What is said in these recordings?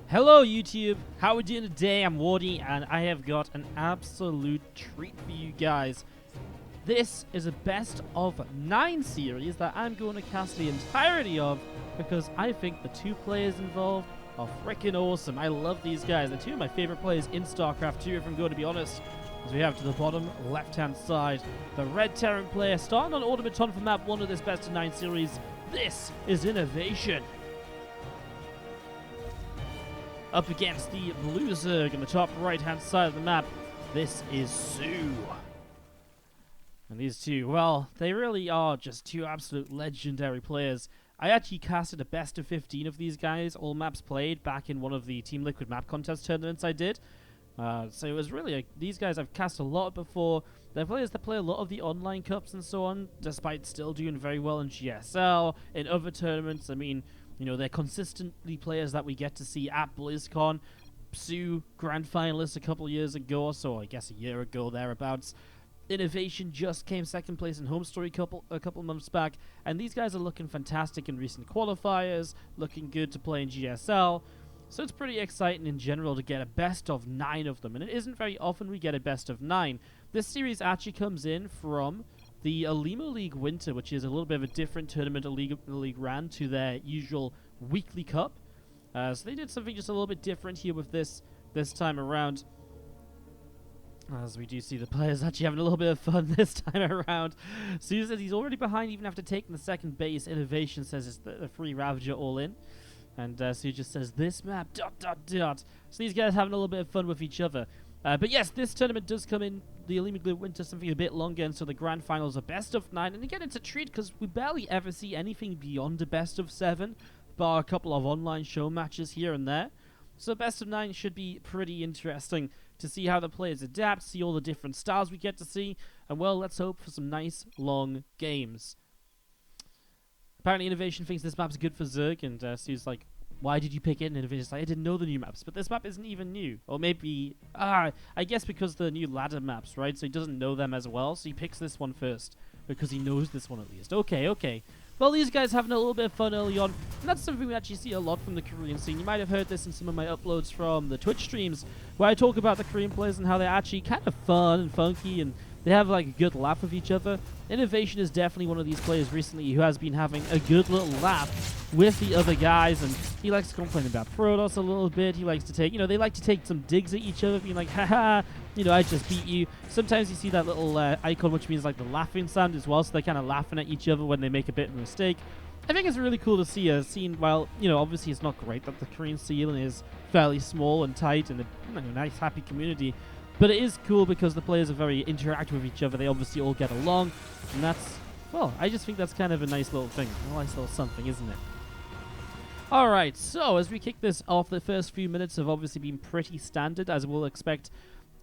Hello YouTube, how are we doing today? I'm Wardy and I have got an absolute treat for you guys. This is a best of 9 series that I'm going to cast the entirety of because I think the two players involved are freaking awesome. I love these guys. They're two of my favorite players in StarCraft 2 if I'm going to be honest. As we have to the bottom left hand side, the Red Terran player starting on Automaton for map 1 of this best of 9 series. This is INnoVation. Up against the blue Zerg on the top right-hand side of the map, this is soO. And these two, well, they really are just two absolute legendary players. I actually casted a best of 15 of these guys, all maps played, back in one of the Team Liquid map contest tournaments I did. So it was really, these guys I've cast a lot before. They're players that play a lot of the online cups and so on, despite still doing very well in GSL, in other tournaments. I mean, you know, they're consistently players that we get to see at BlizzCon. soO, grand finalist a couple years ago, so I guess a year ago thereabouts. INnoVation just came second place in Home Story a couple months back, and these guys are looking fantastic in recent qualifiers, looking good to play in GSL. So it's pretty exciting in general to get a best of 9 of them, and it isn't very often we get a best of 9. This series actually comes in from the Alimo League Winter, which is a little bit of a different tournament the League ran to their usual weekly cup. So they did something just a little bit different here with this time around. As we do see the players actually having a little bit of fun this time around. soO says he's already behind even after taking the second base. INnoVation says it's the free Ravager all in. And soO just says, this map, ... So these guys having a little bit of fun with each other. But yes, this tournament does come in the Alimo League Winter something a bit longer, and so the grand finals are best of 9. And again, it's a treat because we barely ever see anything beyond a best of 7, bar a couple of online show matches here and there. So best of 9 should be pretty interesting to see how the players adapt, see all the different styles we get to see, and well, let's hope for some nice long games. Apparently INnoVation thinks this map's good for Zerg, and soO's like, why did you pick it? And INnoVation's like, I didn't know the new maps, but this map isn't even new. Or maybe, I guess because the new ladder maps, right? So he doesn't know them as well, so he picks this one first, because he knows this one at least. Okay. Well, these guys having a little bit of fun early on, and that's something we actually see a lot from the Korean scene. You might have heard this in some of my uploads from the Twitch streams, where I talk about the Korean players and how they're actually kind of fun and funky, and they have like a good laugh with each other. INnoVation is definitely one of these players recently who has been having a good little laugh with the other guys, and he likes to complain about Protoss a little bit. He likes to take, they like to take some digs at each other, being like, haha, I just beat you. Sometimes you see that little icon, which means like the laughing sound as well, so they're kind of laughing at each other when they make a bit of a mistake. I think it's really cool to see a scene, while, obviously it's not great that the Korean scene is fairly small and tight and a nice, happy community. But it is cool because the players are very interactive with each other. They obviously all get along. And that's, well, I just think that's kind of a nice little thing. A nice little something, isn't it? Alright, so as we kick this off, the first few minutes have obviously been pretty standard, as we'll expect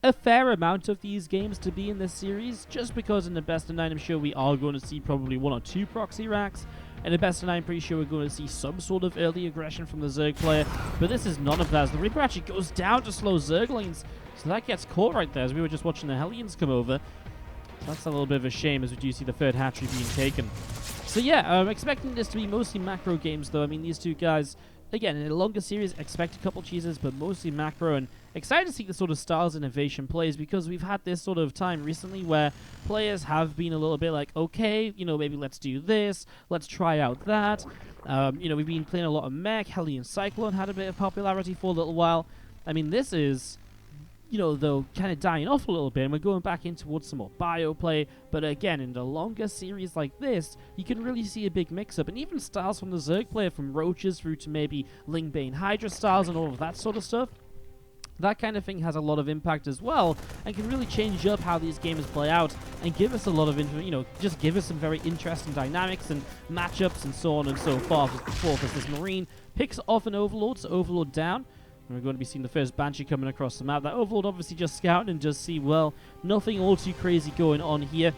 a fair amount of these games to be in this series, just because in the best of 9 I'm sure we are going to see probably 1 or 2 proxy racks. In the best of 9 I'm pretty sure we're going to see some sort of early aggression from the Zerg player, but this is none of that, as the Reaper actually goes down to slow Zerglings. So that gets caught right there as we were just watching the Hellions come over. So that's a little bit of a shame as we do see the third hatchery being taken. So yeah, I'm expecting this to be mostly macro games though. I mean, these two guys, again, in a longer series, expect a couple cheeses, but mostly macro, and excited to see the sort of styles INnoVation plays, because we've had this sort of time recently where players have been a little bit like, okay, maybe let's do this, let's try out that. We've been playing a lot of mech. Hellion Cyclone had a bit of popularity for a little while. I mean, this is, though, kind of dying off a little bit, and we're going back in towards some more bio play. But again, in the longer series like this, you can really see a big mix-up, and even styles from the Zerg player, from Roaches through to maybe Lingbane Hydra styles and all of that sort of stuff. That kind of thing has a lot of impact as well, and can really change up how these games play out, and give us a lot of, just give us some very interesting dynamics and matchups and so on and so forth. As this Marine picks off an Overlord, so Overlord down. And we're going to be seeing the first Banshee coming across the map. That Overlord obviously just scouting and just see, well, nothing all too crazy going on here.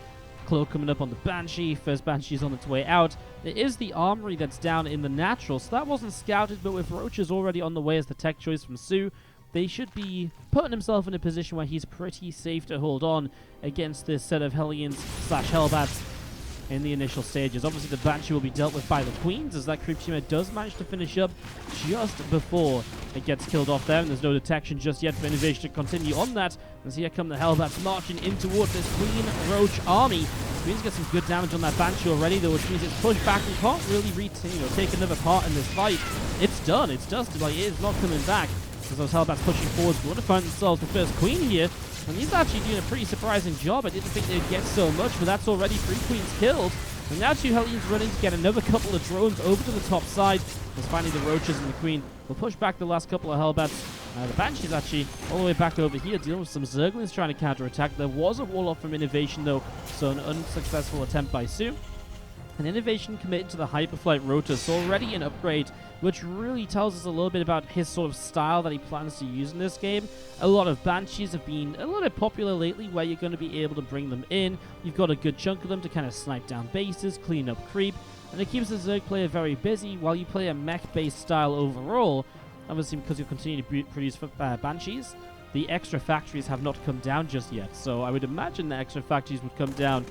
Cloak coming up on the Banshee. First Banshee is on its way out. It is the Armory that's down in the natural, so that wasn't scouted, but with Roaches already on the way as the tech choice from soO, they should be putting himself in a position where he's pretty safe to hold on against this set of Hellions / Hellbats. in the initial stages. Obviously, the Banshee will be dealt with by the Queens, as that creep teammate does manage to finish up just before it gets killed off there, and there's no detection just yet for INnoVation to continue on that, as here come the Hellbats marching in towards this Queen Roach army. Queen's got some good damage on that Banshee already, though, which means it's pushed back and can't really take another part in this fight. It's done. It's dusted. Like, it is not coming back, as those Hellbats pushing forwards want to find themselves the first Queen here. And he's actually doing a pretty surprising job. I didn't think they'd get so much, but that's already 3 Queens killed. And now 2 Hellions running to get another couple of drones over to the top side. As finally the Roaches and the Queen will push back the last couple of Hellbats. The Banshee's actually all the way back over here, dealing with some Zerglings trying to counterattack. There was a wall-off from INnoVation, though, so an unsuccessful attempt by soO. And INnoVation committed to the Hyperflight Rotor, so already an upgrade, which really tells us a little bit about his sort of style that he plans to use in this game. A lot of Banshees have been a little bit popular lately, where you're going to be able to bring them in. You've got a good chunk of them to kind of snipe down bases, clean up creep, and it keeps the Zerg player very busy while you play a mech-based style overall. Obviously, because you'll continue to produce Banshees, the extra factories have not come down just yet, so I would imagine the extra factories would come down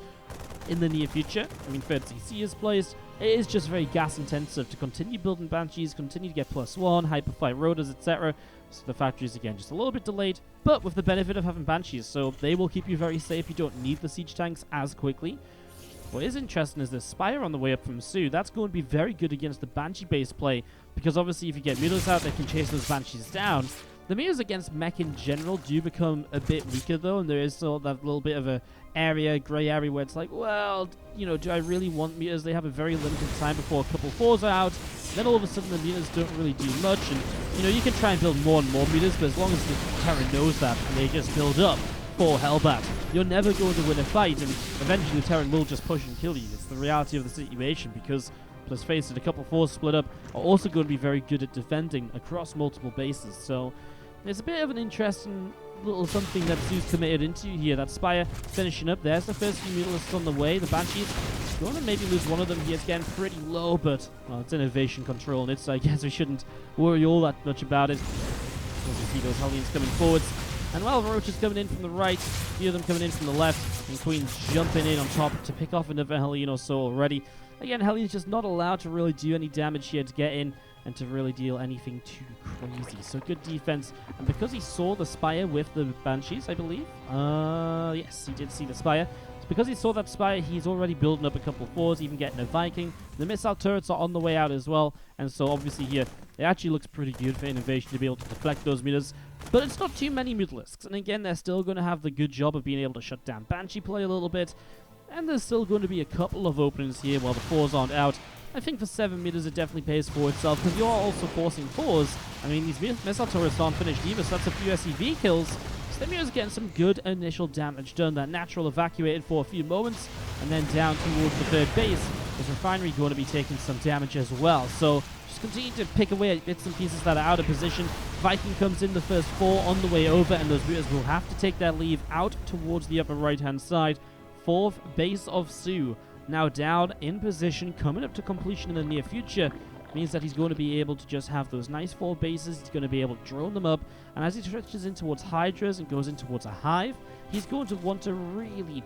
in the near future. I mean, third CC is placed. It is just very gas intensive to continue building Banshees, continue to get +1, Hyperflight Rotors, etc. So the factories, again, just a little bit delayed, but with the benefit of having Banshees, so they will keep you very safe. You don't need the siege tanks as quickly. What is interesting is the Spire on the way up from soO. That's going to be very good against the Banshee-based play, because obviously if you get Mutas out, they can chase those Banshees down. The Mutas against mech in general do become a bit weaker, though, and there is still that little bit of a grey area where it's like, well, do I really want Mutas? They have a very limited time before a couple 4s are out. Then all of a sudden the Mutas don't really do much, and you can try and build more and more Mutas, but as long as the Terran knows that and they just build up 4 Hellbat, you're never going to win a fight, and eventually the Terran will just push and kill you. It's the reality of the situation, because let's face it, a couple 4s split up are also going to be very good at defending across multiple bases. So there's a bit of an interesting little something that soO's committed into here. That Spire finishing up. There's the first few Mutalisks on the way. The Banshees going to maybe lose one of them here. It's getting pretty low, but well, it's INnoVation control, and I guess we shouldn't worry all that much about it. As you see those Hellions coming forwards. And while Roach is coming in from the right, a few of them coming in from the left, and Queen's jumping in on top to pick off another Hellion or so already. Again, Hellion's just not allowed to really do any damage here to get in and to really deal anything too crazy. So good defense. And because he saw the Spire with the Banshees, I believe. Yes, he did see the Spire. So because he saw that Spire, he's already building up a couple of 4s, even getting a Viking. The missile turrets are on the way out as well. And so obviously here, it actually looks pretty good for INnoVation to be able to deflect those Mutas. But it's not too many Mutalisks. And again, they're still going to have the good job of being able to shut down Banshee play a little bit. And there's still going to be a couple of openings here while the 4s aren't out. I think for 7 meters it definitely pays for itself, because you're also forcing 4s. I mean, these missile turrets aren't finished either, so that's a few SCV kills. So the Mutas getting some good initial damage done. That natural evacuated for a few moments, and then down towards the third base. This refinery going to be taking some damage as well. So just continue to pick away at bits and pieces that are out of position. Viking comes in the first 4 on the way over, and those Mutas will have to take their leave out towards the upper right-hand side. 4th base of soO. Now down in position, coming up to completion in the near future, means that he's going to be able to just have those nice 4 bases. He's going to be able to drone them up, and as he stretches in towards Hydras and goes in towards a hive, he's going to want to really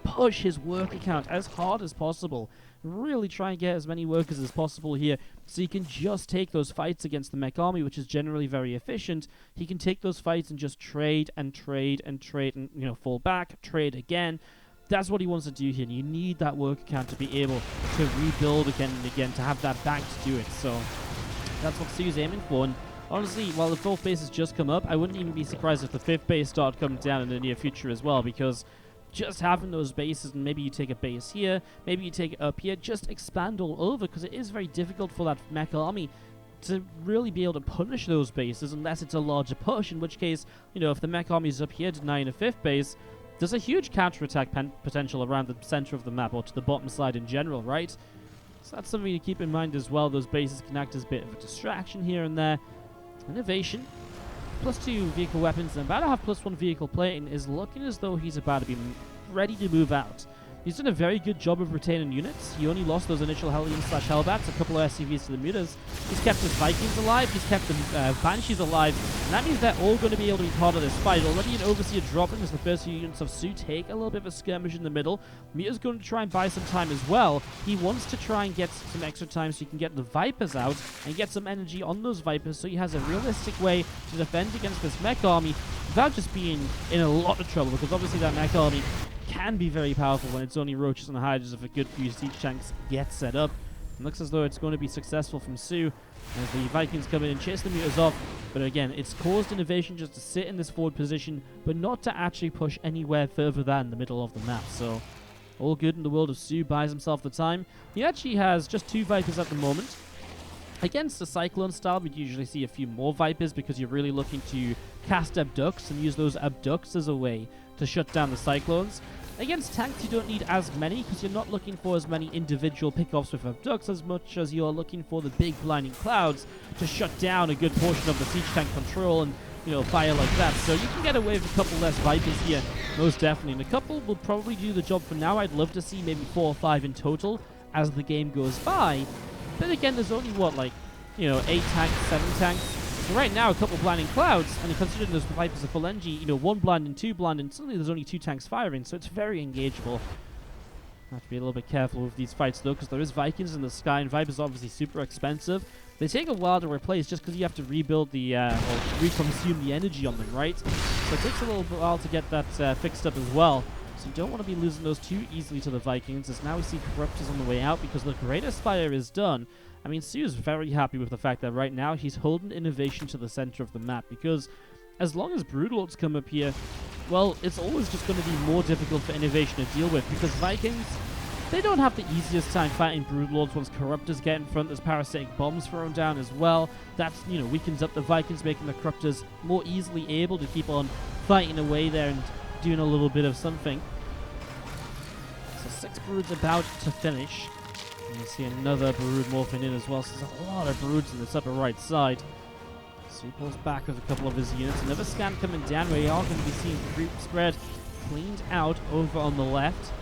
push his worker count as hard as possible. Really try and get as many workers as possible here, so he can just take those fights against the mech army, which is generally very efficient. He can take those fights and just trade and trade and trade and, fall back, trade again. That's what he wants to do here. You need that worker count to be able to rebuild again and again, to have that bank to do it. So that's what soO's aiming for. And honestly, while the 4th base has just come up, I wouldn't even be surprised if the 5th base started coming down in the near future as well, because just having those bases, and maybe you take a base here, maybe you take it up here, just expand all over, because it is very difficult for that mech army to really be able to punish those bases unless it's a larger push, in which case, if the mech army is up here denying a 5th base, there's a huge counterattack potential around the center of the map, or to the bottom side in general, right? So that's something to keep in mind as well. Those bases can act as a bit of a distraction here and there. INnoVation, +2 vehicle weapons and about to have +1 vehicle plating, is looking as though he's about to be ready to move out. He's done a very good job of retaining units. He only lost those initial Hellions/Hellbats, a couple of SCVs to the mutas. He's kept his Vikings alive, he's kept the Banshees alive, and that means they're all going to be able to be part of this fight. Already an Overseer dropping as the first few units of soO take a little bit of a skirmish in the middle. Muta's going to try and buy some time as well. He wants to try and get some extra time so he can get the Vipers out and get some energy on those Vipers so he has a realistic way to defend against this mech army without just being in a lot of trouble, because obviously that mech army can be very powerful when it's only roaches and hydras if a good few siege tanks get set up. It looks as though it's going to be successful from soO as the Vikings come in and chase the mutas off. But again, it's caused INnoVation just to sit in this forward position, but not to actually push anywhere further than the middle of the map. So all good in the world of soO, buys himself the time. He actually has just 2 Vipers at the moment. Against the Cyclone style, we'd usually see a few more Vipers because you're really looking to cast Abducts and use those Abducts as a way to shut down the Cyclones. Against tanks, you don't need as many because you're not looking for as many individual pickoffs with Abducts as much as you're looking for the big blinding clouds to shut down a good portion of the siege tank control and, you know, fire like that. So you can get away with a couple less Vipers here, most definitely. And a couple will probably do the job for now. I'd love to see maybe 4 or 5 in total as the game goes by. But again, there's only, what, like, you know, 8 tanks, 7 tanks. So right now, a couple blinding clouds, and considering those Vipers are full energy, you know, 1 blind and 2 blind, and suddenly there's only 2 tanks firing, so it's very engageable. Have to be a little bit careful with these fights though, because there is Vikings in the sky, and Vipers are obviously super expensive. They take a while to replace just because you have to rebuild the, or reconsume the energy on them, right? So it takes a little while to get that fixed up as well. So you don't want to be losing those too easily to the Vikings, as now we see Corruptors on the way out because the Greatest Fire is done. I mean, soO is very happy with the fact that right now he's holding INnoVation to the center of the map, because as long as Broodlords come up here, well, it's always just going to be more difficult for INnoVation to deal with, because Vikings, they don't have the easiest time fighting Broodlords once Corruptors get in front. There's parasitic bombs thrown down as well. That's, you know, weakens up the Vikings, making the Corruptors more easily able to keep on fighting away there and doing a little bit of something. So 6 Broods about to finish. And you see another Brood morphing in as well, so there's a lot of Broods in this upper right side. So he pulls back with a couple of his units. Another scan coming down, where you are going to be seeing the group spread cleaned out over on the left.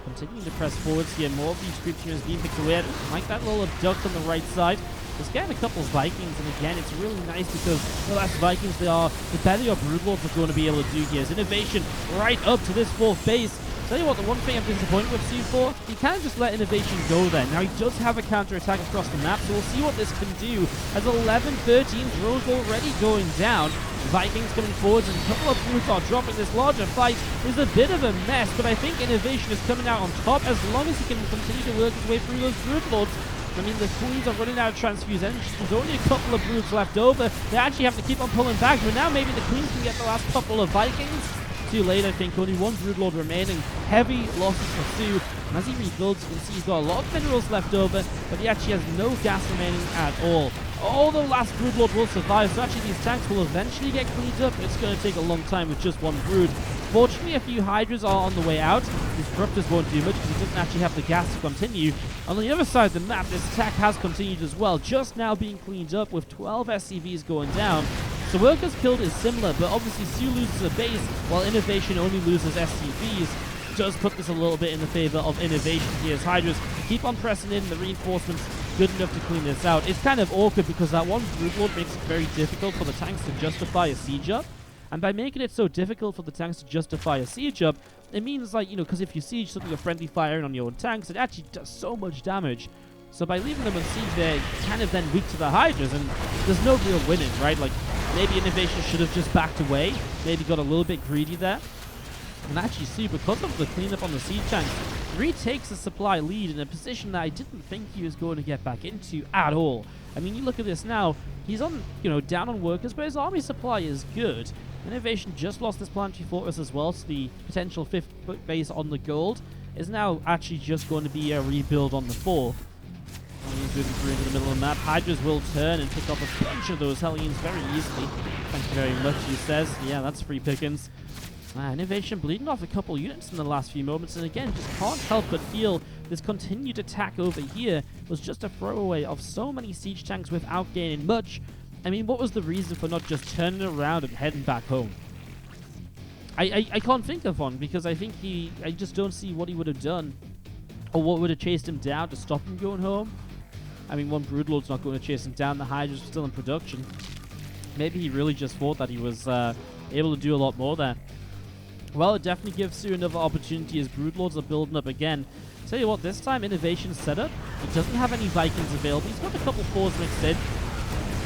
Continuing to press forwards here, more of these group units being picked away. Like that little abduct on the right side. Just getting a couple of Vikings, and again, it's really nice because the less Vikings they are, the better your Broodlords are going to be able to do here. Is INnoVation right up to this 4th base. Tell you what, the one thing I'm disappointed with soO for, he can't just let INnoVation go there. Now he does have a counter-attack across the map, so we'll see what this can do. As 11-13 drones already going down. Vikings coming forwards, and a couple of Broods are dropping. This larger fight is a bit of a mess, but I think INnoVation is coming out on top as long as he can continue to work his way through those Broodlords. I mean, the Queens are running out of transfuse energy. There's only a couple of Broods left over. They actually have to keep on pulling back, but now maybe the Queens can get the last couple of Vikings. Too late, I think. Only 1 Broodlord remaining. Heavy losses for soO. And as he rebuilds, you can see he's got a lot of minerals left over, but he actually has no gas remaining at all. Oh, the last Broodlord will survive, so actually these tanks will eventually get cleaned up. It's going to take a long time with just 1 Brood. Fortunately, a few Hydras are on the way out. These Corruptors won't do much because he doesn't actually have the gas to continue. On the other side of the map, this attack has continued as well, just now being cleaned up with 12 SCVs going down. So workers killed is similar, but obviously soO loses a base, while INnoVation only loses SCVs. Does put this a little bit in the favor of INnoVation here as Hydras keep on pressing in. The reinforcements good enough to clean this out. It's kind of awkward because that 1 Broodlord makes it very difficult for the tanks to justify a siege up. And by making it so difficult for the tanks to justify a siege up, it means, like, you know, because if you siege something you're friendly firing on your own tanks, it actually does so much damage. So by leaving them on siege, they're kind of then weak to the Hydras, and there's no real winning, right? Like, maybe INnoVation should have just backed away, maybe got a little bit greedy there. And actually soO, because of the cleanup on the siege tanks, retakes the supply lead in a position that I didn't think he was going to get back into at all. I mean, you look at this now, he's on, you know, down on workers, but his army supply is good. INnoVation just lost this planetary fortress as well, so the potential 5th base on the gold is now actually just going to be a rebuild on the 4th. Hellions moving through into the middle of the map. Hydras will turn and pick off a bunch of those Hellions very easily. Thank you very much, he says. Yeah, that's free pickings. INnoVation bleeding off a couple units in the last few moments, and again, just can't help but feel this continued attack over here was just a throwaway of so many siege tanks without gaining much. I mean, what was the reason for not just turning around and heading back home? I can't think of one, because I think I just don't see what he would have done, or what would have chased him down to stop him going home. I mean, one Broodlord's not going to chase him down. The Hydra's still in production. Maybe he really just thought that he was able to do a lot more there. Well, it definitely gives soO another opportunity as Broodlords are building up again. Tell you what, this time INnoVation's setup, he doesn't have any Vikings available. He's got a couple 4s mixed in.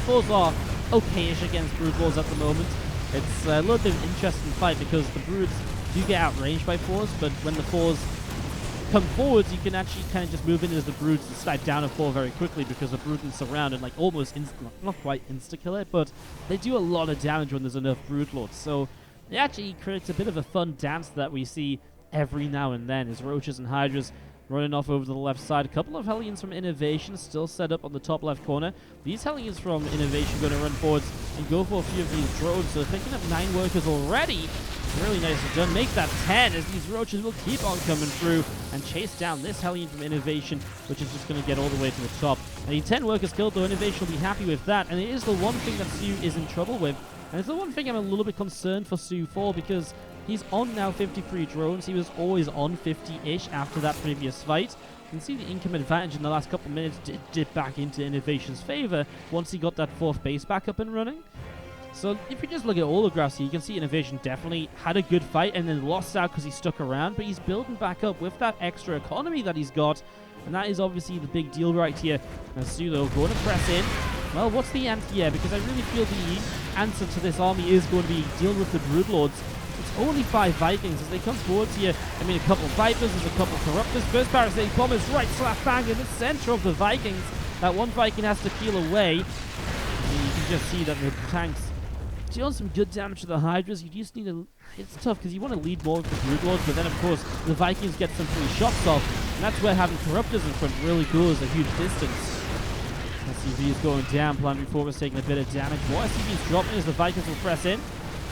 4s are okay-ish against Broodlords at the moment. It's a little bit of an interesting fight because the Broods do get outranged by 4s, but when the 4s come forwards, you can actually kind of just move in as the Broods and snipe down a 4 very quickly because the Brood can surround and like almost not quite insta-kill it, but they do a lot of damage when there's enough Broodlords. So it actually creates a bit of a fun dance that we see every now and then as Roaches and Hydras running off over to the left side. A couple of Hellions from INnoVation still set up on the top left corner. These Hellions from INnoVation going to run forwards and go for a few of these drones. So picking up 9 workers already. Really nicely done. Make that 10 as these Roaches will keep on coming through and chase down this Hellion from INnoVation, which is just going to get all the way to the top. I mean, 10 workers killed, though. INnoVation will be happy with that. And it is the one thing that soO is in trouble with. And it's the one thing I'm a little bit concerned for soO for, because he's on now 53 drones. He was always on 50-ish after that previous fight. You can see the income advantage in the last couple of minutes did dip back into INnoVation's favor once he got that 4th base back up and running. So if you just look at all the graphs here, you can see INnoVation definitely had a good fight and then lost out because he stuck around, but he's building back up with that extra economy that he's got. And that is obviously the big deal right here. As soO, though, going to press in. Well, what's the answer here? Because I really feel the answer to this army is going to be dealing with the Broodlords. It's only 5 Vikings as they come towards here. I mean, a couple of Vipers, there's a couple of Corruptors. First Parasitic Bomb is right slap bang in the center of the Vikings. That one Viking has to peel away. And you can just see that the tanks dealing some good damage to the Hydras. You just need to... It's tough because you want to lead more with the Broodlords, but then, of course, the Vikings get some free shots off. And that's where having Corruptors in front really goes a huge distance. SCV is going down. Planetary Form is taking a bit of damage. More SCV is dropping as the Vikings will press in.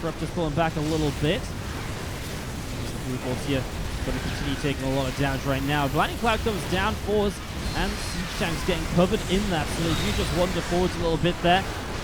Corruptors pulling back a little bit. The Broodlords here going to continue taking a lot of damage right now. Blinding Cloud comes down, 4s, and Siege Tanks getting covered in that. So they do just wander forwards a little bit there.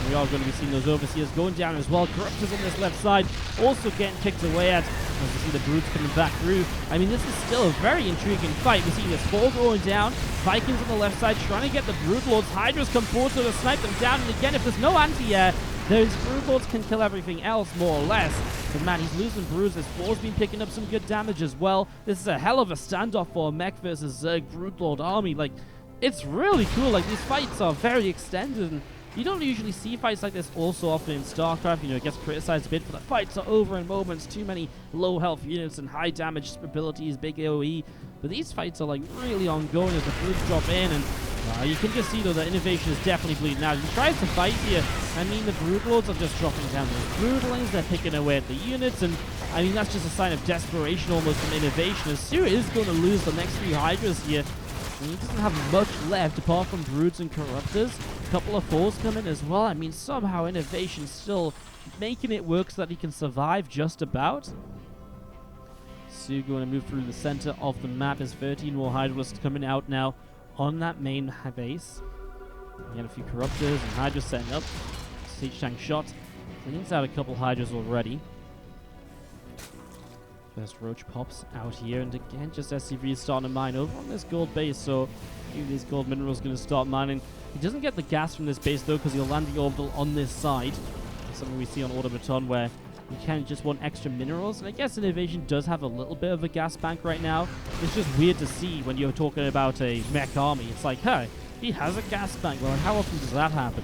We are going to be seeing those Overseers going down as well. Corruptors on this left side also getting picked away at. As we see the Broods coming back through. I mean, this is still a very intriguing fight. We see this 4 going down. Vikings on the left side trying to get the Broodlords. Hydras come forward to snipe them down. And again, if there's no anti-air, those Broodlords can kill everything else, more or less. But man, he's losing Broods. This 4's been picking up some good damage as well. This is a hell of a standoff for a Mech versus Zerg Broodlord army. Like, it's really cool. Like, these fights are very extended. And you don't usually see fights like this all so often in StarCraft. You know, it gets criticized a bit for the fights are over in moments, too many low health units and high damage abilities, big AoE. But these fights are like really ongoing as the Broods drop in, and you can just see though that INnoVation is definitely bleeding out. He tries to fight here. I mean, the Broodlords are just dropping down the Broodlings, they're picking away at the units, and I mean, that's just a sign of desperation almost from INnoVation, as soO is going to lose the next 3 Hydras here. And he doesn't have much left apart from Broods and Corruptors. A couple of 4s come in as well. I mean, somehow INnoVation's still making it work so that he can survive just about. soO going to move through the center of the map. There's 13 more Hydras coming out now on that main base. Again, a few Corruptors and Hydras setting up. Siege Tank shot. Cleans out a couple Hydras already. First Roach pops out here, and again, just SCV is starting to mine over on this gold base, so these gold minerals going to start mining. He doesn't get the gas from this base, though, because he'll land the orbital on this side. That's something we see on Automaton, where you can just want extra minerals, and I guess INnoVation does have a little bit of a gas bank right now. It's just weird to see when you're talking about a mech army. It's like, hey, he has a gas bank. Well, how often does that happen?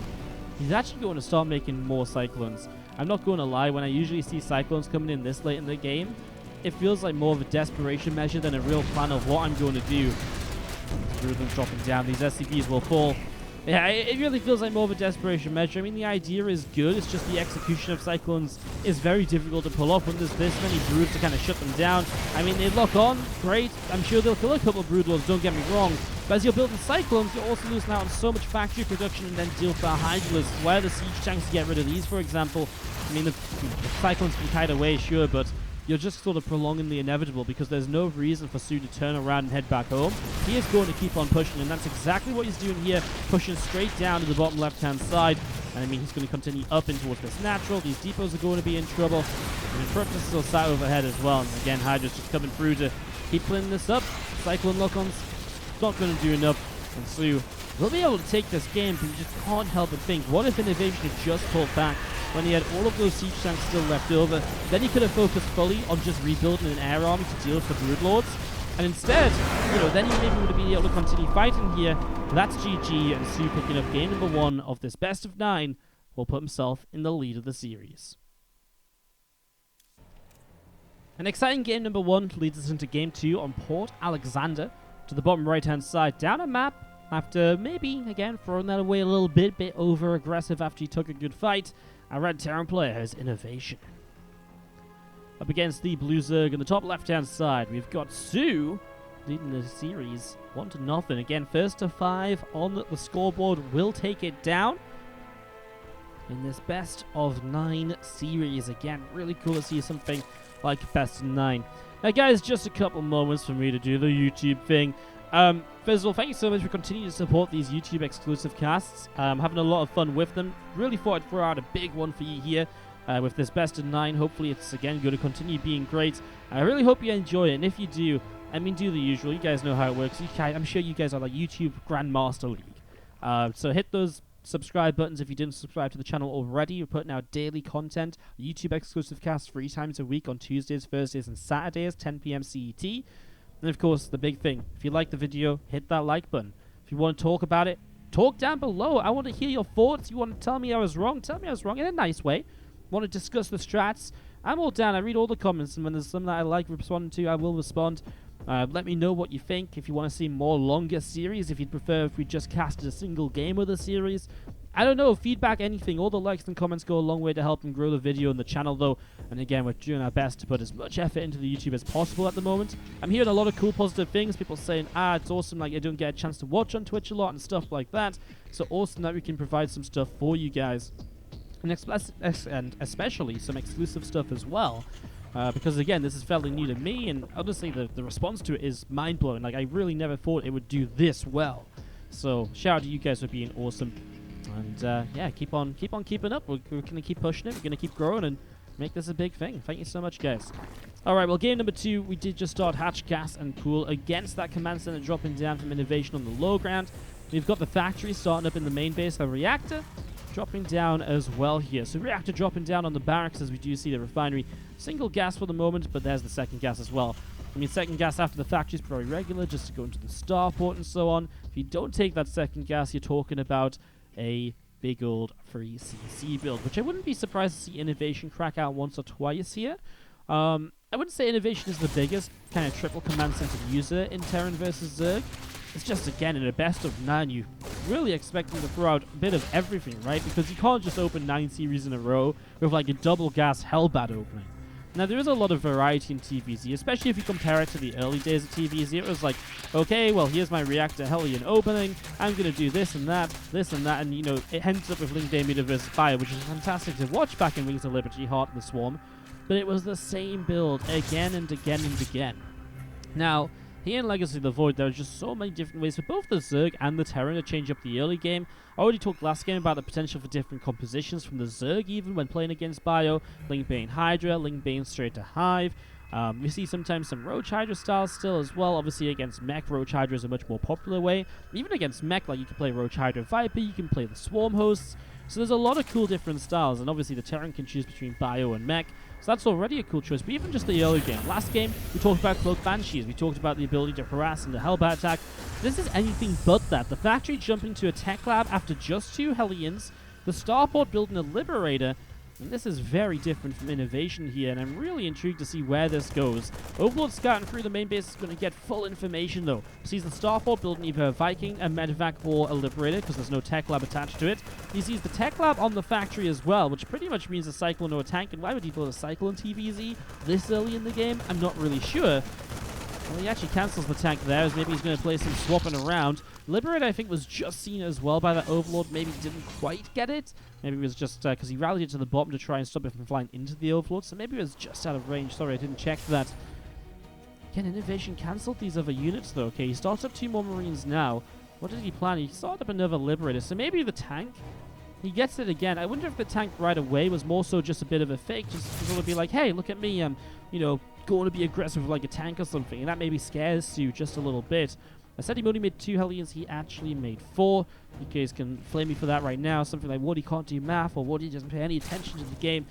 He's actually going to start making more Cyclones. I'm not going to lie, when I usually see Cyclones coming in this late in the game, it feels like more of a desperation measure than a real plan of what I'm going to do. Broodlings dropping down. These SCVs will fall. Yeah, it really feels like more of a desperation measure. I mean, the idea is good. It's just the execution of Cyclones is very difficult to pull off when there's this many Broods to kind of shut them down. I mean, they lock on. Great. I'm sure they'll kill a couple of Broodlords, don't get me wrong. But as you're building Cyclones, you're also losing out on so much factory production and then deal with our Hydras. Where the Siege Tanks to get rid of these, for example. I mean, the Cyclones can kite away, sure, but you're just sort of prolonging the inevitable because there's no reason for soO to turn around and head back home. He is going to keep on pushing, and that's exactly what he's doing here, pushing straight down to the bottom left-hand side. And I mean, he's going to continue up in towards this natural. These depots are going to be in trouble. And the Corruptor's still sat overhead as well. And again, Hydra's just coming through to keep cleaning this up. Cyclone lock-ons, not going to do enough. And soO will be able to take this game, but you just can't help but think, what if INnoVation had just pulled back when he had all of those siege tanks still left over? Then he could have focused fully on just rebuilding an air army to deal with the Broodlords. And instead, then he maybe would have been able to continue fighting here. That's GG, and soO picking up game number 1 of this best of 9 will put himself in the lead of the series. An exciting game number 1 leads us into game 2 on Port Alexander. To the bottom right-hand side, down a map, after maybe, again, throwing that away a little bit over-aggressive after he took a good fight. Our red Terran player has INnoVation. Up against the blue Zerg on the top left-hand side, we've got soO leading the series 1-0. Again, first to 5 on the scoreboard will take it down in this best of 9 series. Again, really cool to see something like best of 9. Now, guys, just a couple moments for me to do the YouTube thing. First of all, thank you so much for continuing to support these YouTube exclusive casts. Having a lot of fun with them. Really thought I'd throw out a big one for you here with this best of 9. Hopefully it's, again, going to continue being great. I really hope you enjoy it, and if you do, I mean, do the usual. You guys know how it works. I'm sure you guys are like YouTube Grandmaster League. So hit those subscribe buttons if you didn't subscribe to the channel already. We're putting out daily content, YouTube exclusive casts 3 times a week on Tuesdays, Thursdays, and Saturdays, 10 p.m. CET. And of course, the big thing, if you like the video, hit that like button. If you want to talk about it, talk down below. I want to hear your thoughts. You want to tell me I was wrong? Tell me I was wrong in a nice way. Want to discuss the strats? I'm all down. I read all the comments, and when there's some that I like responding to, I will respond. Let me know what you think. If you want to see more longer series, if you'd prefer if we just casted a single game of the series. I don't know, feedback, anything. All the likes and comments go a long way to helping grow the video and the channel, though. And again, we're doing our best to put as much effort into the YouTube as possible at the moment. I'm hearing a lot of cool, positive things. People saying, it's awesome, like I don't get a chance to watch on Twitch a lot and stuff like that. So awesome that we can provide some stuff for you guys. And especially some exclusive stuff as well. Because again, this is fairly new to me, and honestly, the response to it is mind-blowing. Like, I really never thought it would do this well. So, shout out to you guys for being awesome. And yeah, keep on keeping up. We're going to keep pushing it. We're going to keep growing and make this a big thing. Thank you so much, guys. Alright, well, game number 2, we did just start Hatch, Gas, and Pool against that command center dropping down from INnoVation on the low ground. We've got the factory starting up in the main base, the reactor dropping down as well here. So reactor dropping down on the barracks as we do see the refinery. Single gas for the moment, but there's the second gas as well. I mean, second gas after the factory is very regular, just to go into the starport and so on. If you don't take that second gas, you're talking about a big old free CC build, which I wouldn't be surprised to see INnoVation crack out once or twice here. I wouldn't say INnoVation is the biggest kind of triple command center user in Terran versus Zerg. It's just, again, in a best of 9, you really expect them to throw out a bit of everything, right? Because you can't just open 9 series in a row with like a double gas Hellbat opening. Now, there is a lot of variety in TvZ, especially if you compare it to the early days of TvZ. It was like, okay, well, here's my Reactor Hellion opening. I'm going to do this and that, and, you know, it ends up with Link Damian versus Fire, which is fantastic to watch back in Wings of Liberty, Heart and the Swarm. But it was the same build again and again and again. Now, here in Legacy of the Void, there are just so many different ways for both the Zerg and the Terran to change up the early game. I already talked last game about the potential for different compositions from the Zerg, even when playing against Bio. Link Bane Hydra, Link Bane straight to Hive. We see sometimes some Roach Hydra styles still as well. Obviously, against Mech, Roach Hydra is a much more popular way. Even against Mech, like you can play Roach Hydra Viper, you can play the Swarm Hosts. So there's a lot of cool different styles, and obviously the Terran can choose between Bio and Mech. So that's already a cool choice, but even just the early game. Last game, we talked about Cloak Banshees. We talked about the ability to harass and the Hellbat attack. This is anything but that. The factory jumping to a tech lab after just 2 Hellions. The starport building a Liberator. And this is very different from INnoVation here, and I'm really intrigued to see where this goes. Overlord scouting through the main base is going to get full information, though. Sees the starport building either a Viking, a Medevac, or a Liberator, because there's no tech lab attached to it. He sees the tech lab on the factory as well, which pretty much means a Cyclone or a tank. And why would he build a Cyclone TvZ this early in the game? I'm not really sure. Well, he actually cancels the tank there, as maybe he's going to play some swapping around. Liberator, I think, was just seen as well by that Overlord. Maybe didn't quite get it. Maybe it was just because he rallied it to the bottom to try and stop it from flying into the Overlord. So maybe it was just out of range. Sorry, I didn't check that. Again, INnoVation cancelled these other units, though. Okay, he starts up 2 more Marines now. What did he plan? He started up another Liberator. So maybe the tank he gets it again. I wonder if the tank right away was more so just a bit of a fake, just to sort of be like, hey, look at me, I'm, you know, going to be aggressive with like a tank or something, and that maybe scares soO just a little bit. I said he only made 2 Hellions, he actually made 4. You guys can flame me for that right now. Something like Wardy can't do math, or Wardy doesn't pay any attention to the game.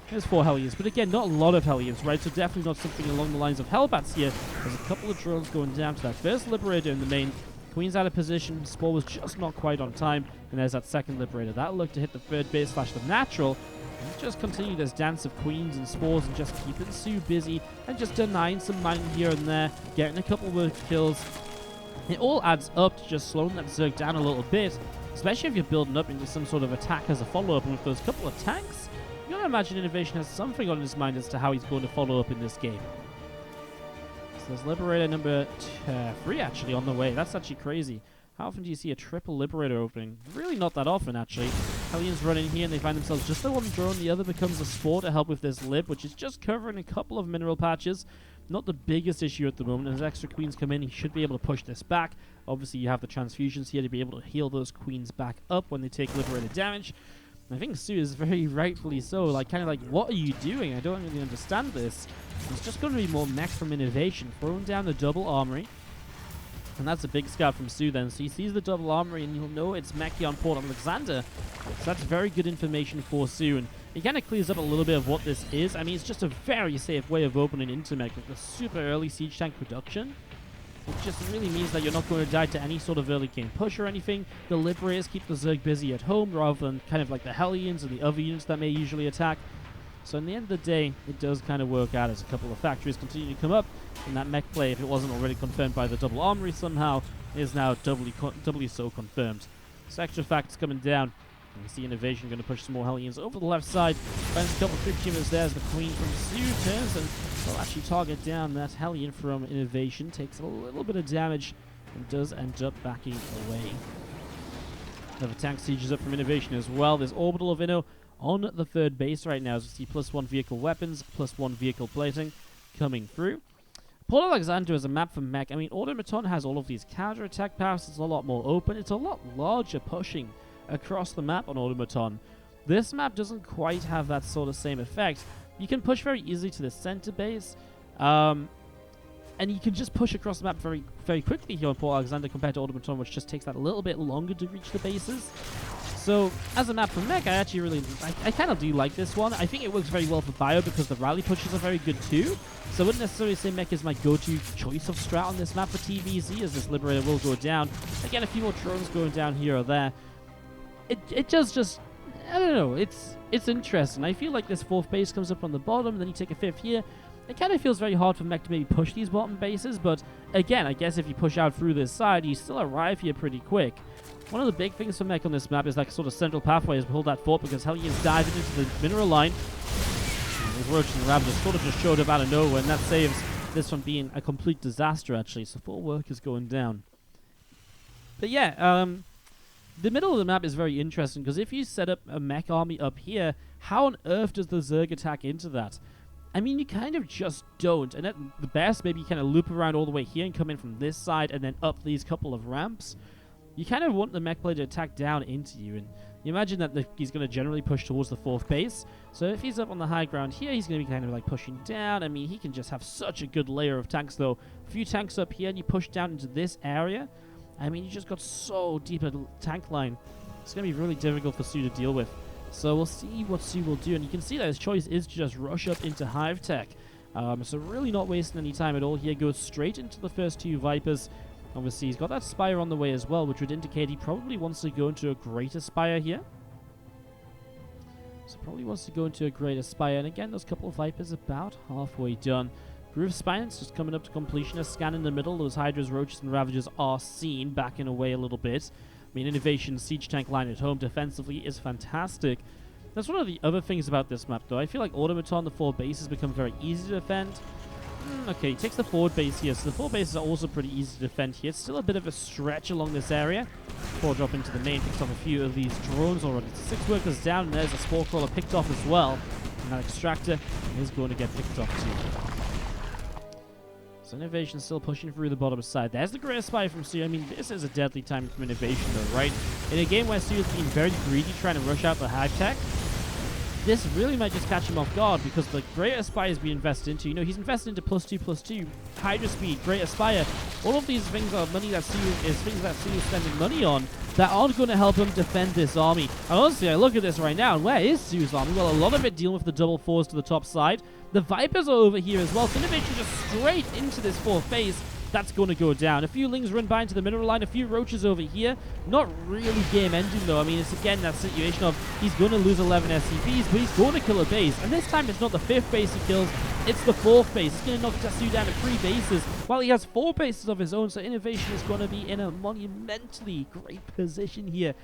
There's 4 Hellions, but again, not a lot of Hellions, right? So definitely not something along the lines of Hellbats here. There's a couple of drones going down to that first Liberator in the main. Queen's out of position, Spore was just not quite on time, and there's that second Liberator. That'll look to hit the third base / the natural. And just continue this dance of Queens and Spores and just keeping soO busy and just denying some mining here and there, getting a couple of kills. It all adds up to just slowing that Zerg down a little bit, especially if you're building up into some sort of attack as a follow-up. And with those couple of tanks, you gotta imagine INnoVation has something on his mind as to how he's going to follow up in this game. So there's Liberator number 3 actually on the way. That's actually crazy. How often do you see a triple Liberator opening? Really not that often, actually. Hellions run in here and they find themselves just the one drone. The other becomes a Spore to help with this Lib, which is just covering a couple of mineral patches. Not the biggest issue at the moment. As extra Queens come in, he should be able to push this back. Obviously, you have the transfusions here to be able to heal those Queens back up when they take Liberator damage. And I think soO is very rightfully so. Like, kind of like, what are you doing? I don't really understand this. It's just going to be more mech from INnoVation. Throwing down the double armory. And that's a big scout from soO then. So he sees the double armory and you'll know it's mechy on Port Alexander. So that's very good information for soO. And it kind of clears up a little bit of what this is. I mean, it's just a very safe way of opening into mech with the super early siege tank production. It just really means that you're not going to die to any sort of early game push or anything. The Liberators keep the Zerg busy at home rather than kind of like the Hellions and the other units that may usually attack. So in the end of the day, it does kind of work out as a couple of factories continue to come up. And that mech play, if it wasn't already confirmed by the double armory somehow, is now doubly so confirmed. So extra facts coming down. And we see INnoVation going to push some more Hellions over the left side. Finds a couple of quick humors there as the Queen from soO turns and will actually target down that Hellion from INnoVation. Takes a little bit of damage and does end up backing away. Another tank sieges up from INnoVation as well. There's Orbital of Inno on the third base right now as we see +1 vehicle weapons, +1 vehicle plating coming through. Port Alexander is a map for mech. I mean, Automaton has all of these counter-attack powers. It's a lot more open. It's a lot larger pushing across the map on Automaton. This map doesn't quite have that sort of same effect. You can push very easily to the center base, and you can just push across the map very, very quickly here on Port Alexander compared to Automaton, which just takes that a little bit longer to reach the bases. So, as a map for mech, I actually really, I kind of do like this one. I think it works very well for bio because the rally pushes are very good too. So I wouldn't necessarily say mech is my go-to choice of strat on this map for TvZ, as this Liberator will go down. Again, a few more drones going down here or there. It does just, I don't know, it's interesting. I feel like this fourth base comes up on the bottom, then you take a fifth here. It kind of feels very hard for mech to maybe push these bottom bases, but again, I guess if you push out through this side, you still arrive here pretty quick. One of the big things for mech on this map is that sort of central pathway is hold that fort because Hellions diving into the mineral line. And those Roaches and Ravagers sort of just showed up out of nowhere, and that saves this from being a complete disaster, actually. So full work is going down. But yeah, the middle of the map is very interesting because if you set up a mech army up here, how on earth does the Zerg attack into that? I mean, you kind of just don't. And at the best, maybe you kind of loop around all the way here and come in from this side and then up these couple of ramps. You kind of want the mech player to attack down into you, and you imagine that he's going to generally push towards the fourth base. So if he's up on the high ground here, he's going to be kind of like pushing down. I mean, he can just have such a good layer of tanks, though. A few tanks up here, and you push down into this area. I mean, you just got so deep a tank line. It's going to be really difficult for soO to deal with. So we'll see what soO will do, and you can see that his choice is to just rush up into Hive Tech. So really not wasting any time at all here. Goes straight into the first 2 Vipers. Obviously, he's got that Spire on the way as well, which would indicate he probably wants to go into a Greater Spire here. So probably wants to go into a Greater Spire. And again, those couple of Vipers about halfway done. Groove Spines just coming up to completion. A scan in the middle. Those Hydras, Roaches, and Ravagers are seen, backing away a little bit. I mean, INnoVation's siege tank line at home defensively is fantastic. That's one of the other things about this map, though. I feel like Automaton, the 4 bases, become very easy to defend. Okay, he takes the forward base here, so the 4 bases are also pretty easy to defend here. It's still a bit of a stretch along this area. 4 drop into the main, picks off a few of these drones already. 6 workers down, and there's a Spore Crawler picked off as well. And that Extractor is going to get picked off too. So INnoVation still pushing through the bottom side. There's the Great Spy from soO. I mean, this is a deadly time from INnoVation, though, right? In a game where soO has been very greedy trying to rush out the high tech, this really might just catch him off guard because the Greater Spy has been invested into. You know, he's invested into +2/+2, Hydra Speed, Greater Spire. All of these things are money that soO is spending money on that aren't going to help him defend this army. And honestly, I look at this right now, and where is soO's army? Well, a lot of it dealing with the double fours to the top side. The Vipers are over here as well, so INnoVation just straight into this fourth base. That's going to go down. A few Lings run by into the mineral line, a few Roaches over here. Not really game ending though. I mean, it's again that situation of he's going to lose 11 SCVs, but he's going to kill a base. And this time it's not the 5th base he kills, it's the 4th base. He's going to knock soO down to 3 bases, while he has 4 bases of his own, so INnoVation is going to be in a monumentally great position here.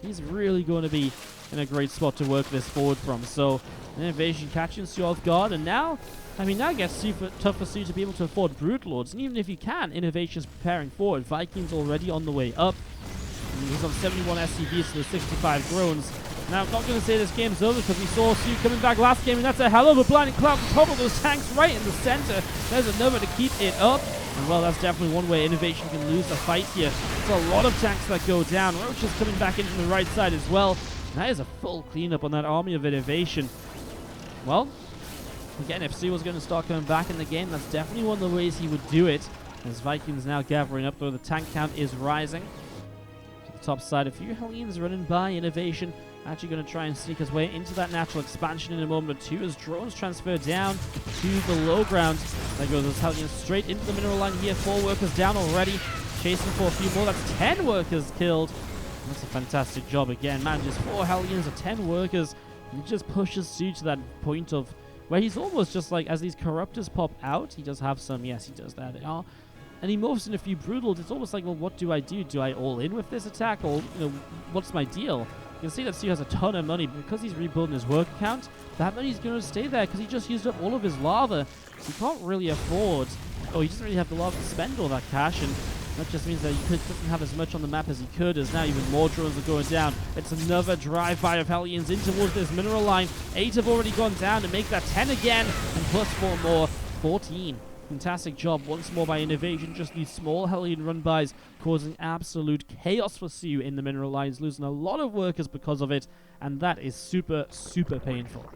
He's really going to be in a great spot to work this forward from. So INnoVation catching soO off guard, and now, I mean, now it gets super tough for soO to be able to afford Brood Lords. And even if you can, INnoVation's preparing forward. Vikings already on the way up. And he's on 71 SCVs to the 65 drones. Now, I'm not going to say this game's over because we saw soO coming back last game, and that's a hell of a blinding cloud on top of those tanks right in the center. There's another to keep it up. And well, that's definitely one way INnoVation can lose the fight here. There's a lot of tanks that go down. Roach is coming back in from the right side as well. And that is a full cleanup on that army of INnoVation. Well, again, if soO was going to start coming back in the game, that's definitely one of the ways he would do it. As Vikings now gathering up, though the tank count is rising. To the top side, a few Hellions running by. INnoVation actually going to try and sneak his way into that natural expansion in a moment or two as drones transfer down to the low ground. There goes those Hellions straight into the mineral line here. 4 workers down already. Chasing for a few more. That's 10 workers killed. That's a fantastic job again. Manages 4 Hellions or 10 workers. And he just pushes soO to that point of where he's almost just like, as these Corruptors pop out, he does have some, yes, he does that. And he morphs in a few Brutals. It's almost like, well, what do I do? Do I all in with this attack? Or, you know, what's my deal? You can see that soO has a ton of money, but because he's rebuilding his work account, that money's going to stay there because he just used up all of his lava. So he can't really afford, he doesn't really have the lava to spend all that cash, and that just means that he doesn't have as much on the map as he could, as now even more drones are going down. It's another drive-by of Hellions in towards this mineral line. 8 have already gone down to make that 10 again, and plus 4 more, 14. Fantastic job once more by INnoVation. Just these small Hellion run-bys causing absolute chaos for soO in the mineral lines, losing a lot of workers because of it, and that is super, super painful.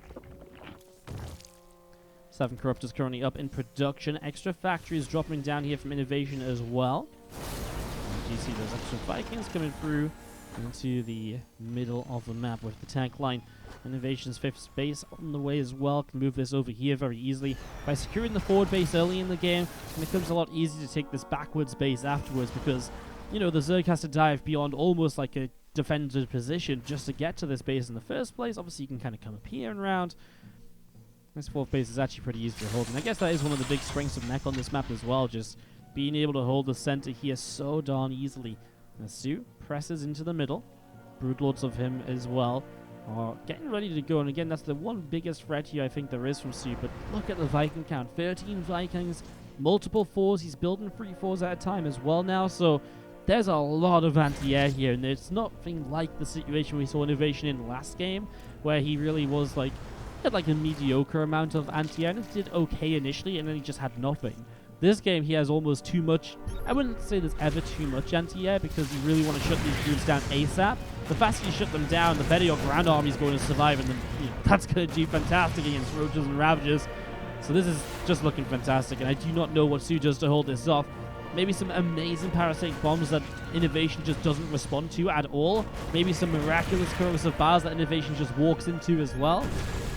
7 Corruptors currently up in production. Extra factories dropping down here from INnoVation as well. And you see those extra Vikings coming through into the middle of the map with the tank line. INnoVation's 5th base on the way as well. Can move this over here very easily. By securing the forward base early in the game, it becomes a lot easier to take this backwards base afterwards because, you know, the Zerg has to dive beyond almost like a defender's position just to get to this base in the first place. Obviously, you can kind of come up here and around. This 4th base is actually pretty easy to hold, and I guess that is one of the big strengths of Mech on this map as well, just being able to hold the center here so darn easily. As soO presses into the middle, Broodlords of him as well are getting ready to go, and again, that's the one biggest threat here I think there is from soO, but look at the Viking count, 13 Vikings, multiple 4s, he's building 3 4s at a time as well now, so there's a lot of anti-air here, and it's nothing like the situation we saw INnoVation in last game, where he really was like, had like a mediocre amount of anti-air, and it did okay initially, and then he just had nothing. This game, he has almost too much. I wouldn't say there's ever too much anti-air because you really want to shut these dudes down ASAP. The faster you shut them down, the better your ground army is going to survive, and then that's going to do fantastic against Roaches and Ravagers. So this is just looking fantastic, and I do not know what soO does to hold this off. Maybe some amazing parasitic bombs that INnoVation just doesn't respond to at all. Maybe some miraculous corrosive bars that INnoVation just walks into as well.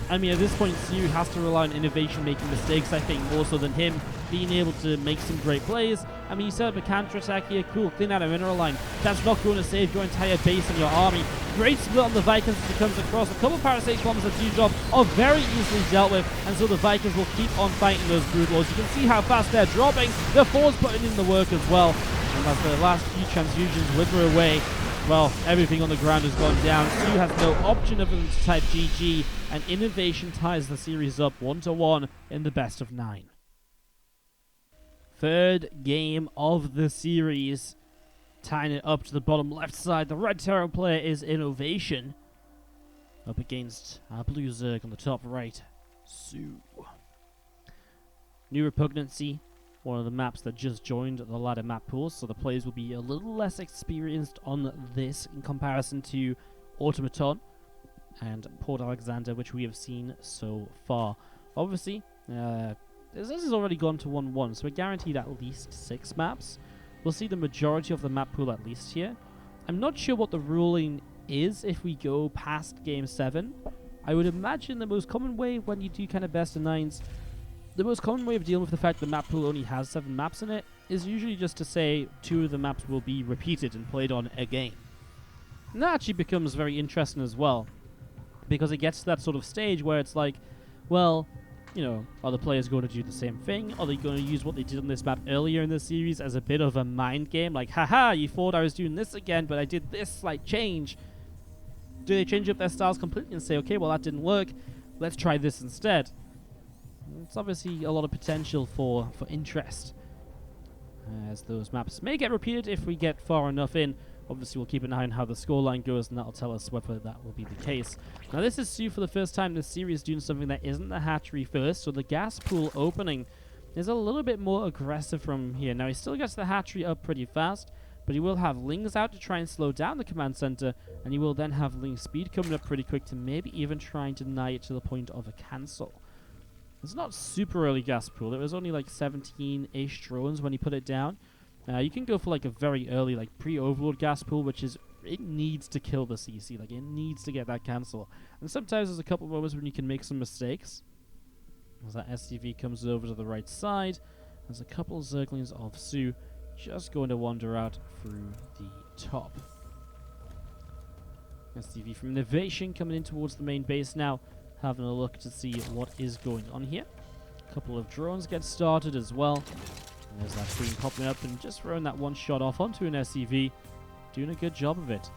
I mean, at this point, soO has to rely on INnoVation making mistakes, I think, more so than him being able to make some great plays. I mean, you set up a counter attack here, cool, clean out a mineral line. That's not going to save your entire base and your army. Great split on the Vikings as it comes across. A couple of parasitic bombs that do job are very easily dealt with, and so the Vikings will keep on fighting those Broodlords. You can see how fast they're dropping. The 4's putting in the work as well. And as the last few transfusions wither away, well, everything on the ground has gone down. soO has no option other than to type GG, and INnoVation ties the series up 1-1 in the best of 9. Third game of the series. Tying it up to the bottom left side. The red Terror player is INnoVation. Up against our blue Zerg on the top right, soO. New Repugnancy. one of the maps that just joined the ladder map pool, so the players will be a little less experienced on this in comparison to Automaton and Port Alexander, which we have seen so far. Obviously, this has already gone to 1-1, so we're guaranteed at least 6 maps. We'll see the majority of the map pool at least here. I'm not sure what the ruling is if we go past Game 7. I would imagine the most common way when you do kind of best of 9s, the most common way of dealing with the fact the map pool only has 7 maps in it is usually just to say 2 of the maps will be repeated and played on again. And that actually becomes very interesting as well, because it gets to that sort of stage where it's like, well, you know, are the players going to do the same thing? Are they going to use what they did on this map earlier in the series as a bit of a mind game? Like, haha, you thought I was doing this again, but I did this slight change. Do they change up their styles completely and say, okay, well, that didn't work, let's try this instead? It's obviously a lot of potential for interest, as those maps may get repeated if we get far enough in. Obviously, we'll keep an eye on how the scoreline goes, and that'll tell us whether that will be the case. Now, this is soO for the first time in this series doing something that isn't the hatchery first, so the gas pool opening is a little bit more aggressive from here. Now, he still gets the hatchery up pretty fast, but he will have Lings out to try and slow down the command center, and he will then have Ling speed coming up pretty quick to maybe even try and deny it to the point of a cancel. It's not super early gas pool. It was only like 17-ish drones when he put it down. You can go for like a very early, like pre-overload gas pool, which is, it needs to kill the CC. Like, it needs to get that cancel. And sometimes there's a couple of moments when you can make some mistakes. As that SCV comes over to the right side, there's a couple of Zerglings of soO just going to wander out through the top. SCV from INnoVation coming in towards the main base now, having a look to see what is going on here. A couple of drones get started as well. And there's that queen popping up and just throwing that one shot off onto an SCV, doing a good job of it.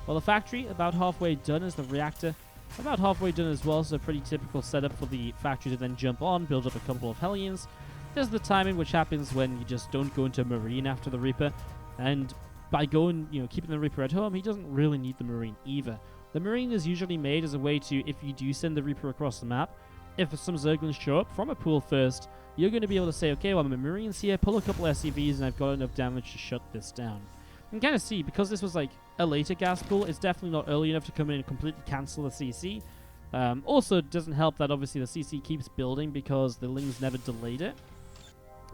Well, the factory about halfway done is the reactor. About halfway done as well, so a pretty typical setup for the factory to then jump on, build up a couple of Hellions. There's the timing, which happens when you just don't go into Marine after the Reaper. And by going, you know, keeping the Reaper at home, he doesn't really need the Marine either. The Marine is usually made as a way to, if you do send the Reaper across the map, if some Zerglings show up from a pool first, you're going to be able to say, okay, well, my Marines here, pull a couple SCVs, and I've got enough damage to shut this down. You can kind of see, because this was like a later gas pool, it's definitely not early enough to come in and completely cancel the CC. Also, it doesn't help that obviously the CC keeps building because the Lings never delayed it.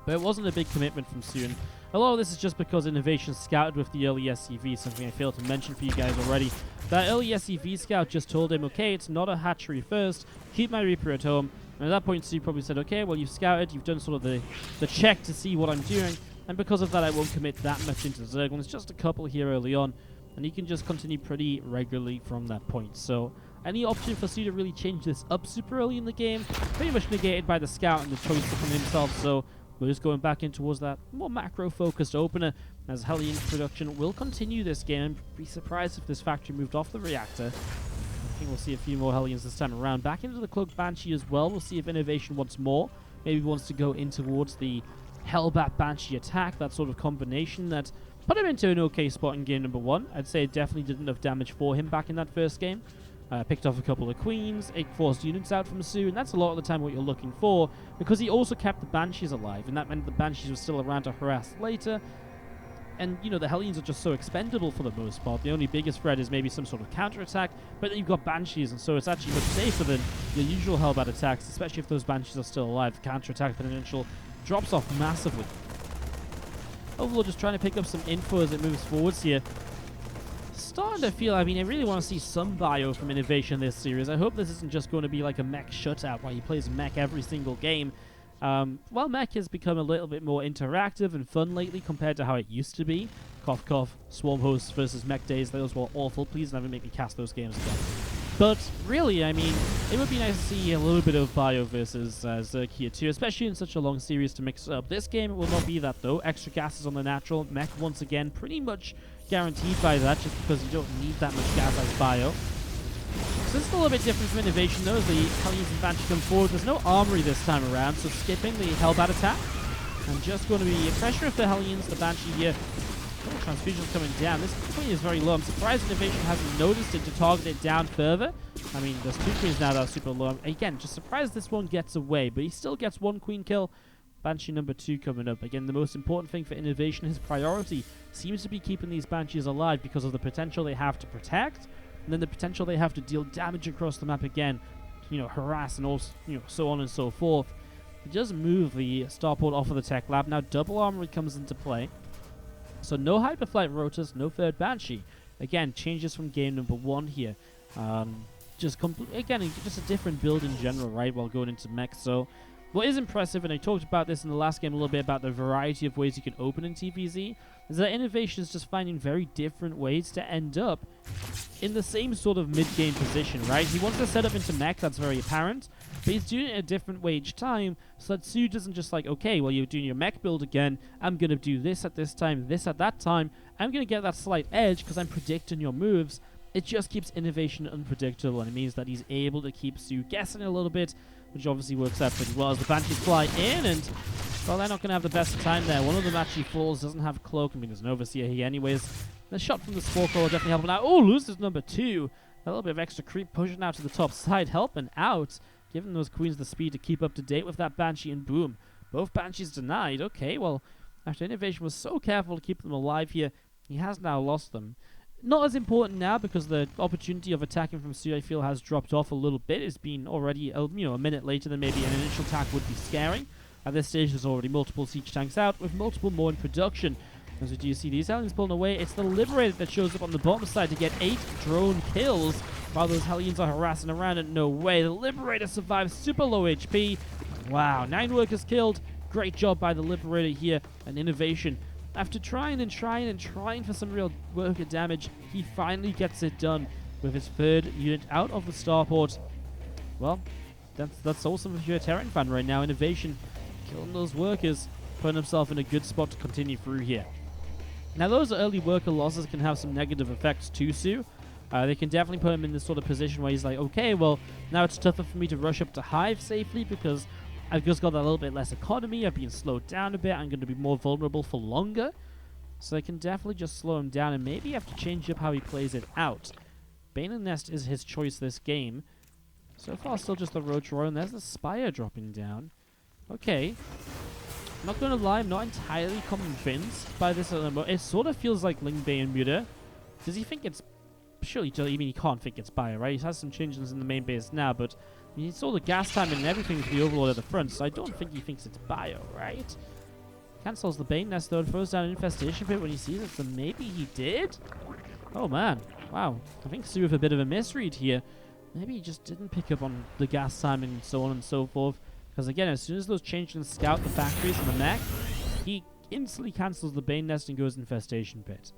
But it wasn't a big commitment from soO. A lot of this is just because INnoVation scouted with the early SCV, something I failed to mention for you guys already. That early SCV scout just told him, okay, it's not a hatchery first, keep my Reaper at home. And at that point, soO probably said, okay, well, you've scouted, you've done sort of the check to see what I'm doing, and because of that, I won't commit that much into Zerglings, just a couple here early on, and he can just continue pretty regularly from that point. So, any option for soO to really change this up super early in the game, pretty much negated by the scout and the choice to come in himself, so we're just going back in towards that more macro-focused opener, as Hellion production will continue this game. I'd be surprised if this factory moved off the reactor. I think we'll see a few more Hellions this time around. Back into the Cloak Banshee as well. We'll see if INnoVation wants more. Maybe wants to go in towards the Hellbat Banshee attack, that sort of combination that put him into an okay spot in game number 1. I'd say it definitely did enough damage for him back in that first game. Picked off a couple of queens, 8 forced units out from soO, and that's a lot of the time what you're looking for, because he also kept the Banshees alive, and that meant the Banshees were still around to harass later. And, you know, the Hellions are just so expendable for the most part. The only biggest threat is maybe some sort of counterattack, but then you've got Banshees, and so it's actually much safer than your usual Hellbat attacks, especially if those Banshees are still alive. The counterattack potential drops off massively. Overlord just trying to pick up some info as it moves forwards here. Starting to feel, I mean, I really want to see some bio from INnoVation this series. I hope this isn't just going to be like a mech shutout where he plays mech every single game. While mech has become a little bit more interactive and fun lately compared to how it used to be. Cough cough, Swarm Hosts versus Mech Days, those were awful. Please never make me cast those games again. But really, I mean, it would be nice to see a little bit of bio versus Zerg here too, especially in such a long series to mix up. This game will not be that though. Extra gases on the natural. Mech once again pretty much guaranteed by that, just because you don't need that much gas as bio. So this is a little bit different from INnoVation though, as the Hellions and Banshee come forward. There's no armory this time around, so skipping the Hellbat attack. And just going to be pressure of the Hellions, the Banshee here. Transfusions coming down. This queen is very low. I'm surprised INnoVation hasn't noticed it to target it down further. I mean, there's 2 queens now that are super low. Again, just surprised this one gets away, but he still gets 1 queen kill. Banshee number 2 coming up. Again, the most important thing for INnoVation, his priority seems to be keeping these Banshees alive because of the potential they have to protect, and then the potential they have to deal damage across the map again, harass and also, so on and so forth. He does move the starport off of the tech lab. Now double armory comes into play. So no hyperflight rotors, no third Banshee. Again, changes from game number 1 here. Just a different build in general, right, while going into mech. So what is impressive, and I talked about this in the last game a little bit about the variety of ways you can open in TvZ, is that INnoVation is just finding very different ways to end up in the same sort of mid-game position, right? He wants to set up into mech, that's very apparent, but he's doing it a different way each time, so that soO doesn't just like, okay, well, you're doing your mech build again, I'm going to do this at this time, this at that time, I'm going to get that slight edge because I'm predicting your moves. It just keeps INnoVation unpredictable, and it means that he's able to keep soO guessing a little bit, which obviously works out pretty well as the Banshees fly in, and, well, they're not going to have the best time there. One of them actually falls, doesn't have cloak. I mean, there's an overseer here anyways. The shot from the Spore Crawler definitely helping out. Oh, loses number 2. A little bit of extra creep pushing out to the top side, helping out, giving those queens the speed to keep up to date with that Banshee, and boom. Both Banshees denied. Okay, well, after INnoVation was so careful to keep them alive here, he has now lost them. Not as important now because the opportunity of attacking from soO, I feel, has dropped off a little bit. It's been already, a minute later than maybe an initial attack would be scaring. At this stage, there's already multiple siege tanks out, with multiple more in production. As we do see these Hellions pulling away, it's the Liberator that shows up on the bottom side to get 8 drone kills, while those Hellions are harassing around, and no way. The Liberator survives, super low HP. Wow, 9 workers killed. Great job by the Liberator here, and INnoVation. After trying for some real worker damage, he finally gets it done with his 3rd unit out of the starport. Well, that's awesome if you're a Terran fan right now. INnoVation killing those workers, putting himself in a good spot to continue through here. Now, those early worker losses can have some negative effects to soO. They can definitely put him in this sort of position where he's like, okay, well, now it's tougher for me to rush up to Hive safely because I've just got that little bit less economy, I've been slowed down a bit, I'm going to be more vulnerable for longer. So I can definitely just slow him down and maybe have to change up how he plays it out. Bane and Nest is his choice this game. So far, still just the Roach Royal, and there's the Spire dropping down. Okay. I'm not going to lie, I'm not entirely convinced by this at the moment. It sort of feels like Ling Bane Muta. Does he think it's... Surely, he can't think it's Spire, right? He has some changes in the main base now, but... He saw the gas timing and everything with the Overlord at the front, so I don't think he thinks it's bio, right? Cancels the Bane Nest though and throws down an Infestation Pit when he sees it, so maybe he did? Oh man, wow. I think soO with a bit of a misread here. Maybe he just didn't pick up on the gas timing and so on and so forth. Because again, as soon as those changelings scout the factories and the mech, he instantly cancels the Bane Nest and goes Infestation Pit.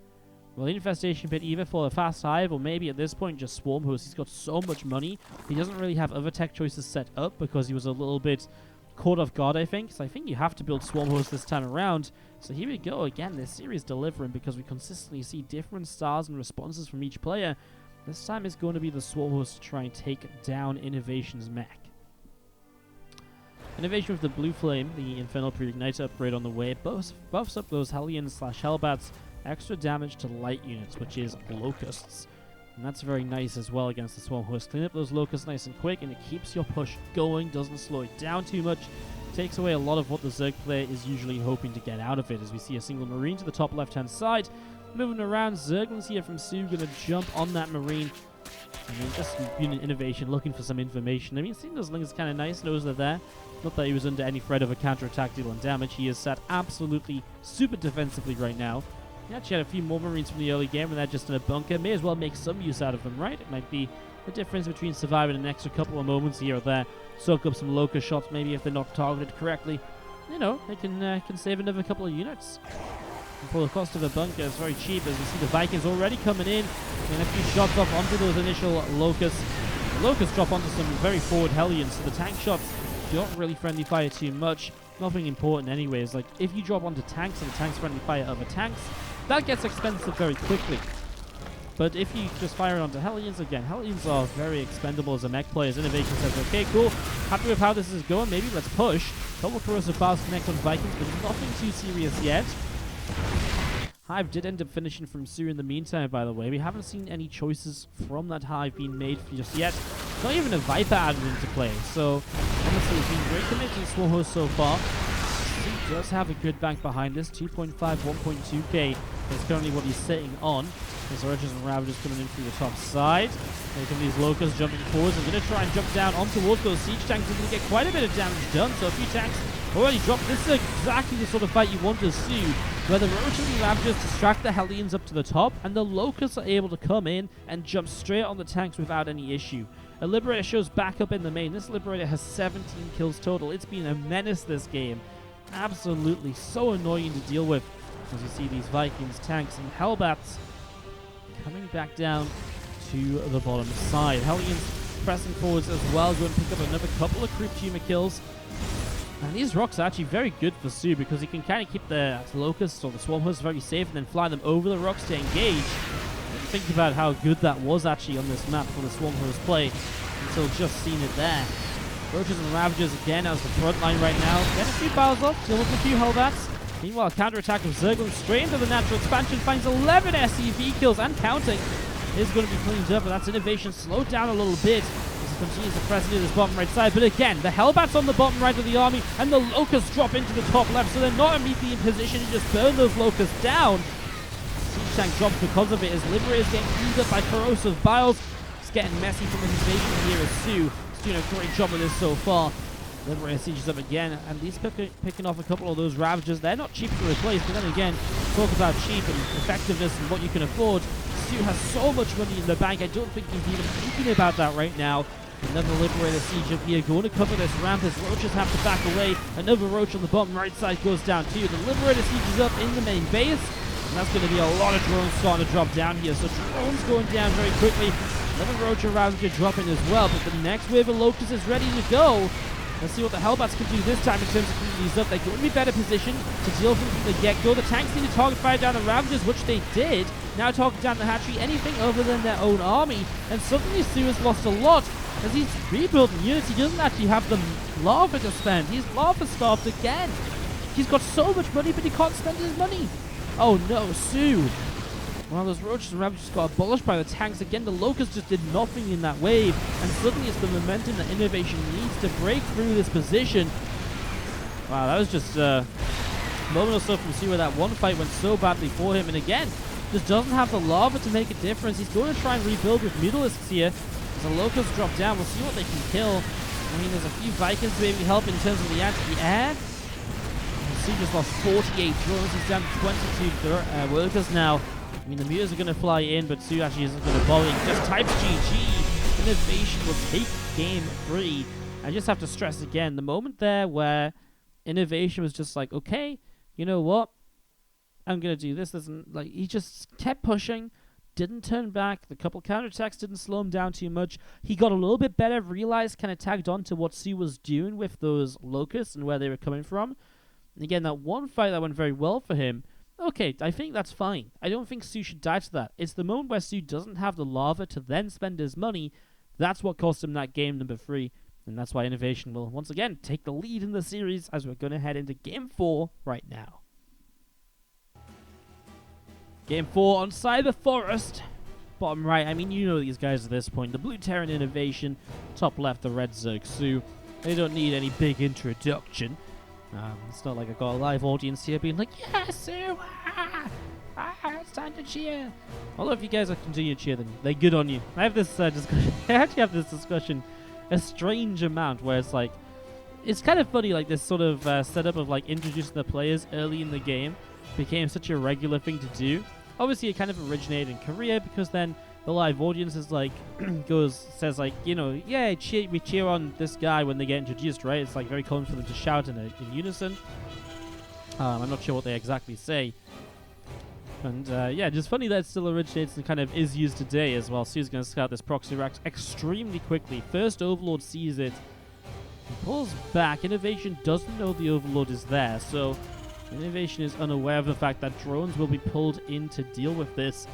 Well, Infestation Pit either for a fast Hive or maybe at this point just Swarm Host. He's got so much money. He doesn't really have other tech choices set up because he was a little bit caught off guard, I think. So I think you have to build Swarm Host this time around. So here we go again. This series delivering because we consistently see different styles and responses from each player. This time it's going to be the Swarm Host to try and take down INnoVation's mech. INnoVation with the Blue Flame, the Infernal Pre-Igniter upgrade on the way, buffs up those Hellions/Hellbats. Extra damage to light units, which is Locusts. And that's very nice as well against the Swarm Host. Clean up those Locusts nice and quick, and it keeps your push going, doesn't slow it down too much. Takes away a lot of what the Zerg player is usually hoping to get out of it, as we see a single Marine to the top left-hand side. Moving around, Zerglings here from soO, going to jump on that Marine. And then just unit INnoVation looking for some information. I mean, seeing those Lings is kind of nice, knows they're there. Not that he was under any threat of a counter-attack dealing damage. He is sat absolutely super defensively right now. He actually had a few more Marines from the early game, and they're just in a bunker. May as well make some use out of them, right? It might be the difference between surviving an extra couple of moments here or there. Soak up some Locust shots, maybe if they're not targeted correctly. They can save another couple of units. And for the cost of a bunker, it's very cheap, as we see the Vikings already coming in. And a few shots off onto those initial Locusts. The Locusts drop onto some very forward Hellions, so the tank shots don't really friendly fire too much. Nothing important anyways. Like, if you drop onto tanks and the tanks friendly fire other tanks, that gets expensive very quickly. But if you just fire it onto Hellions, again, Hellions are very expendable as a mech player. As INnoVation says, okay, cool, happy with how this is going, maybe let's push. Couple corrosive bars connect on Vikings, but nothing too serious yet. Hive did end up finishing from soO in the meantime, by the way. We haven't seen any choices from that Hive being made just yet. Not even a Viper added into play. So, honestly, it's been great connecting Swarm Host so far. Proxy does have a good bank behind this. 2.5, 1.2k is currently what he's sitting on. There's Archers and Ravagers coming in through the top side. Here come these Locusts jumping forwards. They're going to try and jump down on towards those siege tanks. They're going to get quite a bit of damage done. So a few tanks already dropped. This is exactly the sort of fight you want to see, where the Roaches and Ravagers distract the Hellions up to the top, and the Locusts are able to come in and jump straight on the tanks without any issue. A Liberator shows back up in the main. This Liberator has 17 kills total. It's been a menace this game. Absolutely so annoying to deal with. As you see these Vikings, tanks, and Hellbats coming back down to the bottom side. Hellions pressing forwards as well, going to pick up another couple of Creep Tumor kills. And these rocks are actually very good for soO, because he can kind of keep the Locusts or the Swarm Hosts very safe and then fly them over the rocks to engage. Think about how good that was actually on this map for the Swarm Host play until just seeing it there. Roaches and Ravagers again as the front line right now. Get a few battles off, deal with a few Hellbats. Meanwhile, counterattack of Zerglings straight into the natural expansion, finds 11 SCV kills and counting. Is going to be cleaned up, but that's INnoVation slowed down a little bit as he continues to press into this bottom right side. But again, the Hellbats on the bottom right of the army, and the Locusts drop into the top left, so they're not immediately in position to just burn those Locusts down. Siege tank drops because of it as Liberators getting cleaned up by Corrosive Biles. It's getting messy from INnoVation here as soO. He's doing a great job of this so far. Liberator sieges up again, and he's picking off a couple of those Ravagers. They're not cheap to replace, but then again, talk about cheap and effectiveness and what you can afford. soO has so much money in the bank, I don't think he's even thinking about that right now. Another Liberator siege up here, going to cover this ramp as Roaches have to back away. Another Roach on the bottom right side goes down too. The Liberator sieges up in the main base, and that's going to be a lot of drones starting to drop down here. So drones going down very quickly. Another Roach and Ravager dropping as well, but the next wave of Locusts is ready to go. Let's see what the Hellbats can do this time in terms of cleaning these up. They're going to be better positioned to deal with them from the get-go. The tanks need to target fire down the Ravagers, which they did. Now target down the hatchery, anything other than their own army. And suddenly soO has lost a lot. As he's rebuilding units, he doesn't actually have the lava to spend. He's lava starved again. He's got so much money, but he can't spend his money. Oh no, soO. Well, those Roaches and Ravagers got abolished by the tanks. Again, the Locusts just did nothing in that wave. And suddenly it's the momentum that INnoVation needs to break through this position. Wow, that was just a moment or so from soO where that one fight went so badly for him. And again, just doesn't have the lava to make a difference. He's going to try and rebuild with Mutalisks here. As the Locusts drop down, we'll see what they can kill. I mean, there's a few Vikings to maybe help in terms of the anti-air. soO just lost 48 drones. He's down to 22 workers now. I mean, the Mutas are going to fly in, but soO actually isn't going to volley. Just type GG. INnoVation will take game 3. I just have to stress again, the moment there where INnoVation was just like, okay, you know what? I'm going to do this. Like, he just kept pushing, didn't turn back. The couple counterattacks didn't slow him down too much. He got a little bit better, realized, kind of tagged on to what soO was doing with those Locusts and where they were coming from. And again, that one fight that went very well for him, okay, I think that's fine. I don't think soO should die to that. It's the moment where soO doesn't have the lava to then spend his money. That's what cost him that game number 3. And that's why INnoVation will once again take the lead in the series as we're going to head into game 4 right now. Game 4 on Cyber Forest. Bottom right, I mean, you know these guys at this point. The blue Terran INnoVation. Top left, the red Zerg soO. They don't need any big introduction. It's not like I've got a live audience here being like, yeah, soO, it's time to cheer. Although if you guys are continue to cheer, then they're good on you. I have this discussion. I actually have this discussion a strange amount where it's like, it's kind of funny, like this sort of setup of like introducing the players early in the game became such a regular thing to do. Obviously, it kind of originated in Korea because then the live audience is like says like, you know, yeah, we cheer on this guy when they get introduced, right? It's like very common for them to shout in unison. I'm not sure what they exactly say. And yeah, just funny that it still originates and kind of is used today as well. soO's going to scout this proxy racks extremely quickly. First Overlord sees it. He pulls back. INnoVation doesn't know the Overlord is there, so INnoVation is unaware of the fact that drones will be pulled in to deal with this.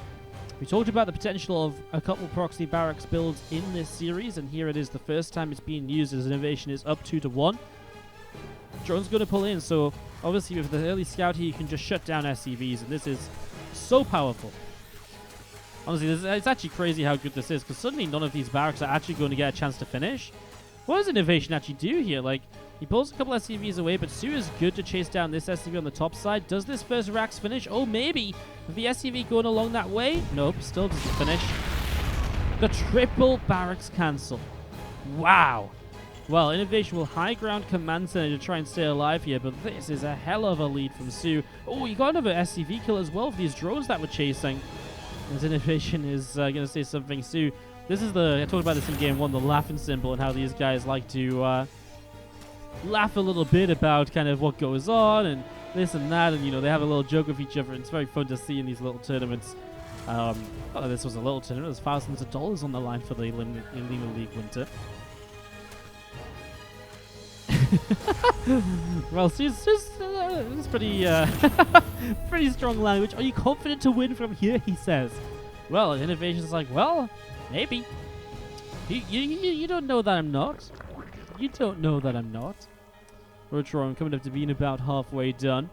We talked about the potential of a couple proxy barracks builds in this series, and here it is the first time it's being used as INnoVation is up 2-1. Drone's going to pull in, so obviously with the early scout here, you can just shut down SCVs, and this is so powerful. Honestly, it's actually crazy how good this is, because suddenly none of these barracks are actually going to get a chance to finish. What does INnoVation actually do here? Like, He pulls a couple SCVs away, but soO is good to chase down this SCV on the top side. Does this first Rax finish? Oh, maybe. With the SCV going along that way? Nope, still doesn't finish. The triple barracks cancel. Wow. Well, INnoVation will high ground command center to try and stay alive here, but this is a hell of a lead from soO. Oh, you got another SCV kill as well for these drones that were chasing. As INnoVation is going to say something, soO. This is I talked about this in game 1, the laughing symbol, and how these guys like to laugh a little bit about kind of what goes on and this and that, and they have a little joke with each other, and it's very fun to see in these little tournaments. This was a little tournament. There's thousands of dollars on the line for the Lima League winter. Well, it's pretty pretty strong language. Are you confident to win from here? He says. Well, INnoVation's like, well, maybe. You don't know that I'm not. You don't know that I'm not. Rotron coming up to being about halfway done.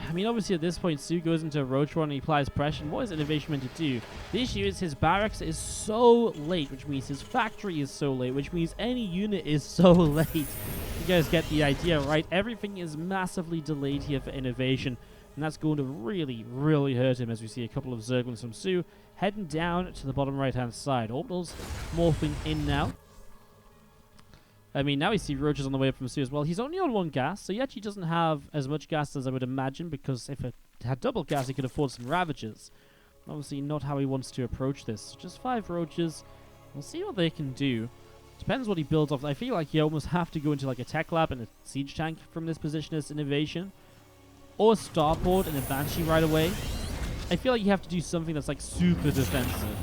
I mean, obviously at this point, soO goes into Rotron and he applies pressure. And what is INnoVation meant to do? The issue is his barracks is so late, which means his factory is so late, which means any unit is so late. You guys get the idea, right? Everything is massively delayed here for INnoVation. And that's going to really, really hurt him as we see a couple of Zerglings from soO heading down to the bottom right-hand side. Orbitals morphing in now. I mean, now we see Roaches on the way up from soO as well. He's only on 1 gas, so he actually doesn't have as much gas as I would imagine, because if it had double gas, he could afford some Ravagers. Obviously not how he wants to approach this. Just 5 Roaches. We'll see what they can do. Depends what he builds off. I feel like you almost have to go into like a tech lab and a siege tank from this position as INnoVation. Or a starport and a Banshee right away. I feel like you have to do something that's like super defensive.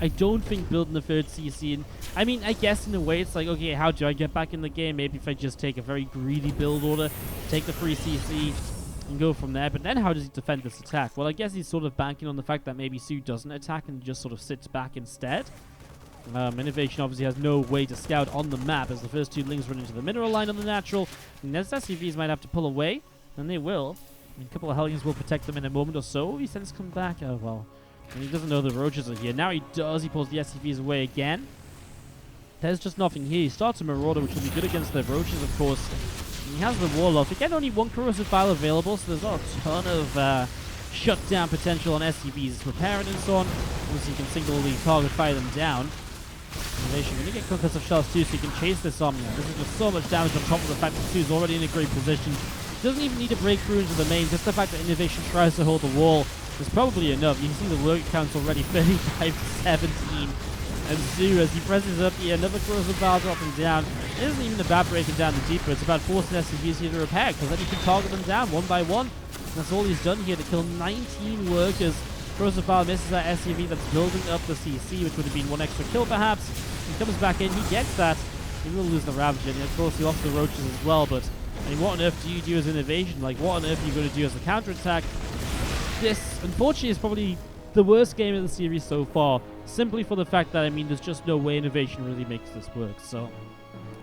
I don't think building the 3rd CC, and I mean, I guess in a way it's like, okay, how do I get back in the game? Maybe if I just take a very greedy build order, take the 3 CC, and go from there. But then how does he defend this attack? Well, I guess he's sort of banking on the fact that maybe soO doesn't attack and just sort of sits back instead. INnoVation obviously has no way to scout on the map as the first 2 lings run into the mineral line on the natural. And those SCVs might have to pull away, and they will. I mean, a couple of Hellions will protect them in a moment or so. He sends come back. Oh, well. And he doesn't know the Roaches are here. Now he does. He pulls the SCVs away again. There's just nothing here. He starts a Marauder, which will be good against the Roaches, of course. And he has the Warlock. Again, only 1 Corrosive Bile available, so there's not a ton of shutdown potential on SCVs repairing and so on. Obviously, you can single-lead target fire them down. INnoVation going to get concussive shells too, so you can chase this Omnia. This is just so much damage on top of the fact that soO's already in a great position. Doesn't even need to break through into the main. Just the fact that INnoVation tries to hold the wall is probably enough. You can see the work count's already 35-17. And soO, as he presses up here, another Corrosive Bile dropping down. It isn't even about breaking down the deeper. It's about forcing SCVs here to repair, because then you can target them down one by one. And that's all he's done here to kill 19 workers. Corrosive Bile misses that SCV that's building up the CC, which would have been 1 extra kill perhaps. He comes back in, he gets that. He will lose the Ravager, and of course he lost the Roaches as well, but I mean, what on earth do you do as INnoVation? Like, what on earth are you going to do as a counterattack? This, unfortunately, is probably the worst game of the series so far, simply for the fact that, I mean, there's just no way INnoVation really makes this work, so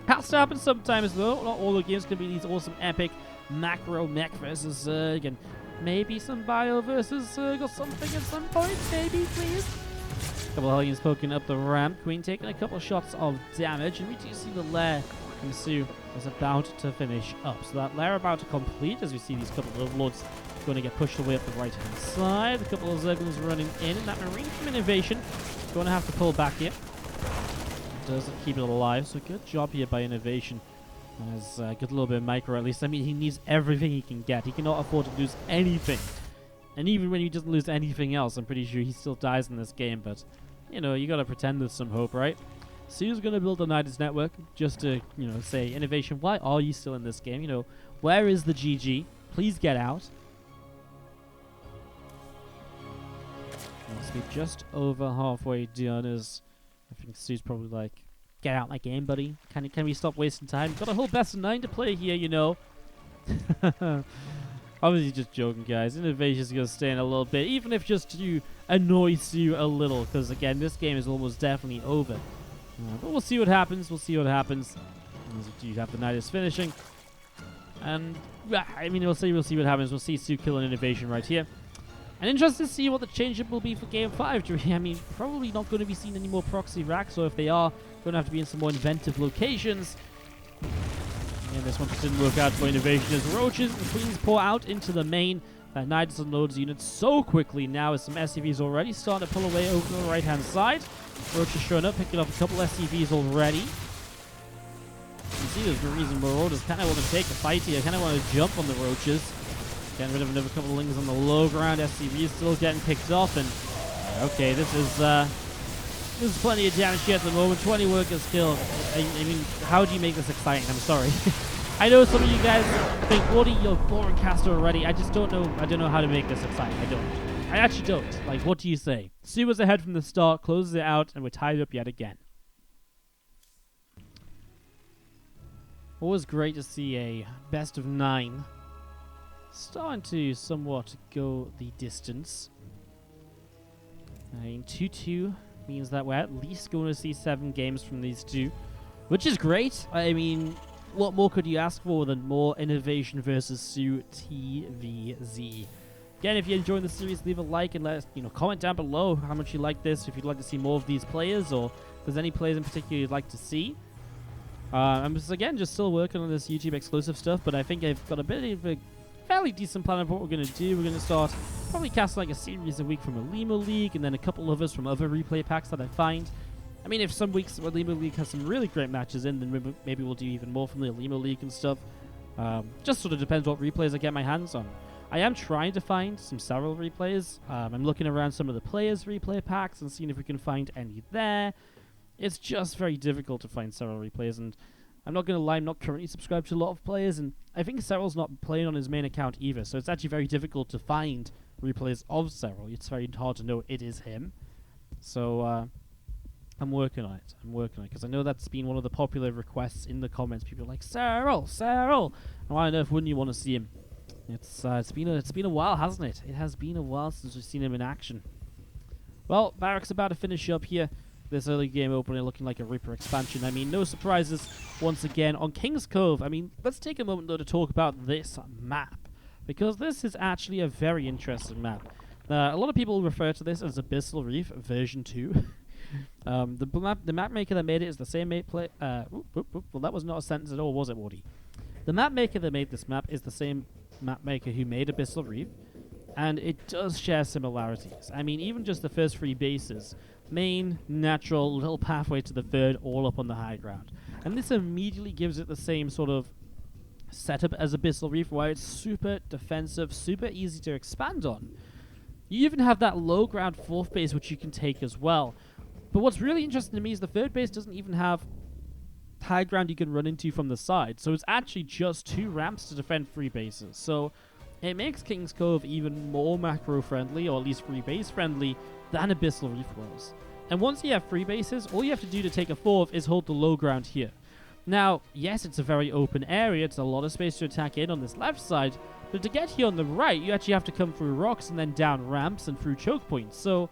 has to happen sometimes, though. Not all the games can be these awesome, epic, macro mech versus Zerg, and maybe some Bio versus Zerg or something at some point, maybe, please. A couple of Hellions poking up the ramp. Queen taking a couple of shots of damage, and we do see the lair from soO is about to finish up. So that lair about to complete as we see these couple of Lords going to get pushed away up the right-hand side. A couple of Zerglings running in, and that Marine from INnoVation going to have to pull back here. Doesn't keep it alive, so good job here by INnoVation. Has got a little bit of micro at least. I mean, he needs everything he can get. He cannot afford to lose anything. And even when he doesn't lose anything else, I'm pretty sure he still dies in this game. But, you know, you got to pretend there's some hope, right? soO's going to build a Nidus network just to, you know, say, INnoVation, why are you still in this game? You know, where is the GG? Please get out. Must be just over halfway done as I think soO's probably like, get out my game, buddy. Can we stop wasting time? Got a whole best of 9 to play here, you know. Obviously just joking, guys. INnoVation's going to stay in a little bit, even if just to annoy soO a little, because again, this game is almost definitely over. But we'll see what happens. We'll see what happens. Do you have the Nidus finishing? And I mean, we'll see what happens. We'll see soO killing INnoVation right here. And interested to see what the change-up will be for Game 5. I mean, probably not going to be seeing any more Proxy racks, or if they are, going to have to be in some more inventive locations. And this one just didn't work out for INnoVation as roaches and queens pour out into the main. That Knights unloads units so quickly now as some SCVs already starting to pull away over to the right-hand side. Roaches showing up, picking up a couple SCVs already. You can see there's no reason Marauders kind of want to take the fight here. Kind of want to jump on the roaches. Getting rid of another couple of lings on the low ground. SCVs still getting picked off. And okay, this is plenty of damage here at the moment. 20 workers killed. I mean, how do you make this exciting? I'm sorry. I know some of you guys think, Wardy, you're boring caster already. I just don't know. I don't know how to make this exciting. I actually don't. Like, what do you say? soO was ahead from the start, closes it out, and we're tied up yet again. Always great to see a best of 9 starting to somewhat go the distance. I mean, 2-2 means that we're at least going to see 7 games from these two, which is great. I mean, what more could you ask for than more INnoVation versus soO TvZ? Again, if you're enjoying the series, leave a like and let us, comment down below how much you like this, if you'd like to see more of these players, or if there's any players in particular you'd like to see. I'm just still working on this YouTube exclusive stuff, but I think I've got a bit of a fairly decent plan of what we're going to do. We're going to start probably casting like a series a week from a Limo League, and then a couple of us from other replay packs that I find. I mean, if some weeks where Limo League has some really great matches in, then maybe we'll do even more from the Limo League and stuff. Just sort of depends what replays I get my hands on. I am trying to find some several replays. I'm looking around some of the players' replay packs and seeing if we can find any there. It's just very difficult to find several replays, and I'm not going to lie, I'm not currently subscribed to a lot of players, and I think Cyril's not playing on his main account either, so it's actually very difficult to find replays of Cyril. It's very hard to know it is him. So, I'm working on it. Because I know that's been one of the popular requests in the comments. People are like, Cyril! And why on earth wouldn't you want to see him? It's been a while, hasn't it? It has been a while since we've seen him in action. Well, Barracks about to finish up here. This early game opener looking like a Reaper expansion. I mean, no surprises once again on King's Cove. I mean, let's take a moment though to talk about this map, because this is actually a very interesting map. A lot of people refer to this as Abyssal Reef version 2. The map maker that made it is the same well, that was not a sentence at all, was it, Wardy? The map maker that made this map is the same map maker who made Abyssal Reef, and it does share similarities. I mean, even just the first 3 bases, main, natural, little pathway to the third, all up on the high ground. And this immediately gives it the same sort of setup as Abyssal Reef, where it's super defensive, super easy to expand on. You even have that low ground 4th base, which you can take as well. But what's really interesting to me is the 3rd base doesn't even have high ground you can run into from the side. So it's actually just 2 ramps to defend 3 bases. So it makes King's Cove even more macro friendly, or at least 3 base friendly, than Abyssal Reef was. And once you have 3 bases, all you have to do to take a 4th is hold the low ground here. Now, yes, it's a very open area, it's a lot of space to attack in on this left side, but to get here on the right, you actually have to come through rocks and then down ramps and through choke points. So,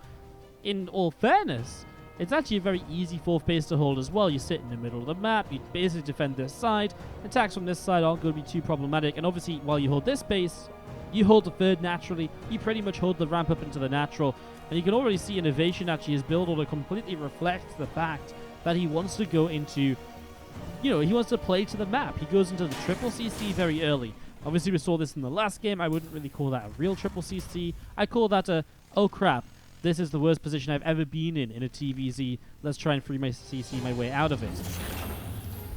in all fairness, it's actually a very easy 4th base to hold as well. You sit in the middle of the map, you basically defend this side, attacks from this side aren't going to be too problematic, and obviously, while you hold this base, you hold the 3rd naturally, you pretty much hold the ramp up into the natural. And you can already see INnoVation actually his build order completely reflects the fact that he wants to go into, he wants to play to the map. He goes into the triple CC very early. Obviously, we saw this in the last game. I wouldn't really call that a real triple CC. I call that a, oh crap, this is the worst position I've ever been in a TvZ. Let's try and free my CC my way out of it.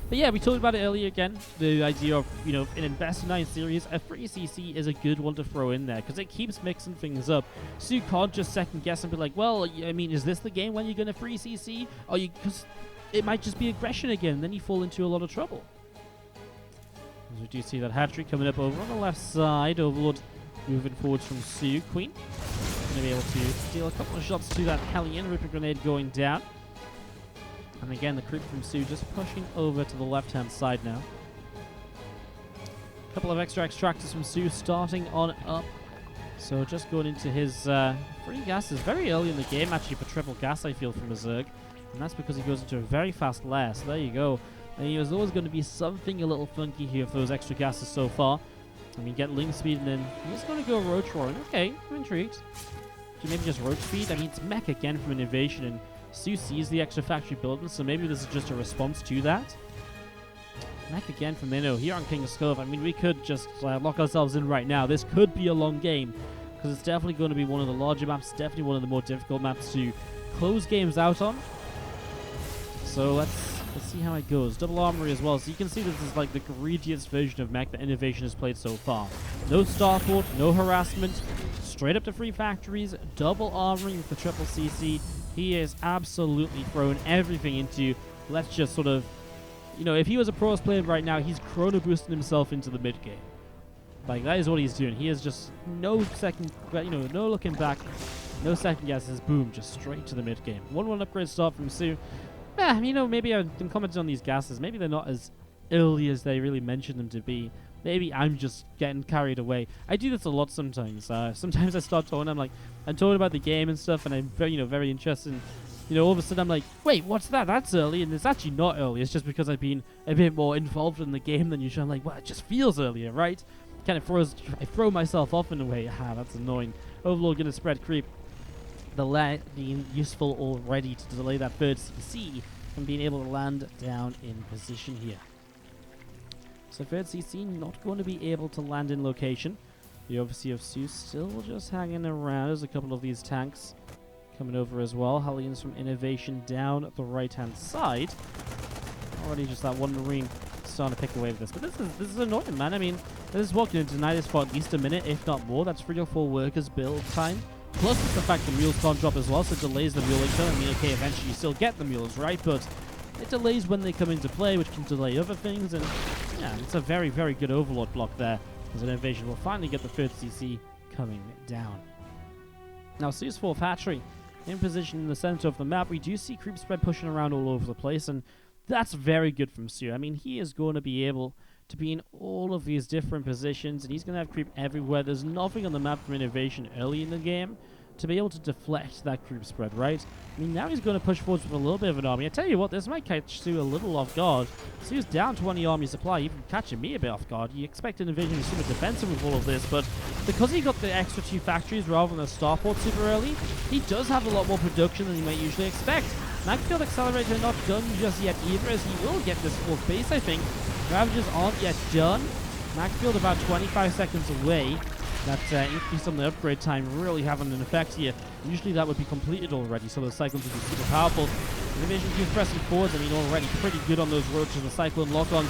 But yeah, we talked about it earlier again, the idea of, in an best of 9 series, a free CC is a good one to throw in there, because it keeps mixing things up. soO can't just second guess and be like, well, I mean, is this the game when you're going to free CC? Or because it might just be aggression again, and then you fall into a lot of trouble. As we do see that hat-trick coming up over on the left side, Overlord moving forwards from soO. Queen going to be able to steal a couple of shots to that Hellion, Ripper Grenade going down. And again, the creep from soO just pushing over to the left-hand side now. A couple of extra extractors from soO starting on up. So just going into his free gases very early in the game, actually for triple gas, I feel, from a Zerg. And that's because he goes into a very fast lair. So there you go. And there's always going to be something a little funky here for those extra gases so far. I mean, get Ling Speed and then he's going to go Roach Roaring. Okay, I'm intrigued. Do maybe just Roach Speed? I mean, it's mech again from INnoVation, and soO sees the extra factory building, so maybe this is just a response to that. Back again from Inno here on King's Cove. I mean, we could just lock ourselves in right now. This could be a long game, because it's definitely going to be one of the larger maps, definitely one of the more difficult maps to close games out on. So let's see how it goes. Double armory as well. So you can see this is like the greediest version of mech that INnoVation has played so far. No starport, no harassment, straight up to 3 factories, double armory with the triple CC. He is absolutely thrown everything into, let's just sort of, you know, if he was a pros player right now, he's chrono boosting himself into the mid game. Like, that is what he's doing. He is just no second, you know, no looking back, no second guesses, boom, just straight to the mid game. 1-1 upgrade start from soO. Yeah, you know, maybe I've been commenting on these gases. Maybe they're not as early as they really mention them to be. Maybe I'm just getting carried away. I do this a lot sometimes. Sometimes I start talking, I'm talking about the game and stuff, and I'm very, you know, very interested in, you know, all of a sudden I'm like, wait, what's that? That's early, and it's actually not early. It's just because I've been a bit more involved in the game than usual. I'm like, well, it just feels earlier, right? Kind of I throw myself off in a way. That's annoying. Overlord gonna spread creep. The being useful already to delay that third CC and being able to land down in position here. So third CC not going to be able to land in location. The overseer of soO still just hanging around. There's a couple of these tanks coming over as well. Hellions from INnoVation down the right-hand side. Already just that one Marine starting to pick away with this. But this is annoying, man. I mean, this is what going to deny this for at least a minute, if not more. That's 3 or 4 workers build time. Plus, it's the fact the mules can't drop as well, so it delays the mule turn. I mean, okay, eventually you still get the mules, right? But it delays when they come into play, which can delay other things. And yeah, it's a very, very good Overlord block there, as INnoVation will finally get the third CC coming down. Now, soO's 4th hatchery in position in the center of the map. We do see creep spread pushing around all over the place, and that's very good from soO. I mean, he is going to be able to be in all of these different positions, and he's going to have creep everywhere. There's nothing on the map from INnoVation early in the game to be able to deflect that creep spread, right? I mean, now he's going to push forwards with a little bit of an army. I tell you what, this might catch soO a little off guard. soO's down 20 army supply, even catching me a bit off guard. You expect INnoVation to be super defensive with all of this, but because he got the extra 2 factories rather than a starport super early, he does have a lot more production than you might usually expect. Magfield Accelerator not done just yet either, as he will get this 4th base, I think. Ravages aren't yet done. Magfield about 25 seconds away. That increase on the upgrade time really having an effect here. Usually that would be completed already, so those cyclones would be super powerful. INnoVation keeps pressing forwards. I mean, already pretty good on those roaches. The cyclone lock-ons.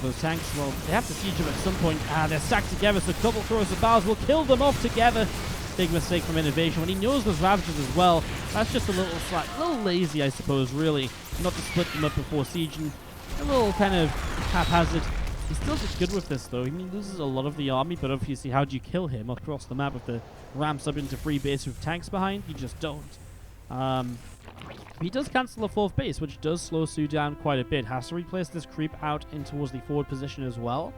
Those tanks, well, they have to siege them at some point. They're stacked together, so double throws of bars will kill them off together. Big mistake from INnoVation. When he knows there's Ravages as well, that's just a little slack, a little lazy, I suppose, really, not to split them up before sieging. A little kind of haphazard. He still did good with this, though. I mean, he loses a lot of the army, but obviously, how do you kill him across the map with the ramps up into 3 bases with tanks behind? You just don't. He does cancel a 4th base, which does slow soO down quite a bit. Has to replace this creep out in towards the forward position as well.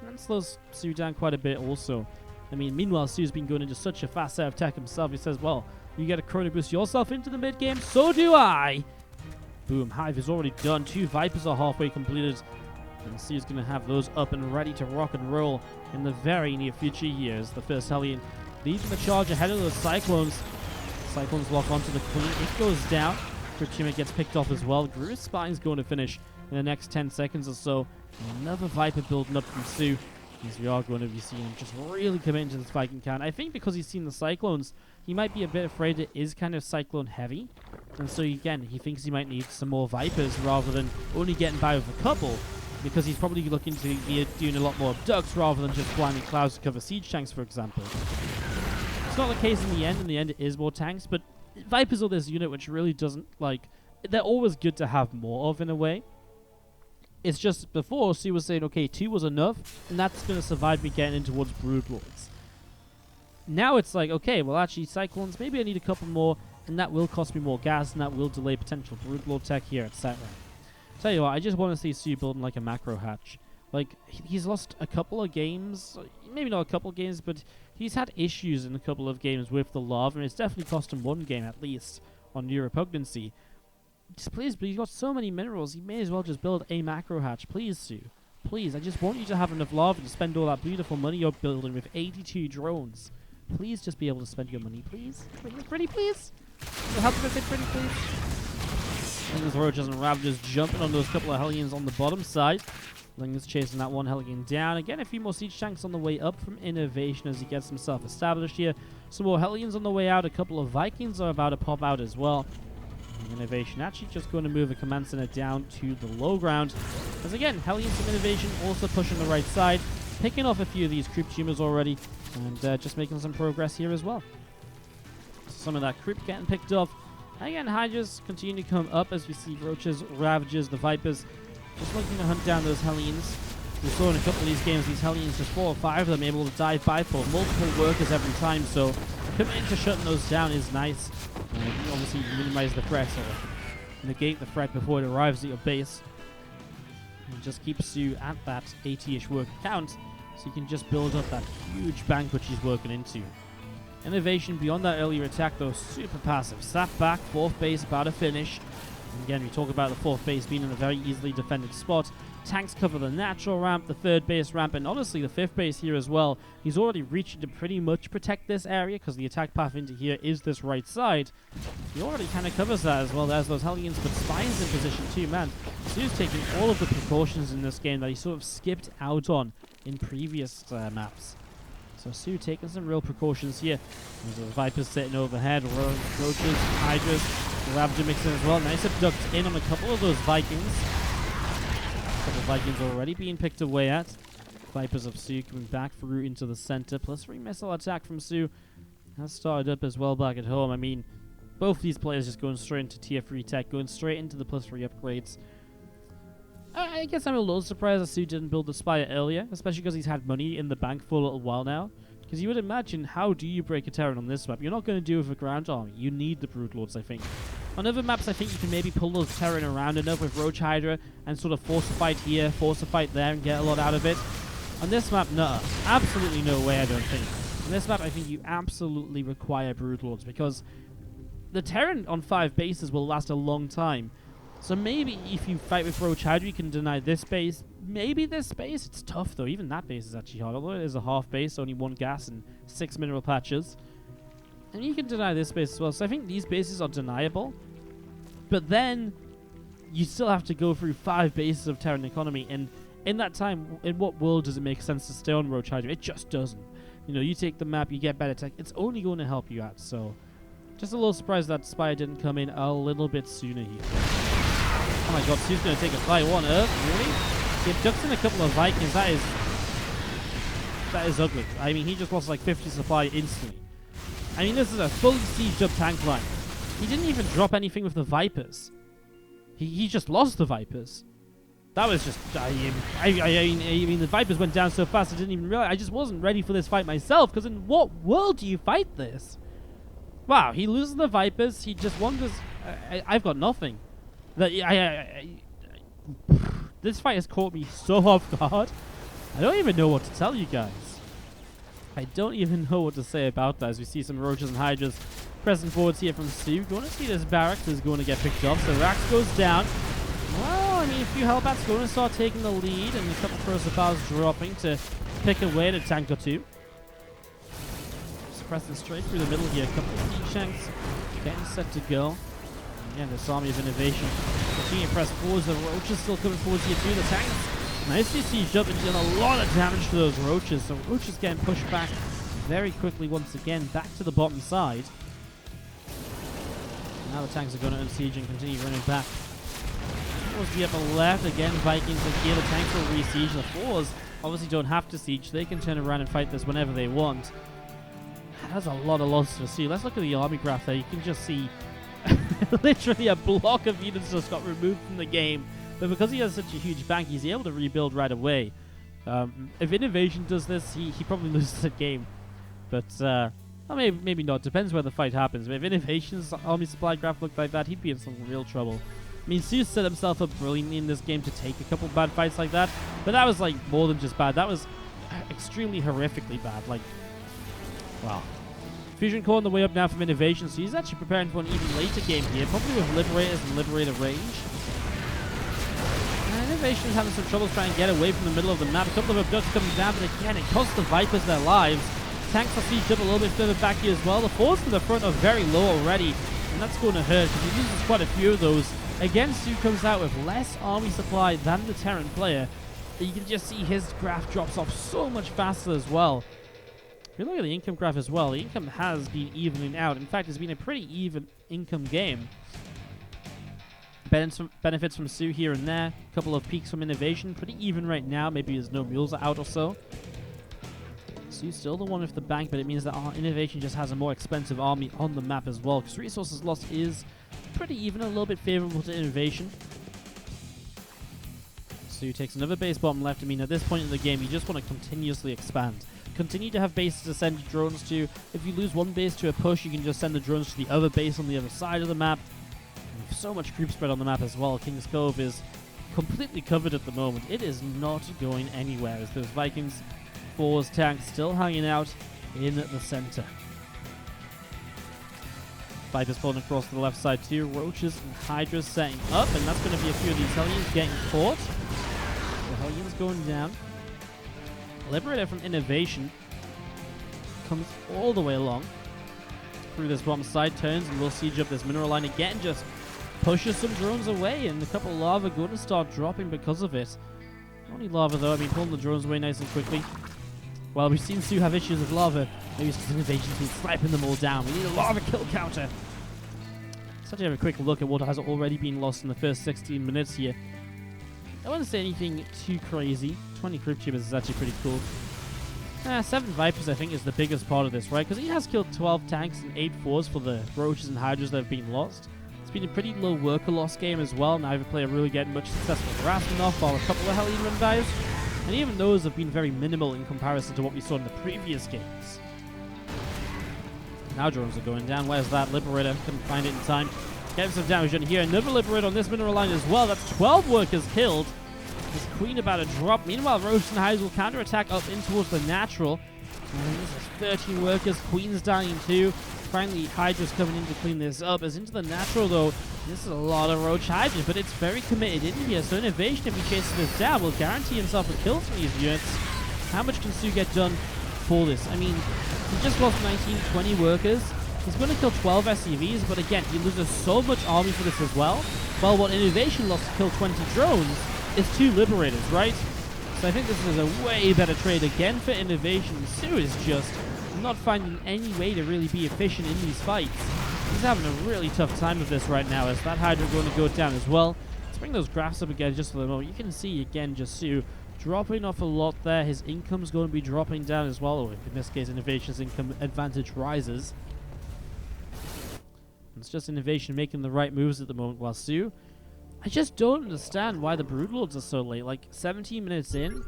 And slows soO down quite a bit also. I mean, meanwhile, soO's been going into such a fast set of tech himself. He says, well, you get a chrono boost yourself into the mid game, so do I! Boom, Hive is already done. 2 Vipers are halfway completed. And soO's going to have those up and ready to rock and roll in the very near future years. The first Hellion leading the charge ahead of those Cyclones. Cyclones lock onto the Queen. It goes down. Kurchima gets picked off as well. Gru's Spine's going to finish in the next 10 seconds or so. Another Viper building up from soO. As we are going to be seeing him just really commit into this Viking count. I think because he's seen the Cyclones, he might be a bit afraid it is kind of Cyclone heavy. And so again, he thinks he might need some more Vipers rather than only getting by with a couple. Because he's probably looking to be doing a lot more abducts rather than just blinding clouds to cover siege tanks, for example. It's not the case in the end. In the end, it is more tanks, but Vipers are this unit which really doesn't, like, they're always good to have more of in a way. It's just before, soO was saying, okay, 2 was enough, and that's going to survive me getting in towards Broodlords. Now it's like, okay, well, actually, Cyclones, maybe I need a couple more, and that will cost me more gas, and that will delay potential Broodlord tech here at set rank. Tell you what, I just want to see soO building like a macro hatch. Like, he's lost a couple of games, maybe not a couple of games, but he's had issues in a couple of games with the lava, and it's definitely cost him 1 game at least on New Repugnancy. Just please, but he's got so many minerals, he may as well just build a macro hatch. Please, soO. Please, I just want you to have enough lava to spend all that beautiful money you're building with 82 drones. Please just be able to spend your money, please. Pretty, please. Will help with it, pretty, please. And there's Roaches and Ravagers jumping on those couple of Hellions on the bottom side. Ling's chasing that one Hellion down. Again, a few more siege tanks on the way up from INnoVation as he gets himself established here. Some more Hellions on the way out. A couple of Vikings are about to pop out as well. INnoVation actually just going to move a command center down to the low ground. As again, Hellions from INnoVation also pushing the right side. Picking off a few of these creep tumors already. And just making some progress here as well. Some of that creep getting picked off. Again, Hydras continue to come up as we see Roaches, Ravagers, the Vipers just looking to hunt down those Hellions. We saw in a couple of these games, these Hellions, just 4 or 5 of them able to dive by for multiple workers every time, so committing to shutting those down is nice. Obviously, minimize the threat or negate the threat before it arrives at your base. And just keep soO at that 80-ish worker count, so you can just build up that huge bank which he's working into. INnoVation, beyond that earlier attack, though, super passive. Sat back, 4th base, about to finish. And again, we talk about the 4th base being in a very easily defended spot. Tanks cover the natural ramp, the 3rd base ramp, and honestly the 5th base here as well. He's already reached to pretty much protect this area because the attack path into here is this right side. He already kind of covers that as well. There's those Hellions, but Spines in position too, man. soO's taking all of the precautions in this game that he sort of skipped out on in previous maps. So soO taking some real precautions here. There's the Vipers sitting overhead, Roaches, Hydras, the Ravager mixing as well. Nice abduct in on a couple of those Vikings. A couple of Vikings already being picked away at. Vipers of soO coming back through into the center. Plus 3 missile attack from soO has started up as well back at home. I mean, both these players just going straight into tier 3 tech, going straight into the plus 3 upgrades. I guess I'm a little surprised that soO didn't build the Spire earlier, especially because he's had money in the bank for a little while now. Because you would imagine, how do you break a Terran on this map? You're not going to do it with a ground army. You need the Broodlords, I think. On other maps, I think you can maybe pull those Terran around enough with Roach Hydra and sort of force a fight here, force a fight there, and get a lot out of it. On this map, no. Absolutely no way, I don't think. On this map, I think you absolutely require Broodlords, because the Terran on 5 bases will last a long time. So maybe if you fight with Roach Hydra, you can deny this base. Maybe this base. It's tough, though. Even that base is actually hard. Although it is a half base, only 1 gas and 6 mineral patches. And you can deny this base as well. So I think these bases are deniable. But then, you still have to go through 5 bases of Terran economy. And in that time, in what world does it make sense to stay on Roach Hydra? It just doesn't. You know, you take the map, you get better tech. It's only going to help you out. So, just a little surprised that Spire didn't come in a little bit sooner here. Oh my god, soO's going to take a fly. What on earth? Really? He abducts in a couple of Vikings. That is ugly. I mean, he just lost like 50 supply instantly. I mean, this is a fully sieged up tank line. He didn't even drop anything with the Vipers. He just lost the Vipers. That was just... I mean, the Vipers went down so fast I didn't even realize. I just wasn't ready for this fight myself, because in what world do you fight this? Wow, he loses the Vipers. He just wonders... I've got nothing. This fight has caught me so off guard. I don't even know what to tell you guys. I don't even know what to say about that, as we see some Roaches and Hydras pressing forwards here from soO. Going to see this barracks is going to get picked off, so Rax goes down. Well, I mean, a few Hellbats going to start taking the lead, and a couple of Prosophiles dropping to pick away at a tank or two. Just pressing straight through the middle here. A couple of siege tanks getting set to go. Again, this army of INnoVation continue to press forwards. The Roaches still coming forwards here too. The tanks nicely sieged up and doing a lot of damage to those Roaches. So Roaches getting pushed back very quickly once again, back to the bottom side. Now the tanks are going to unsiege and continue running back. Towards the upper left, again, Vikings and here. The tanks will re-siege. The 4s obviously don't have to siege. They can turn around and fight this whenever they want. That's a lot of losses to see. Let's look at the army graph there. You can just see literally a block of units just got removed from the game. But because he has such a huge bank, he's able to rebuild right away. If INnoVation does this, he probably loses the game. But well, maybe not. Depends where the fight happens. But if INnoVation's army supply graph looked like that, he'd be in some real trouble. I mean, soO set himself up brilliantly in this game to take a couple bad fights like that. But that was like more than just bad. That was extremely horrifically bad. Like, wow. Fusion Core on the way up now from INnoVation, so he's actually preparing for an even later game here, probably with Liberators and Liberator range. And INnoVation's having some trouble trying to get away from the middle of the map. A couple of abducts coming down, but again, it costs the Vipers their lives. Tanks are sieged up a little bit further back here as well. The 4s in the front are very low already, and that's going to hurt, because he loses quite a few of those Again, soO comes out with less army supply than the Terran player. You can just see his graph drops off so much faster as well. If you look at the income graph as well, the income has been evening out. In fact, it's been a pretty even income game. Benefits from soO here and there. A couple of peaks from INnoVation. Pretty even right now. Maybe there's no mules out or so. soO's still the one with the bank, but it means that INnoVation just has a more expensive army on the map as well, because resources lost is pretty even, a little bit favorable to INnoVation. soO takes another base bomb left. I mean, at this point in the game, you just want to continuously expand. Continue to have bases to send drones to. If you lose one base to a push, you can just send the drones to the other base on the other side of the map. And so much creep spread on the map as well. King's Cove is completely covered at the moment. It is not going anywhere, as those Vikings, Force tanks still hanging out in the center. Vipers pulling across to the left side too. Roaches and Hydras setting up, and that's going to be a few of these Hellions getting caught. The Hellions going down. Liberator from INnoVation comes all the way along through this bomb side, turns, and will siege up this mineral line again. Just pushes some drones away, and a couple of lava going to start dropping because of it. Only lava though. I mean, pulling the drones away nice and quickly. Well, we've seen soO have issues with lava. Maybe it's because INnoVation's been sniping them all down. We need a lava kill counter. Let's actually have a quick look at what has already been lost in the first 16 minutes here. I wouldn't say anything too crazy. 20 Crypt Tubers is actually pretty cool. 7 Vipers, I think, is the biggest part of this, right? Because he has killed 12 tanks and 8 4s for the Roaches and Hydras that have been lost. It's been a pretty low worker loss game as well. Neither player really getting much successful harassment off, while a couple of Hellion run dives. And even those have been very minimal in comparison to what we saw in the previous games. Now drones are going down. Where's that Liberator? Couldn't find it in time. Getting some damage on here. Another Liberator on this mineral line as well. That's 12 workers killed. This Queen about to drop. Meanwhile, Roaches and Hydras will counterattack up in towards the natural. And this is 13 workers. Queen's dying too. Finally, Hydra's coming in to clean this up. As into the natural though, this is a lot of Roach Hydra, but it's very committed in here. So INnoVation, if he chases this down, will guarantee himself a kill from these units. How much can soO get done for this? I mean, he just lost 19, 20 workers. He's going to kill 12 SCVs, but again, he loses so much army for this as well. Well, what INnoVation lost to kill 20 drones is 2 Liberators, right? So I think this is a way better trade again for INnoVation. soO is just not finding any way to really be efficient in these fights. He's having a really tough time with this right now, as that Hydra going to go down as well. Let's bring those graphs up again just for the moment. You can see again just soO dropping off a lot there. His income's going to be dropping down as well, or in this case INnoVation's income advantage rises. It's just INnoVation making the right moves at the moment, while soO, I just don't understand why the Broodlords are so late. Like 17 minutes in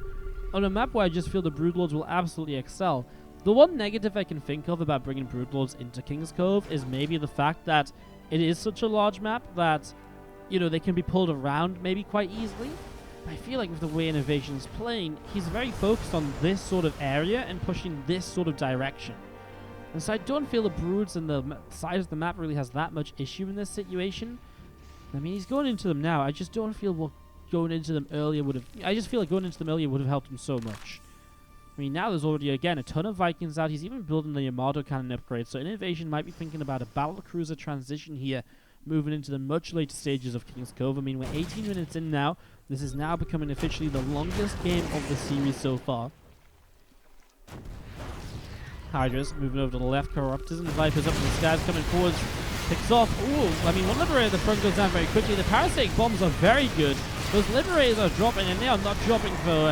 on a map where I just feel the Broodlords will absolutely excel. The one negative I can think of about bringing Broodlords into King's Cove is maybe the fact that it is such a large map that, you know, they can be pulled around maybe quite easily. I feel like with the way INnoVation's playing, he's very focused on this sort of area and pushing this sort of direction. And so I don't feel the Broods and the size of the map really has that much issue in this situation. I mean, he's going into them now. I just don't feel what going into them earlier would have... I just feel like going into them earlier would have helped him so much. I mean, now there's already, again, a ton of Vikings out. He's even building the Yamato cannon upgrade. So INnoVation might be thinking about a battlecruiser transition here, moving into the much later stages of King's Cove. I mean, we're 18 minutes in now. This is now becoming officially the longest game of the series so far. Hydras moving over to the left. Corruptors and Vipers up in the skies coming forwards. Picks off. Ooh, I mean, one Liberator at the front goes down very quickly. The Parasitic bombs are very good. Those Liberators are dropping, and they are not dropping for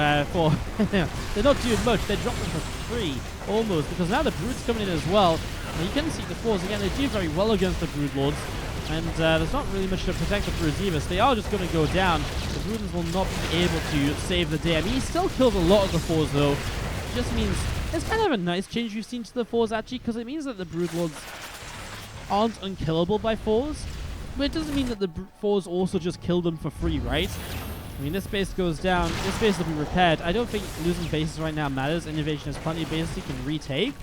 they're not doing much. They're dropping for free, almost, because now the Broods coming in as well. And you can see the Force again. They do very well against the Broodlords, and there's not really much to protect the Broods either. So they are just going to go down. The Broodlords will not be able to save the day. I mean, he still kills a lot of the Force though. It just means it's kind of a nice change we've seen to the Force actually, because it means that the Broodlords aren't unkillable by 4s, but it doesn't mean that the 4s also just kill them for free, right? I mean, this base goes down, this base will be repaired. I don't think losing bases right now matters. INnoVation has plenty of bases he can retake.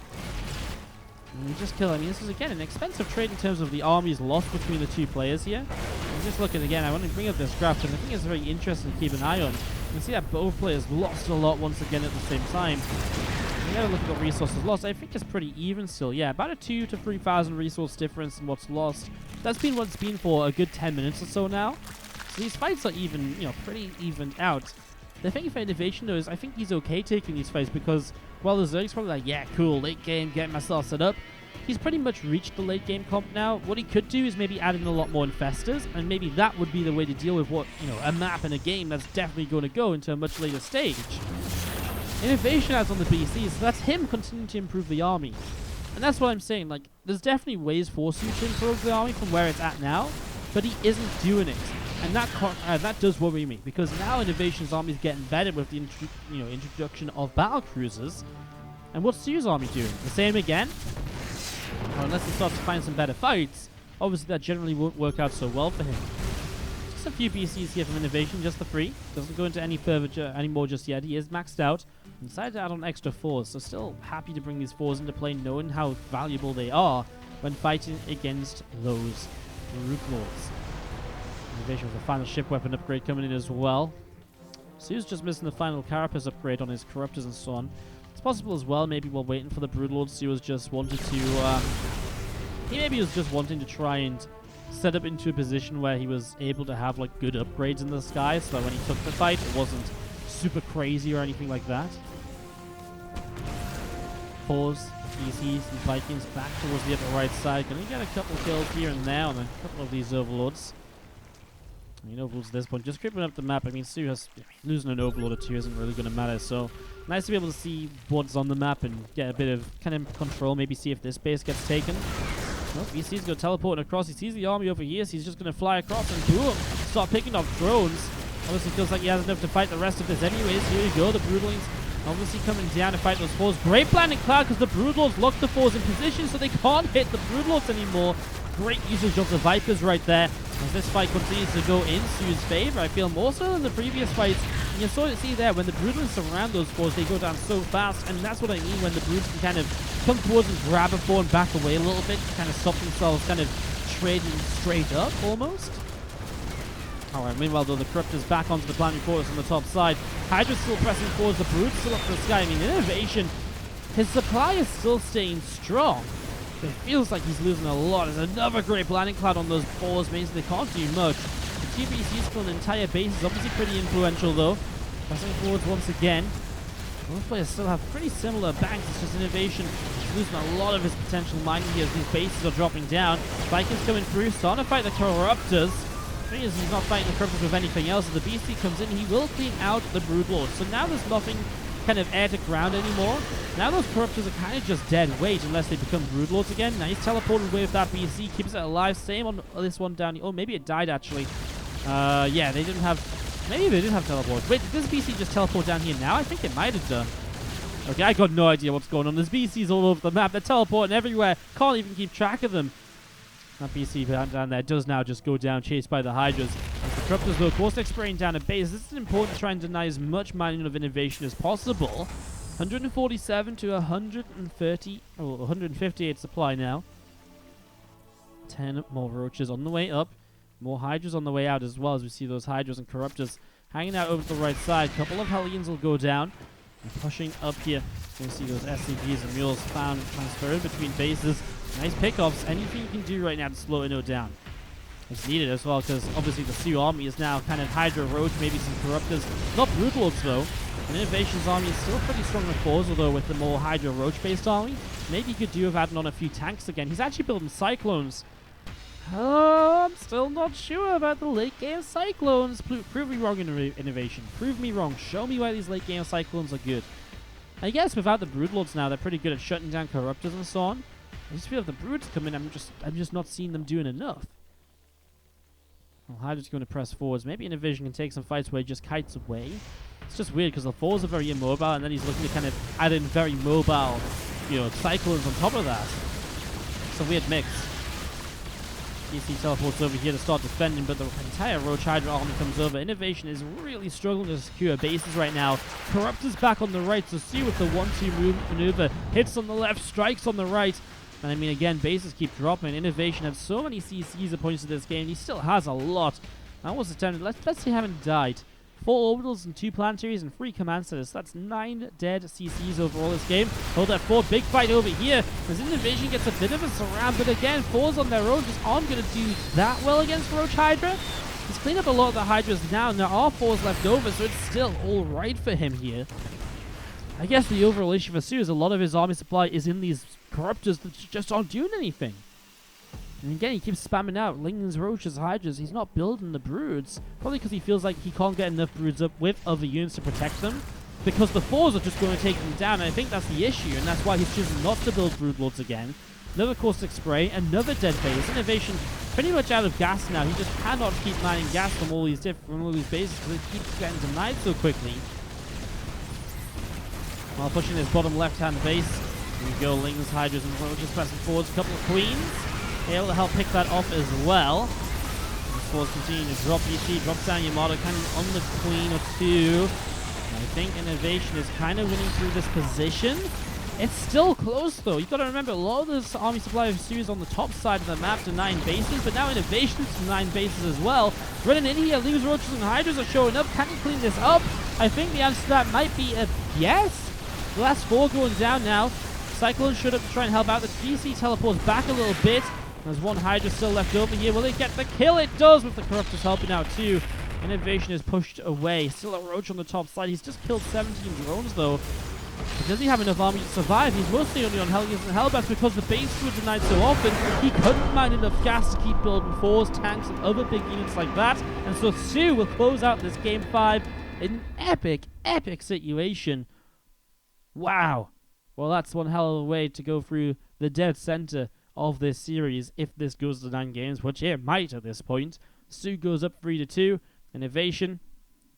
And we just kill. I mean, this is again an expensive trade in terms of the armies lost between the two players here. I'm just looking again, I want to bring up this graph because I think it's very interesting to keep an eye on. You can see that both players lost a lot once again at the same time. We gotta look at the resources lost. I think it's pretty even still. Yeah, about a 2,000 to 3,000 resource difference in what's lost. That's been what it's been for a good 10 minutes or so now. So these fights are even, pretty evened out. The thing for INnoVation, though, is I think he's okay taking these fights because, well, the Zerg's probably like, yeah, cool, late game, getting myself set up. He's pretty much reached the late game comp now. What he could do is maybe add in a lot more infestors, and maybe that would be the way to deal with what, a map in a game that's definitely going to go into a much later stage. INnoVation adds on the BC, so that's him continuing to improve the army. And that's what I'm saying, like, there's definitely ways for soO to improve the army from where it's at now, but he isn't doing it. And that does worry me, because now INnoVation's army is getting better with the introduction of battle cruisers. And what's soO's army doing? The same again? Or unless he starts to find some better fights, obviously that generally won't work out so well for him. Just a few BCs here from INnoVation, just the 3. Doesn't go into any further anymore just yet. He is maxed out. And decided to add on extra 4s, so still happy to bring these 4s into play, knowing how valuable they are when fighting against those Rook Lords. INnoVation with the final ship weapon upgrade coming in as well. soO's just missing the final Carapace upgrade on his Corruptors and so on. It's possible as well, maybe while waiting for the Broodlord, soO was just wanted to, he maybe was just wanting to try and set up into a position where he was able to have, like, good upgrades in the sky, so that when he took the fight, it wasn't super crazy or anything like that. 4s, BCs, and Vikings back towards the upper right side. Gonna get a couple kills here and there on a couple of these Overlords. Overlords at this point just creeping up the map. I mean, soO has losing an Overlord or 2 isn't really going to matter, so nice to be able to see what's on the map and get a bit of kind of control, maybe see if this base gets taken. Well, BC's going to teleport across. He sees the army over here, so he's just going to fly across and boom, start picking off drones. Obviously feels like he has enough to fight the rest of this anyways. Here you go, the Broodlings obviously coming down to fight those 4s. Great planning cloud because the Broodlords lock the 4s in position so they can't hit the Broodlords anymore. Great usage of the Vipers right there. As this fight continues to go in soO's favor, I feel more so than the previous fights. And you saw it, see there, when the Broodlings surround those 4s, they go down so fast. And that's what I mean when the Broods can kind of come towards and grab a 4 and back away a little bit. Kind of stop themselves kind of trading straight up, almost. Alright, meanwhile though, the Corruptor's back onto the planning fortress on the top side. Hydra's still pressing forwards, the Brood's still up to the sky. I mean, INnoVation, his supply is still staying strong. It feels like he's losing a lot. There's another great planning cloud on those 4s, means they can't do much. The TvZ's for an entire base is obviously pretty influential though. Pressing forwards once again. Both players still have pretty similar banks. It's just INnoVation losing a lot of his potential mining here as these bases are dropping down. Vikings coming through, starting to fight the Corruptors. The thing is, he's not fighting the Corruptors with anything else. As the BC comes in, he will clean out the Broodlord. So now there's nothing kind of air to ground anymore. Now those Corruptors are kind of just dead weight unless they become Broodlords again. Now he's teleported away with that BC, keeps it alive. Same on this one down here. Oh, maybe it died actually. Yeah, they didn't have... Maybe they did have teleport. Wait, did this BC just teleport down here now? I think it might have done. Okay, I got no idea what's going on. There's BCs all over the map. They're teleporting everywhere. Can't even keep track of them. That BC down there does now just go down, chased by the Hydras. As the Corruptors, though, of course, they're spraying down a base. This is important to try and deny as much mining of INnoVation as possible. 147 to 130, or 158 supply now. 10 more roaches on the way up. More Hydras on the way out as well, as we see those Hydras and Corruptors hanging out over to the right side. Couple of Hellions will go down. And pushing up here, you see those SCVs and Mules found transferred between bases. Nice pickoffs. Anything you can do right now to slow Inno down. It's needed as well, because obviously the soO army is now kind of Hydra Roach, maybe some Corruptors. Not Broodlords though. And INnoVation's army is still pretty strong with 4s, although with the more Hydra Roach based army, maybe you could do with adding on a few tanks again. He's actually building Cyclones. I'm still not sure about the late game Cyclones. Prove me wrong, INnoVation. Prove me wrong. Show me why these late game Cyclones are good. I guess without the Broodlords now, they're pretty good at shutting down Corruptors and so on. I just feel if the Broods come in, I'm just not seeing them doing enough. Well, Hydra's going to press forwards. Maybe INnoVation can take some fights where he just kites away. It's just weird because the 4s are very immobile, and then he's looking to kind of add in very mobile, Cyclones on top of that. It's a weird mix. DC teleports over here to start defending, but the entire Roach Hydra army comes over. INnoVation is really struggling to secure bases right now. Corruptors back on the right, so soO with the 1-2 maneuver. Hits on the left, strikes on the right. And I mean, again, bases keep dropping. INnoVation has so many CCs appointed to this game. He still has a lot. I was attempted. Let's see, haven't died. 4 orbitals and 2 planetaries and 3 command centers. That's 9 dead CCs overall this game. Hold that forward, big fight over here. As INnoVation gets a bit of a surround, but again, 4s on their own just aren't going to do that well against Roach Hydra. He's cleaned up a lot of the Hydras now, and there are 4s left over, so it's still alright for him here. I guess the overall issue for soO is a lot of his army supply is in these corruptors that just aren't doing anything. And again, he keeps spamming out Lings, Roaches, Hydras. He's not building the broods. Probably because he feels like he can't get enough broods up with other units to protect them. Because the 4s are just going to take them down. And I think that's the issue. And that's why he's choosing not to build Broodlords again. Another caustic spray. Another dead base. INnoVation pretty much out of gas now. He just cannot keep mining gas from all these bases because it keeps getting denied so quickly. While pushing his bottom left-hand base. Here we go. Lings, Hydras, and Roaches pressing forwards. A couple of Queens. Able to help pick that off as well. These 4s continue to drop ET, drops down your Martyr Cannon on the Queen or 2. I think INnoVation is kind of winning through this position. It's still close though. You've got to remember, a lot of this army supply of soO is on the top side of the map to 9 bases, but now INnoVation's to 9 bases as well. Running in here, Lings, Roaches, and Hydras are showing up. Can he clean this up? I think the answer to that might be a yes. The last 4 going down now. Cyclone showed up to try and help out. The DC teleports back a little bit. There's 1 Hydra still left over here. Will they get the kill? It does, with the Corruptors helping out too. INnoVation is pushed away. Still a Roach on the top side. He's just killed 17 drones though. But does he have enough army to survive? He's mostly only on Hellions and Hellbats because the base were denied so often. He couldn't mine enough gas to keep building 4s, tanks, and other big units like that. And so soO will close out this game 5 in an epic, epic situation. Wow. Well, that's one hell of a way to go through the dead center of this series if this goes to 9 games, which it might at this point. soO goes up 3-2. INnoVation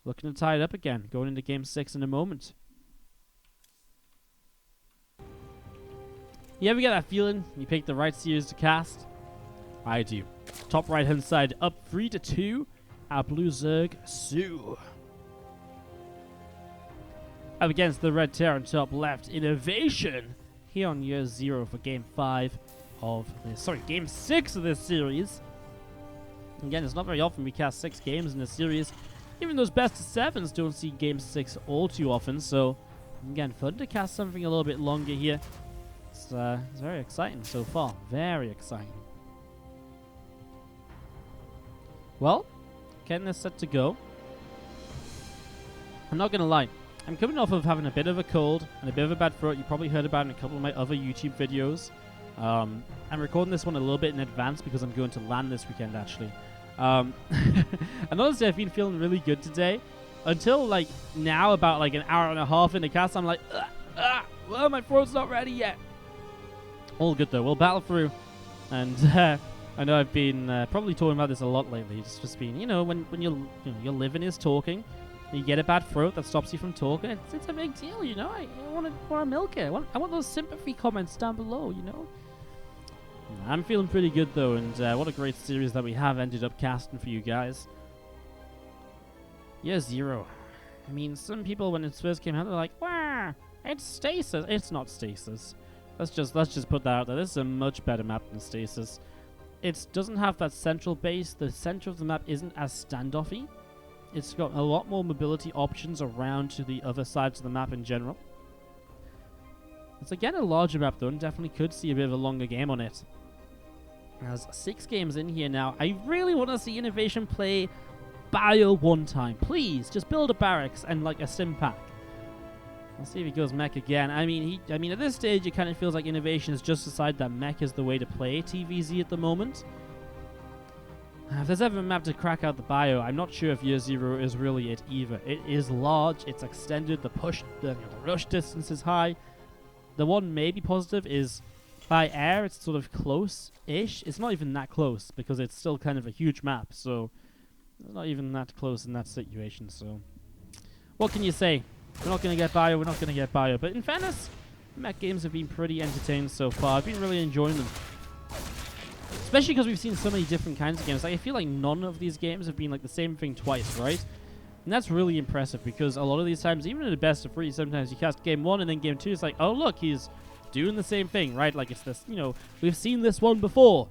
looking to tie it up again, going into game 6 in a moment. You ever get that feeling you pick the right series to cast? I do. Top right hand side up 3-2. Our Blue Zerg soO. Up against the Red Terror on top left. INnoVation here on year 0 for game 5 of this. Sorry, game 6 of this series. Again, it's not very often we cast 6 games in a series. Even those best of 7s don't see game 6 all too often. So, again, fun to cast something a little bit longer here. It's very exciting so far. Very exciting. Well, getting this set to go. I'm not going to lie. I'm coming off of having a bit of a cold and a bit of a bad throat. You probably heard about it in a couple of my other YouTube videos. I'm recording this one a little bit in advance because I'm going to LAN this weekend, actually. And honestly, I've been feeling really good today. Until, like, now, about, like, an hour and a half in the cast, I'm like, well, my throat's not ready yet. All good, though. We'll battle through. And I know I've been probably talking about this a lot lately. It's just been, you know, when your living is talking, you get a bad throat that stops you from talking. It's a big deal, you know. I want to milk it. I want those sympathy comments down below, you know. I'm feeling pretty good though, and what a great series that we have ended up casting for you guys. Year 0. I mean, some people when it first came out, they're like, "Wow, it's Stasis." It's not Stasis. Let's just put that out there. This is a much better map than Stasis. It doesn't have that central base. The center of the map isn't as standoffy. It's got a lot more mobility options around to the other sides of the map in general. It's again a larger map though, and definitely could see a bit of a longer game on it. There's 6 games in here now. I really want to see INnoVation play Bio one time. Please, just build a barracks and like a sim pack. Let's see if he goes mech again. I mean, at this stage, it kind of feels like INnoVation has just decided that mech is the way to play TvZ at the moment. If there's ever a map to crack out the bio, I'm not sure if year 0 is really it either. It is large, it's extended, the rush distance is high. The one maybe positive is by air, it's sort of close-ish. It's not even that close because it's still kind of a huge map, so it's not even that close in that situation. So, what can you say? We're not going to get bio, we're not going to get bio. But in fairness, mech games have been pretty entertaining so far. I've been really enjoying them. Especially because we've seen so many different kinds of games. Like, I feel like none of these games have been like the same thing twice, right? And that's really impressive because a lot of these times, even in the best of 3, sometimes you cast game 1 and then game 2, it's like, oh look, he's doing the same thing, right? Like it's this, you know, we've seen this one before.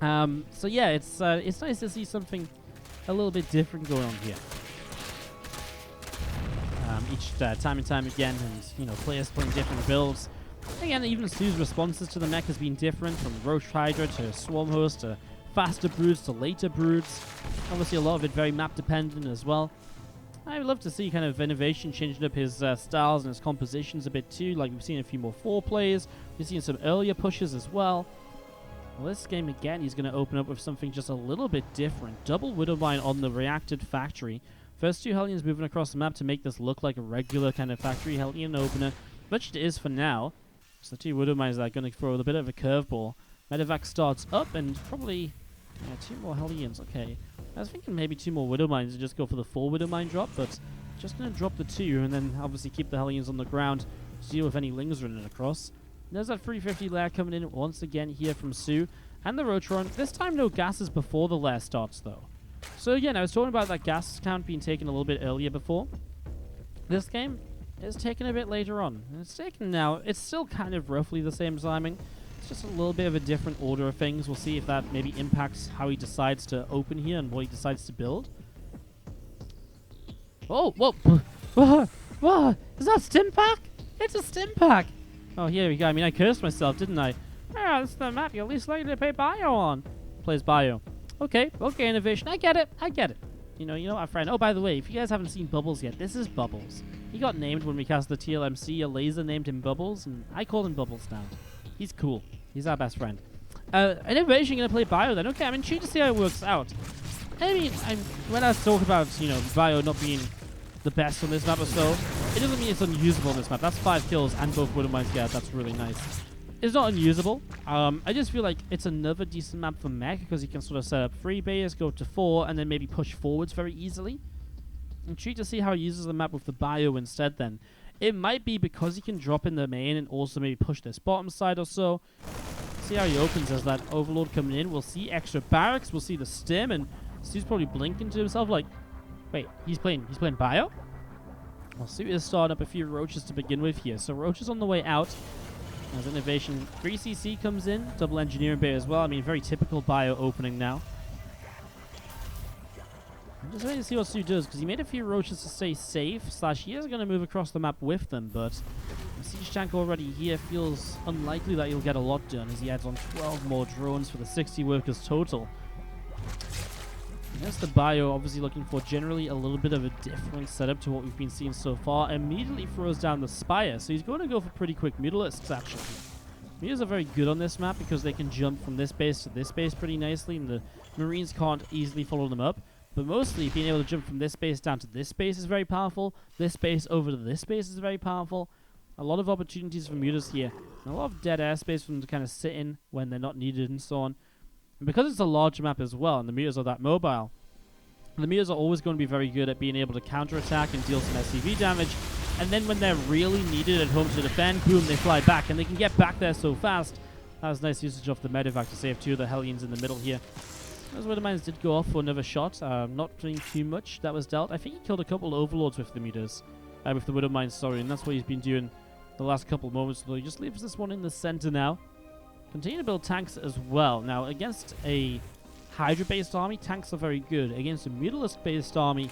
So yeah, it's nice to see something a little bit different going on here. each time and time again, and you know, players playing different builds. Again, even soO's responses to the mech has been different, from Roach Hydra to Swarm Host to faster broods to later broods. Obviously, a lot of it very map dependent as well. I would love to see kind of INnoVation changing up his styles and his compositions a bit too. Like, we've seen a few more 4 plays. We've seen some earlier pushes as well. Well, this game again, he's going to open up with something just a little bit different. Double Widowmine on the reacted factory. First 2 Hellions moving across the map to make this look like a regular kind of factory Hellion opener, which it is for now. So the 2 Widowmines are going to throw a bit of a curveball. Medevac starts up and probably 2 more Hellions. Okay, I was thinking maybe 2 more Widowmines and just go for the 4 Widowmine drop, but just going to drop the 2 and then obviously keep the Hellions on the ground to deal with any Lings running across. There's that 350 lair coming in once again here from soO. And the Rotron. This time no gases before the lair starts though. So again, I was talking about that gas count being taken a little bit earlier before. This game is taken a bit later on. And it's taken now. It's still kind of roughly the same timing. It's just a little bit of a different order of things. We'll see if that maybe impacts how he decides to open here and what he decides to build. Oh, whoa. Whoa. Is that Stim Pack? It's a Stim Pack. Oh, here we go. I mean, I cursed myself, didn't I? Ah, this is the map you're least likely to play Bio on. Plays Bio. Okay, INnoVation. I get it. You know our friend. Oh, by the way, if you guys haven't seen Bubbles yet, this is Bubbles. He got named when we cast the TLMC. A laser named him Bubbles, and I call him Bubbles now. He's cool. He's our best friend. INnoVation gonna play Bio then. Okay, I'm intrigued to see how it works out. I mean, when I talk about, Bio not being the best on this map or so, it doesn't mean it's unusable on this map. That's 5 kills and both Widowmines. Yeah, that's really nice. It's not unusable. I just feel like it's another decent map for mech because you can sort of set up 3 bays, go to 4, and then maybe push forwards very easily. I'm intrigued to see how he uses the map with the Bio instead then. It might be because he can drop in the main and also maybe push this bottom side or so. See how he opens as that Overlord coming in. We'll see extra barracks. We'll see the stim, and so's probably blinking to himself like, wait, he's playing Bio? Well, soO is starting up a few Roaches to begin with here. So Roaches on the way out. As INnoVation, 3cc comes in. Double Engineering Bay as well. I mean, very typical Bio opening now. I'm just waiting to see what soO does, because he made a few Roaches to stay safe. / he is going to move across the map with them, but the Siege Tank already here feels unlikely that he'll get a lot done, as he adds on 12 more drones for the 60 workers total. Against the Bio, obviously looking for generally a little bit of a different setup to what we've been seeing so far. Immediately throws down the Spire, so he's going to go for pretty quick Mutalisks, actually. Mutals are very good on this map because they can jump from this base to this base pretty nicely, and the Marines can't easily follow them up. But mostly, being able to jump from this base down to this base is very powerful. This base over to this base is very powerful. A lot of opportunities for Mutals here. And a lot of dead airspace for them to kind of sit in when they're not needed and so on. And because it's a large map as well, and the Mutals are that mobile, the Mutals are always going to be very good at being able to counterattack and deal some SCV damage. And then when they're really needed at home to defend, boom, they fly back. And they can get back there so fast. That was nice usage of the Medevac to save 2 of the Hellions in the middle here. Those Widowmines did go off for another shot. Not doing too much that was dealt. I think he killed a couple of Overlords with the Mutals. With the Widowmines, sorry. And that's what he's been doing the last couple of moments. So he just leaves this one in the center now. Continue to build tanks as well. Now, against a Hydra-based army, tanks are very good. Against a Mutalisk-based army,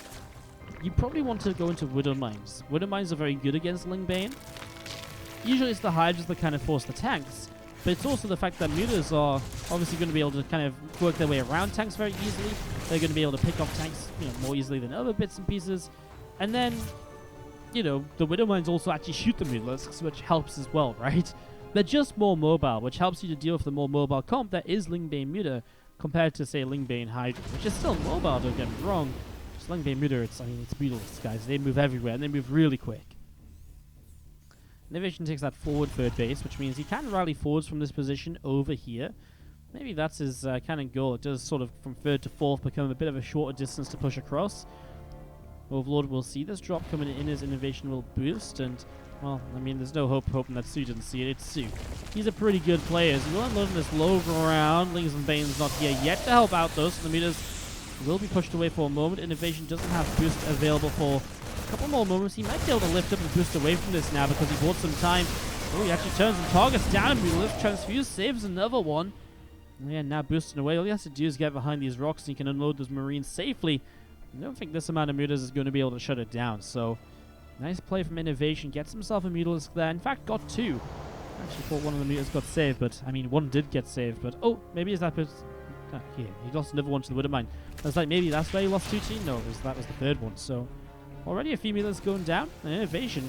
you probably want to go into Widowmines. Widowmines are very good against Lingbane. Usually it's the Hydras that kind of force the tanks. But it's also the fact that Mutas are obviously going to be able to kind of work their way around tanks very easily. They're going to be able to pick off tanks, more easily than other bits and pieces. And then, the Widowmines also actually shoot the Mutalisks, which helps as well, right? They're just more mobile, which helps you to deal with the more mobile comp that is Lingbane Muta compared to, say, Lingbane Hydra, which is still mobile, don't get me wrong. Just Lingbane Muta, it's Mutalisks, guys. They move everywhere, and they move really quick. INnoVation takes that forward third base, which means he can rally forwards from this position over here. Maybe that's his kind of goal. It does sort of, from third to fourth, become a bit of a shorter distance to push across. Overlord will see this drop coming in as INnoVation will boost, and, well, I mean, there's no hope hoping that soO didn't see it. It's soO. He's a pretty good player. So we'll unload this low ground. Lings and Bane's not here yet to help out, though, so the meters will be pushed away for a moment. INnoVation doesn't have boost available for a couple more moments. He might be able to lift up and boost away from this now because he bought some time. Oh, he actually turns and targets down, and we lift transfuse, saves another one. Yeah, now boosting away. All he has to do is get behind these rocks and he can unload those Marines safely. I don't think this amount of mutas is going to be able to shut it down, so Nice play from INnoVation. Gets himself a Mutalisk there. In fact, got two. Actually thought one of the meters got saved, but I mean, one did get saved. But oh, maybe is that here? He lost another one to the Widowmine. I was like, maybe that's why he lost 2 team. No, that was the third one. So already a few meters going down. And INnoVation.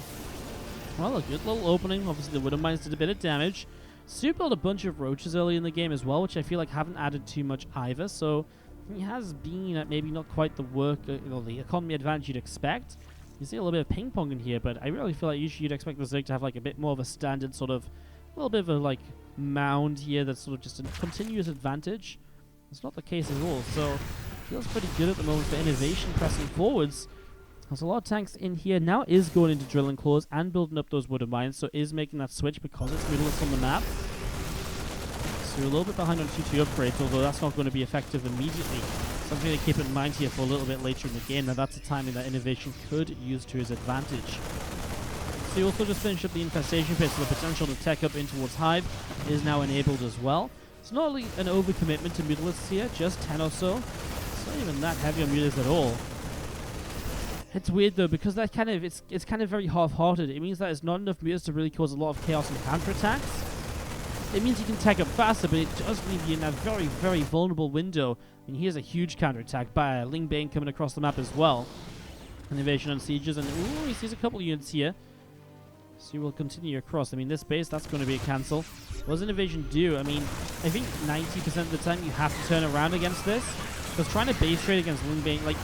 Well, a good little opening. Obviously, the Widowmines did a bit of damage. soO built a bunch of roaches early in the game as well, which I feel like haven't added too much either. So he has been at maybe not quite the the economy advantage you'd expect. You see a little bit of ping pong in here, but I really feel like usually you'd expect the Zerg to have like a bit more of a standard sort of, a little bit of a like mound here that's sort of just a continuous advantage. It's not the case at all, so feels pretty good at the moment for INnoVation pressing forwards. There's a lot of tanks in here. Now is going into drilling claws and building up those Widowmines, so is making that switch because it's Mutalisk on the map. So a little bit behind on 2-2 upgrades, although that's not going to be effective immediately. Something to keep in mind here for a little bit later in the game. Now that's a timing that INnoVation could use to his advantage. So he also just finished up the infestation pit, so the potential to tech up in towards Hive is now enabled as well. It's not only an overcommitment to Mutalisks here, just 10 or so. It's not even that heavy on Mutalisks at all. It's weird though, because that kind of it's kind of very half-hearted. It means that it's not enough Mutalisks to really cause a lot of chaos and counterattacks. It means you can tech up faster, but it does leave you in that very, very vulnerable window. I mean, here's a huge counterattack by a Lingbane coming across the map as well. INnoVation on sieges, and ooh, he sees a couple units here. So you will continue across. I mean, this base, that's going to be a cancel. What does INnoVation do? I mean, I think 90% of the time you have to turn around against this. Because trying to base trade against Lingbane, like,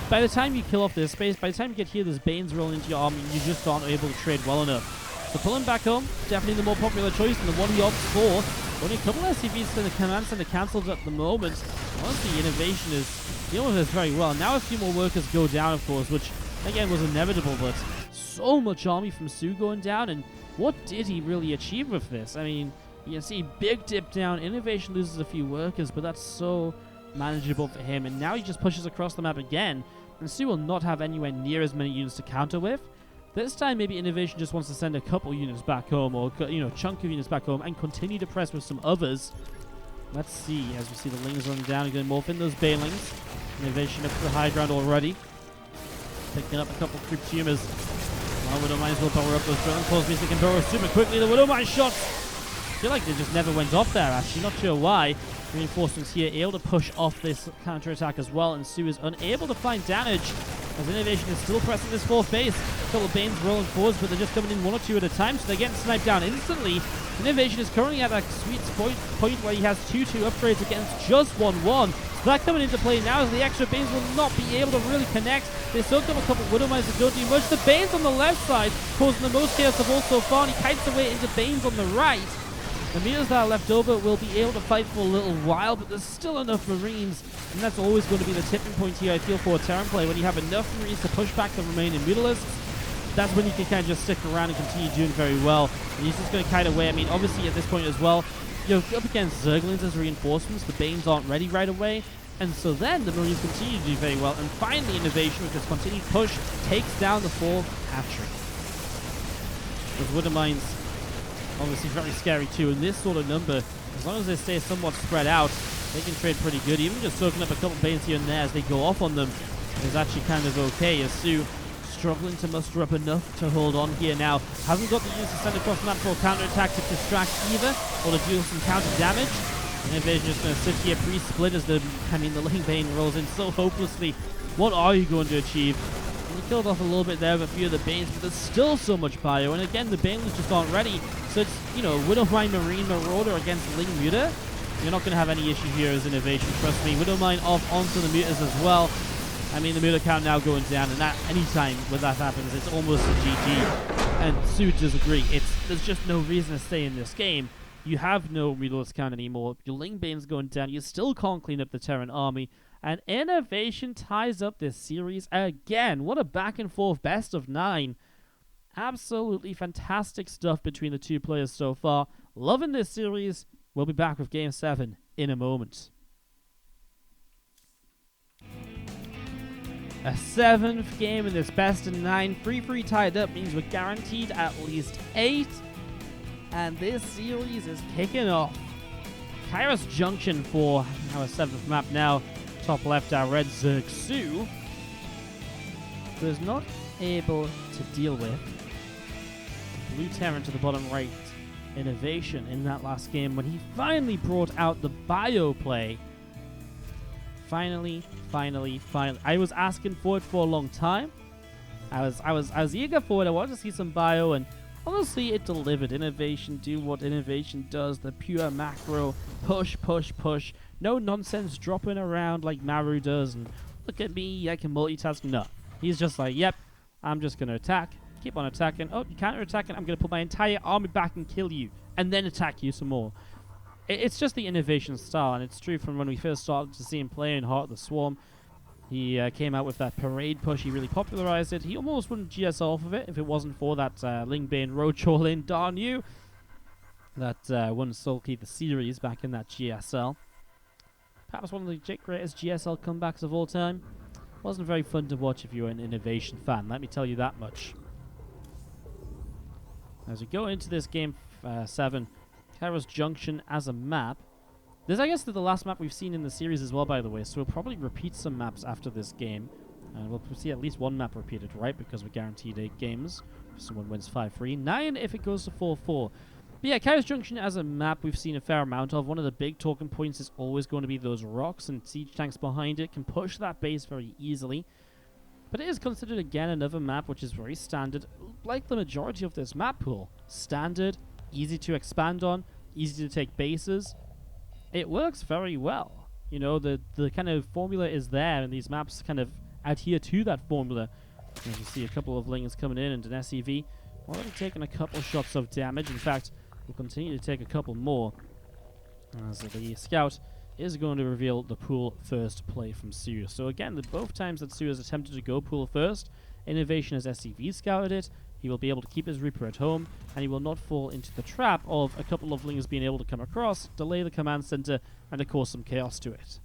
by the time you kill off this base, by the time you get here, there's Banes rolling into your army, and you just aren't able to trade well enough. So pulling back home, definitely the more popular choice, and the one he opts for. Only a couple of SCVs to the command center cancelled at the moment. Honestly, INnoVation is dealing with this very well. Now a few more workers go down, of course, which, again, was inevitable, but so much army from soO going down, and what did he really achieve with this? I mean, you can see big dip down. INnoVation loses a few workers, but that's so manageable for him, and now he just pushes across the map again, and soO will not have anywhere near as many units to counter with. This time, maybe INnoVation just wants to send a couple units back home, or, you know, chunk of units back home, and continue to press with some others. Let's see, as we see the Lings running down and going to morph in those Banelings. INnoVation up to the high ground already. Picking up a couple of creep tumors. Well, Widowmines will power up those drilling claws, means they can burrow super quickly. The Widowmine shots! I feel like they just never went off there, actually. Not sure why. Reinforcements here able to push off this counter-attack as well, and soO is unable to find damage as INnoVation is still pressing this fourth base. A couple of Banes rolling forwards, but they're just coming in one or two at a time, so they're getting sniped down instantly. INnoVation is currently at that sweet point where he has 2-2 upgrades against just 1-1. So that coming into play now as the extra Banes will not be able to really connect. They soaked up a couple of Widowmines that don't do much. The Banes on the left side causing the most chaos of all so far, and he kites away into Banes on the right. The meters that are left over will be able to fight for a little while, but there's still enough Marines, and that's always going to be the tipping point here, I feel, for a Terran play. When you have enough Marines to push back the remaining Mutalisks, that's when you can kind of just stick around and continue doing very well. And he's just going to kite away. I mean, obviously at this point as well, you're up against Zerglings as reinforcements. The Banes aren't ready right away, and so then the Marines continue to do very well. And finally, INnoVation, with this continued push, takes down the fourth hatchery. Those Widowmines, obviously very scary too, and this sort of number, as long as they stay somewhat spread out, they can trade pretty good. Even just soaking up a couple Banes here and there as they go off on them is actually kind of okay, as soO struggling to muster up enough to hold on here now. Hasn't got the units to send across the map for a counter-attack to distract either, or to deal some counter damage. INnoVation is going to sit here pre-split as the Lingbane rolls in so hopelessly. What are you going to achieve? He killed off a little bit there with a few of the Banes, but there's still so much bio, and again, the Banelings just aren't ready. So it's, you know, Widowmine Marine Marauder against Ling Muta. You're not going to have any issue here as INnoVation, trust me. Widowmine off onto the Mutas as well. I mean, the Muta count now going down, and that anytime when that happens, it's almost a GG. And soO does agree. There's just no reason to stay in this game. You have no Mutalisk count anymore. Your Lingbane's going down. You still can't clean up the Terran army. And INnoVation ties up this series again. What a back and forth best of 9. Absolutely fantastic stuff between the two players so far. Loving this series. We'll be back with Game 7 in a moment. A 7th game in this best of 9. 3-3 tied up means we're guaranteed at least 8. And this series is kicking off. Kairos Junction for our 7th map now. Top left, our red Zerg soO, who is not able to deal with. Blue Terran to the bottom right. INnoVation in that last game when he finally brought out the bio play. Finally. I was asking for it for a long time. I was eager for it. I wanted to see some bio, and honestly, it delivered. INnoVation do what INnoVation does. The pure macro push. No nonsense dropping around like Maru does. And look at me, I can multitask. No, he's just like, yep, I'm just gonna attack. Keep on attacking. Oh, you counter-attacking. I'm gonna put my entire army back and kill you, and then attack you some more. It's just the INnoVation style, and it's true from when we first started to see him play in Heart of the Swarm. He came out with that parade push. He really popularized it. He almost wouldn't GS off of it if it wasn't for that Lingbane Roadshore lane, darn you. That won Sulky the series back in that GSL. Perhaps one of the greatest GSL comebacks of all time. Wasn't very fun to watch if you were an INnoVation fan, let me tell you that much. As we go into this game 7, Kairos Junction as a map. This, I guess, is the last map we've seen in the series as well, by the way, so we'll probably repeat some maps after this game. And we'll see at least one map repeated, right, because we're guaranteed 8 games. If someone wins 5-3. 9 if it goes to 4-4. But yeah, Kairos Junction as a map we've seen a fair amount of. One of the big talking points is always going to be those rocks, and siege tanks behind it can push that base very easily. But it is considered, again, another map which is very standard, like the majority of this map pool. Standard, easy to expand on, easy to take bases. It works very well. You know, the kind of formula is there, and these maps kind of adhere to that formula. As you see a couple of lings coming in, and an SEV already taking a couple shots of damage. In fact, we'll continue to take a couple more, as the scout is going to reveal the pool first play from soO. So again, both times that soO has attempted to go pool first, INnoVation has SCV scouted it. He will be able to keep his Reaper at home, and he will not fall into the trap of a couple of lings being able to come across, delay the command center, and to cause some chaos to it.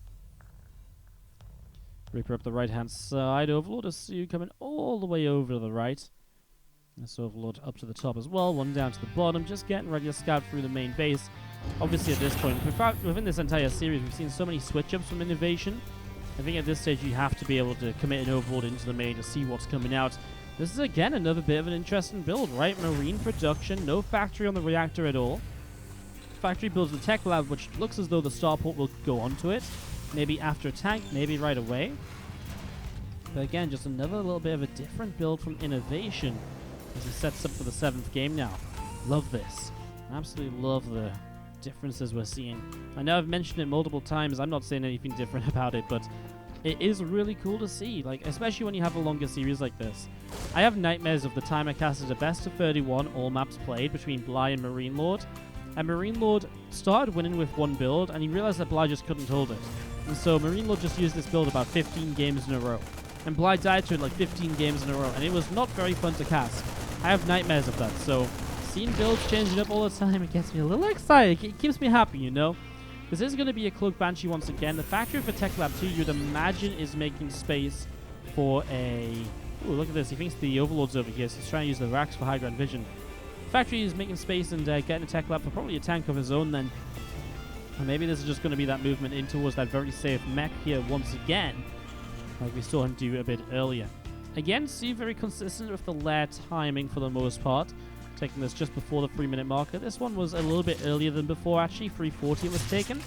Reaper up the right-hand side. Overlord is soO coming all the way over to the right. This Overlord up to the top as well, one down to the bottom, just getting ready to scout through the main base. Obviously at this point, within this entire series, we've seen so many switch-ups from INnoVation. I think at this stage you have to be able to commit an Overlord into the main to see what's coming out. This is again another bit of an interesting build, right? Marine production, no factory on the reactor at all. Factory builds the tech lab, which looks as though the starport will go onto it. Maybe after a tank, maybe right away. But again, just another little bit of a different build from INnoVation as he sets up for the 7th game now. Love this. Absolutely love the differences we're seeing. I know I've mentioned it multiple times. I'm not saying anything different about it, but it is really cool to see, like, especially when you have a longer series like this. I have nightmares of the time I casted a best of 31 all maps played between Bly and Marine Lord. And Marine Lord started winning with one build, and he realized that Bly just couldn't hold it. And so Marine Lord just used this build about 15 games in a row. And Bly died to it like 15 games in a row, and it was not very fun to cast. I have nightmares of that, so seeing builds changing up all the time, it gets me a little excited. It keeps me happy, you know? This is going to be a Cloak Banshee once again. The factory for Tech Lab 2, you'd imagine, is making space for a... Ooh, look at this. He thinks the Overlord's over here, so he's trying to use the racks for high ground vision. Factory is making space and getting a Tech Lab for probably a tank of his own then. And maybe this is just going to be that movement in towards that very safe mech here once again, like we saw him do a bit earlier. Again, soO very consistent with the lair timing for the most part, taking this just before the 3-minute marker. This one was a little bit earlier than before, actually. 3:40 it was taken.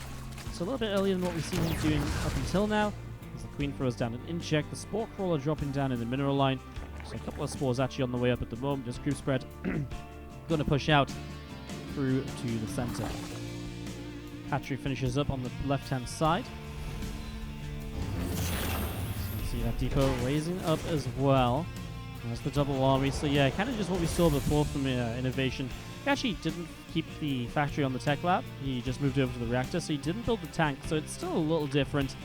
So a little bit earlier than what we've seen him doing up until now. As the Queen throws down an incheck, the Spore Crawler dropping down in the mineral line. So a couple of spores actually on the way up at the moment. Just group spread. Going to push out through to the center. Hatchery finishes up on the left-hand side. See that depot raising up as well. That's the double army. So yeah, kind of just what we saw before from INnoVation. He actually didn't keep the factory on the tech lab. He just moved over to the reactor, so he didn't build the tank. So it's still a little different.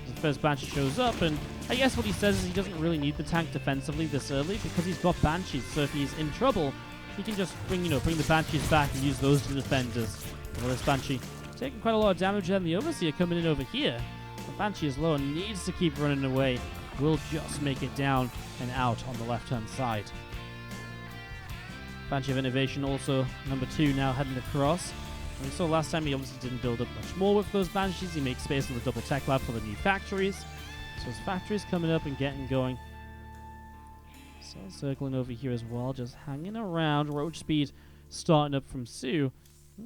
The first Banshee shows up, and I guess what he says is he doesn't really need the tank defensively this early because he's got Banshees. So if he's in trouble, he can just bring the Banshees back and use those to defend us. Well, this Banshee taking quite a lot of damage, and the Overseer coming in over here. The Banshee is low and needs to keep running away. Will just make it down and out on the left-hand side. Banshee of INnoVation also, number 2, now heading across. And we saw last time he obviously didn't build up much more with those Banshees. He makes space on the double tech lab for the new factories. So his factories coming up and getting going. So circling over here as well, just hanging around. Roach speed starting up from soO.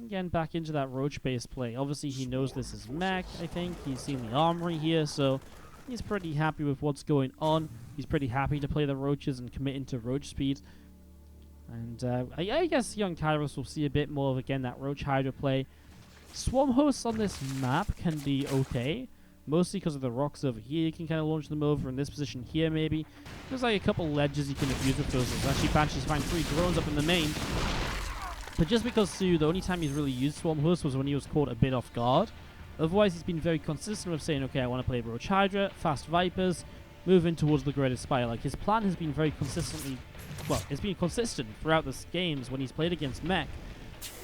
Again, back into that roach-based play. Obviously, he knows this is mech, I think. He's seen the armory here, so he's pretty happy with what's going on. He's pretty happy to play the roaches and commit into roach speed. And I guess young Kairos will see a bit more of, again, that roach hydra play. Swarm hosts on this map can be okay, mostly because of the rocks over here. You can kind of launch them over in this position here, maybe. There's like a couple ledges you can abuse with those. There's actually Banshees find 3 drones up in the main. But just because soO, the only time he's really used Swarm Host was when he was caught a bit off guard. Otherwise, he's been very consistent with saying, okay, I want to play Roach Hydra, Fast Vipers, move in towards the Greater Spire. Like, his plan has been very consistently, well, it's been consistent throughout the games when he's played against mech.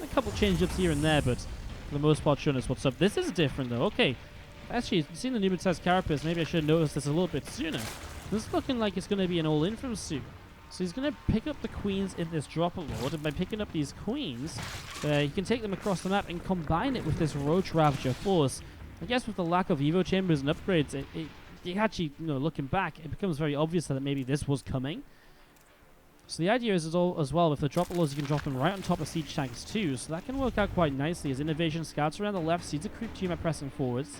A couple change-ups here and there, but for the most part, showing us what's up. This is different, though. Okay, actually, seeing the Numenized Carapace, maybe I should have noticed this a little bit sooner. This is looking like it's going to be an all-in from soO. So he's going to pick up the queens in this Dropper Lord, and by picking up these queens, he can take them across the map and combine it with this Roach Ravager force. I guess with the lack of Evo Chambers and upgrades, it actually, you know, looking back, it becomes very obvious that maybe this was coming. So the idea is as well, with the Dropper Lords, you can drop them right on top of siege tanks too, so that can work out quite nicely as INnoVation scouts around the left, sees a creep team are pressing forwards.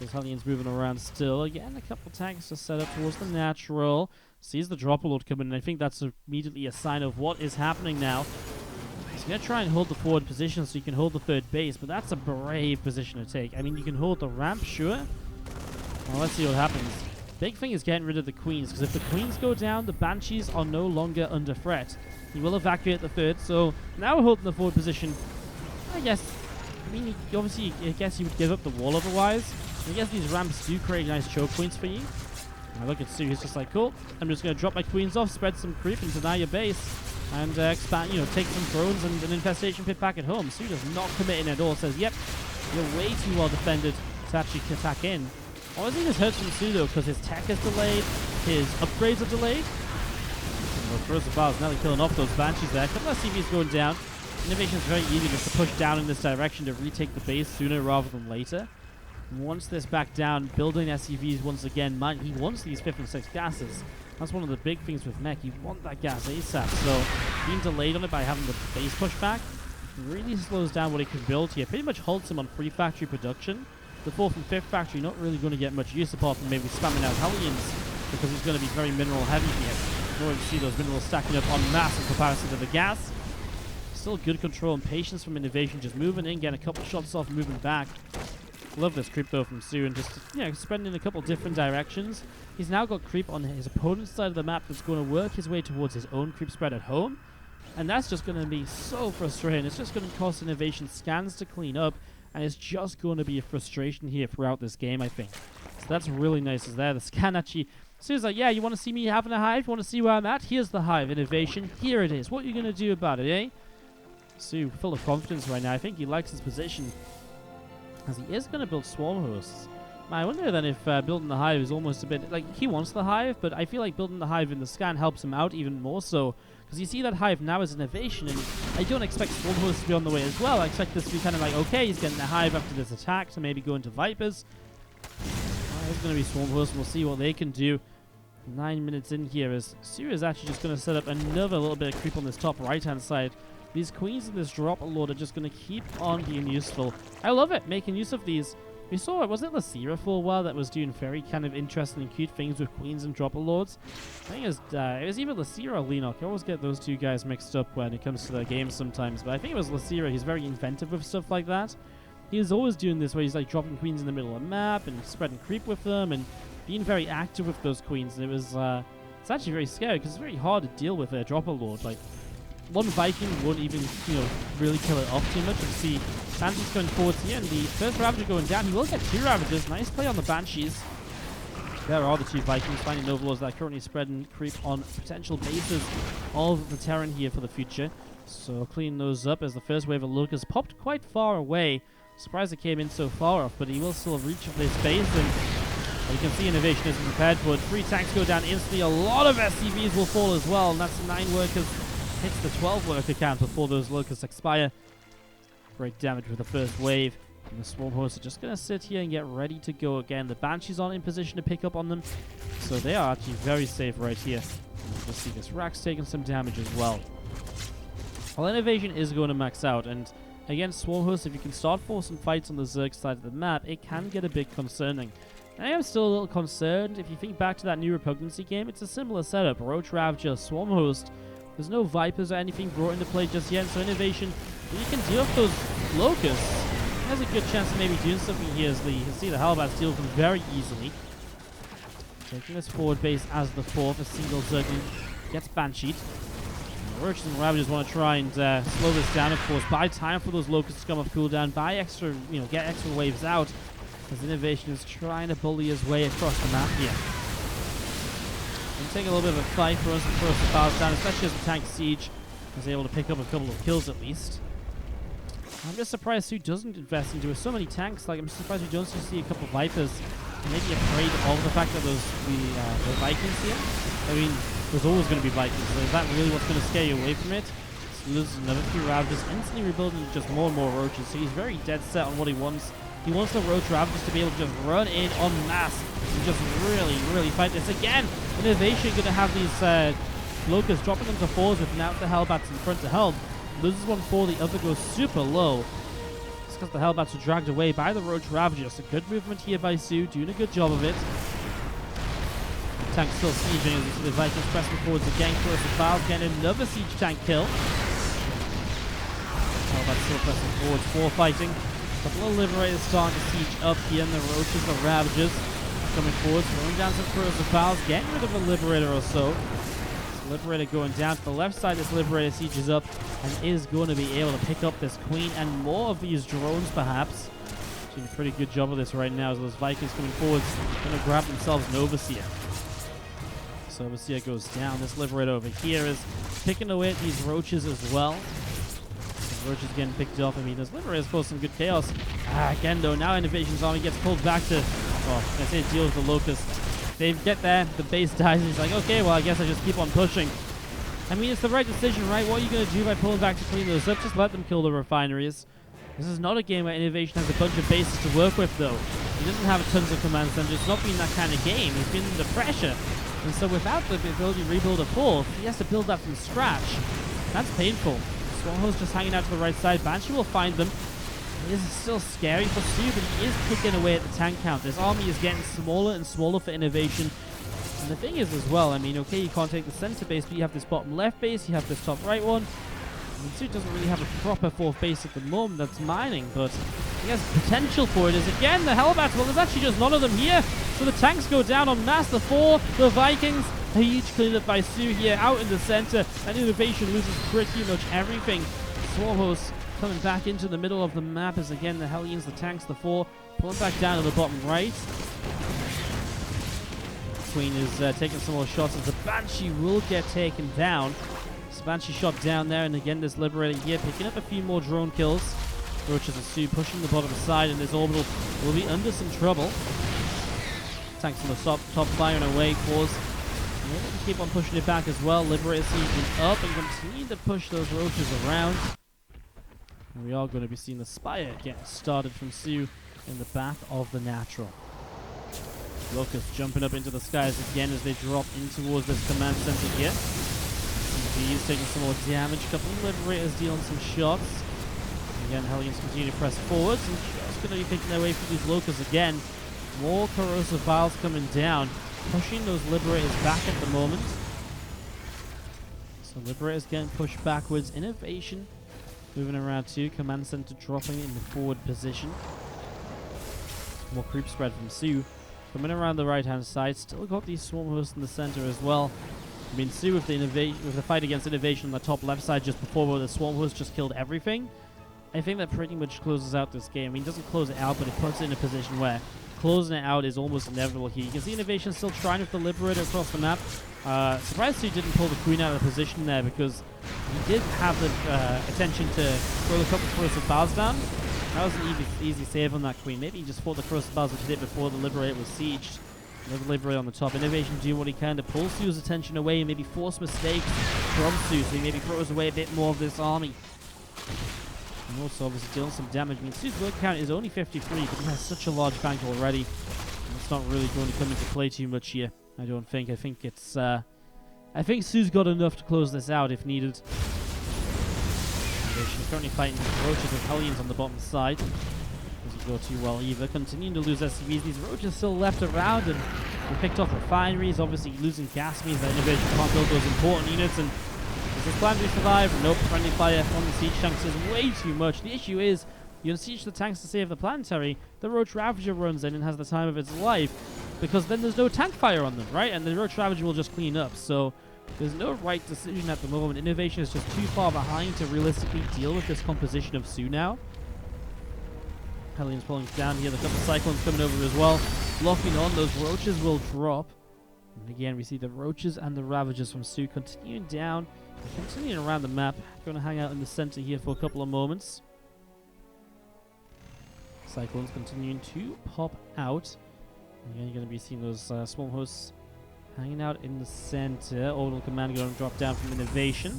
So Hellions moving around still. Again, a couple tanks to set up towards the natural. Sees the Dropper Lord coming, and I think that's immediately a sign of what is happening now. He's going to try and hold the forward position so you can hold the third base, but that's a brave position to take. I mean, you can hold the ramp, sure. Well, let's see what happens. Big thing is getting rid of the queens, because if the queens go down, the Banshees are no longer under threat. He will evacuate the third, so now we're holding the forward position. I mean, obviously, I guess you would give up the wall otherwise. I guess these ramps do create nice choke points for you. Now look at soO, he's just like, cool, I'm just going to drop my queens off, spread some creep and deny your base, and expand, you know, take some drones and an infestation pit back at home. soO does not commit in at all, says, yep, you're way too well defended to actually attack in. Honestly, this hurts from soO though, because his tech is delayed, his upgrades are delayed. Throws the bars, now they're killing off those Banshees there. A couple of CVs going down. INnoVation is very easy just to push down in this direction to retake the base sooner rather than later. Wants this back down, building SCVs once again. He wants these 5th and 6th gases. That's one of the big things with mech. You want that gas ASAP. So being delayed on it by having the base push back really slows down what he can build here. Pretty much halts him on free factory production. The 4th and 5th factory not really going to get much use apart from maybe spamming out Hellions, because he's going to be very mineral heavy here. In order to see those minerals stacking up en masse in comparison to the gas. Still good control and patience from INnoVation, just moving in, getting a couple shots off, moving back. Love this creep though from soO, and just, you know, spreading in a couple different directions. He's now got creep on his opponent's side of the map that's going to work his way towards his own creep spread at home. And that's just going to be so frustrating. It's just going to cost INnoVation scans to clean up, and it's just going to be a frustration here throughout this game, I think. So that's really nice is there. The scan actually, so's like, yeah, you want to see me having a hive? You want to see where I'm at? Here's the hive, INnoVation. Here it is. What are you going to do about it, eh? soO, full of confidence right now. I think he likes his position, as he is going to build swarm hosts. I wonder then if building the hive is almost a bit... Like, he wants the hive, but I feel like building the hive in the scan helps him out even more so. Because you see that hive now as INnoVation, and I don't expect swarm hosts to be on the way as well. I expect this to be kind of like, okay, he's getting the hive after this attack to maybe go into Vipers. There's going to be swarm hosts, and we'll see what they can do. 9 minutes in here, as soO is actually just going to set up another little bit of creep on this top right-hand side. These queens in this Dropper Lord are just going to keep on being useful. I love it, making use of these. We saw, was it Lysira for a while that was doing very kind of interesting and cute things with queens and Dropper Lords? I think it was either Lysira or Lenok. I always get those two guys mixed up when it comes to the game sometimes, but I think it was Lysira. He's very inventive with stuff like that. He's always doing this where he's like dropping queens in the middle of the map and spreading creep with them and being very active with those queens. And it was, it's actually very scary because it's very hard to deal with a Dropper Lord. Like, one Viking won't even, you know, really kill it off too much. You see Banshees going forwards here, and the first Ravager going down. He will get 2 Ravagers. Nice play on the Banshees. There are the 2 Vikings finding Overlords that are currently spreading creep on potential bases of the Terran here for the future. So clean those up as the first wave of Lurkers popped quite far away. Surprised it came in so far off, but he will still reach this base, and you can see INnoVation isn't prepared for it. 3 tanks go down instantly. A lot of SCVs will fall as well, and that's 9 workers. Hits the 12 worker count before those Lurkers expire. Great damage with the first wave. And the Swarm Hosts are just going to sit here and get ready to go again. The Banshees aren't in position to pick up on them, so they are actually very safe right here. And you can see this Rack's taking some damage as well. Well, INnoVation is going to max out, and against Swarm Hosts, if you can start forcing fights on the Zerg side of the map, it can get a bit concerning. And I am still a little concerned. If you think back to that new Repugnancy game, it's a similar setup. Roach Ravager, Swarm Host. There's no Vipers or anything brought into play just yet, so INnoVation, if you can deal with those Locusts, has a good chance of maybe doing something here as you can see the Hellbats deal with them very easily. Taking this forward base as the fourth, a single Zergling gets Bansheed. The Roaches and Ravagers want to try and slow this down, of course, buy time for those Locusts to come off cooldown, buy extra, get extra waves out, as INnoVation is trying to bully his way across the map here. And taking a little bit of a fight for us to throw some files down, especially as the tank siege is able to pick up a couple of kills at least. I'm just surprised who doesn't invest into it. So many tanks, like I'm surprised we don't see a couple of Vipers. Maybe afraid of the fact that there's the Vikings here. I mean, there's always going to be Vikings, so is that really what's going to scare you away from it? So loses another few Ravagers, instantly rebuilding just more and more Roaches, so he's very dead set on what he wants. He wants the Roach Ravagers to be able to just run in en masse and just really, really fight this. Again, INnoVation going to have these Locusts dropping them to fours without the Hellbats in front to help. Loses one for the other goes super low. It's because the Hellbats are dragged away by the Roach Ravagers. A good movement here by soO, doing a good job of it. The tank's still sieging as you see the Vikings pressing forwards again. Close the files, getting another siege tank kill. Hellbats still pressing forwards, four fighting. A couple of Liberators starting to siege up here, and the Roaches, the Ravagers coming forwards, throwing down some corrosive files, getting rid of a Liberator or so. Liberator going down to the left side. This Liberator sieges up and is going to be able to pick up this Queen and more of these drones, perhaps. Doing a pretty good job of this right now as those Vikings coming forwards going to grab themselves an Overseer. So Overseer goes down. This Liberator over here is picking away at these Roaches as well. The Roaches getting picked off. I mean, those Liberators cause some good chaos. Again, though, now INnoVation's army gets pulled back to, I say deal with the Locusts. They get there, the base dies, and he's like, okay, well, I guess I just keep on pushing. I mean, it's the right decision, right? What are you going to do by pulling back to clean those up? Just let them kill the refineries. This is not a game where INnoVation has a bunch of bases to work with, though. He doesn't have tons of command centers. It's not been that kind of game. He's been under pressure. And so without the ability to rebuild a fourth, he has to build that from scratch. That's painful. Swallow's just hanging out to the right side. Banshee will find them. It is still scary for soO, but he is picking away at the tank count. This army is getting smaller and smaller for INnoVation. And the thing is as well, I mean, okay, you can't take the center base, but you have this bottom left base, you have this top right one. And soO doesn't really have a proper fourth base at the moment that's mining, but he has potential for it. Is again the Hellbats. Well, there's actually just none of them here. So the tanks go down en masse. The four, the Vikings, a huge cleanup by soO here out in the center. And INnoVation loses pretty much everything. Swarm Hosts coming back into the middle of the map as again the Hellions, the tanks, the four, pulling back down to the bottom right. Queen is taking some more shots as the Banshee will get taken down. So Banshee shot down there, and again this Liberator here picking up a few more drone kills. Roaches and soO pushing the bottom side, and this Orbital will be under some trouble. Tanks on the top firing away, fours. Maybe keep on pushing it back as well. Liberator sieging up and continue to push those Roaches around. And we are going to be seeing the Spire getting started from soO in the back of the Natural. Locusts jumping up into the skies again as they drop in towards this command center here. CV's taking some more damage. A couple of Liberators dealing some shots. Again, Hellions continue to press forwards and just going to be picking their way through these Locusts again. More corrosive files coming down, pushing those Liberators back at the moment. So Liberators getting pushed backwards. INnoVation moving around too. Command center dropping in the forward position. More creep spread from soO. Coming around the right-hand side. Still got these Swarm Hosts in the center as well. I mean, soO with the fight against INnoVation on the top left side just before, where the Swarm Hosts just killed everything. I think that pretty much closes out this game. I mean, it doesn't close it out, but it puts it in a position where closing it out is almost inevitable here. You can see INnoVation still trying with the Liberator across the map. Surprised he didn't pull the Queen out of the position there, because he did have the attention to throw a couple of corrosive files down. That was an easy save on that Queen. Maybe he just fought the corrosive files which he did before the Liberator was sieged. Another Liberator on the top. INnoVation doing what he can to pull soO's attention away and maybe force mistakes from soO, so he maybe throws away a bit more of this army. And also obviously dealing some damage. I mean, suO's word count is only 53, but he has such a large bank already. And it's not really going to come into play too much here, I don't think. I think it's, I think suO's got enough to close this out if needed. INnoVation currently fighting Roaches with Hellions on the bottom side. Doesn't go too well either. Continuing to lose SCVs. These Roaches still left around, and we picked off refineries. Obviously losing gas means that INnoVation can't build those important units, and does this plan to survive? Nope. Friendly fire on the siege tanks is way too much. The issue is, you unsiege the tanks to save the planetary, the Roach Ravager runs in and has the time of its life, because then there's no tank fire on them, right? And the Roach Ravager will just clean up, so there's no right decision at the moment. INnoVation is just too far behind to realistically deal with this composition of soO now. Hellions pulling down here. The couple Cyclones coming over as well. Locking on. Those Roaches will drop. And again, we see the Roaches and the Ravagers from soO continuing down. Continuing around the map. Going to hang out in the center here for a couple of moments. Cyclones continuing to pop out. Again, you're going to be seeing those small hosts hanging out in the center. Orbital Command going to drop down from INnoVation.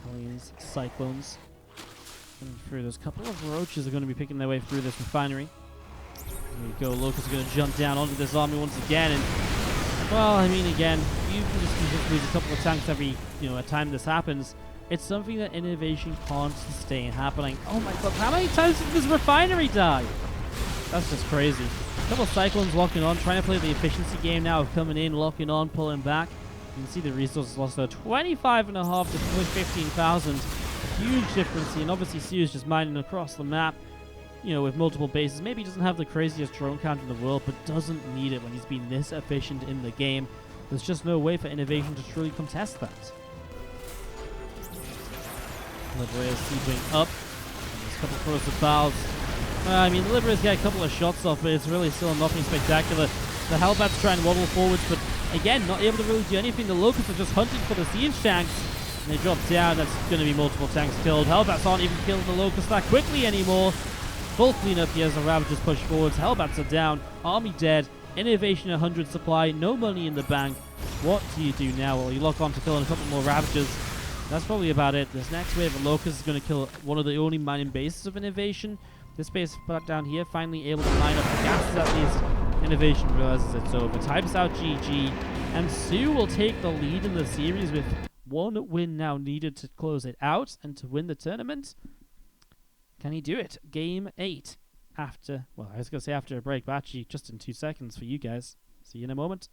Hellions, Cyclones. Coming through. There's a couple of Roaches are going to be picking their way through this refinery. There we go. Locusts are going to jump down onto this army once again. And, well, I mean, again, you can just lose a couple of tanks every, time this happens. It's something that INnoVation can't sustain happening. Oh my god, how many times did this refinery die? That's just crazy. A couple of Cyclones locking on, trying to play the efficiency game now of coming in, locking on, pulling back. You can see the resources lost there. 25.5 to 15,000. Huge difference here, and obviously soO is just mining across the map, with multiple bases. Maybe he doesn't have the craziest drone count in the world, but doesn't need it when he's been this efficient in the game. There's just no way for INnoVation to truly contest that. Liberators sieging up. There's a couple of corrosive valves. I mean, the Liberators get a couple of shots off, but it's really still nothing spectacular. The Hellbats try and waddle forwards, but again, not able to really do anything. The Locusts are just hunting for the siege tanks. And they drop down. That's going to be multiple tanks killed. Hellbats aren't even killing the Locusts that quickly anymore. Full cleanup here as the Ravagers push forwards. Hellbats are down. Army dead. INnoVation 100 supply. No money in the bank. What do you do now? Well, you lock on to killing a couple more Ravagers. That's probably about it. This next wave of Locusts is going to kill one of the only mining bases of INnoVation. This base back down here, finally able to mine up the gases at least. INnoVation realizes it's over. Types out GG. And soO will take the lead in the series with one win now needed to close it out and to win the tournament. Can he do it? Game 8. After, well, I was going to say after a break, but actually just in 2 seconds for you guys. See you in a moment.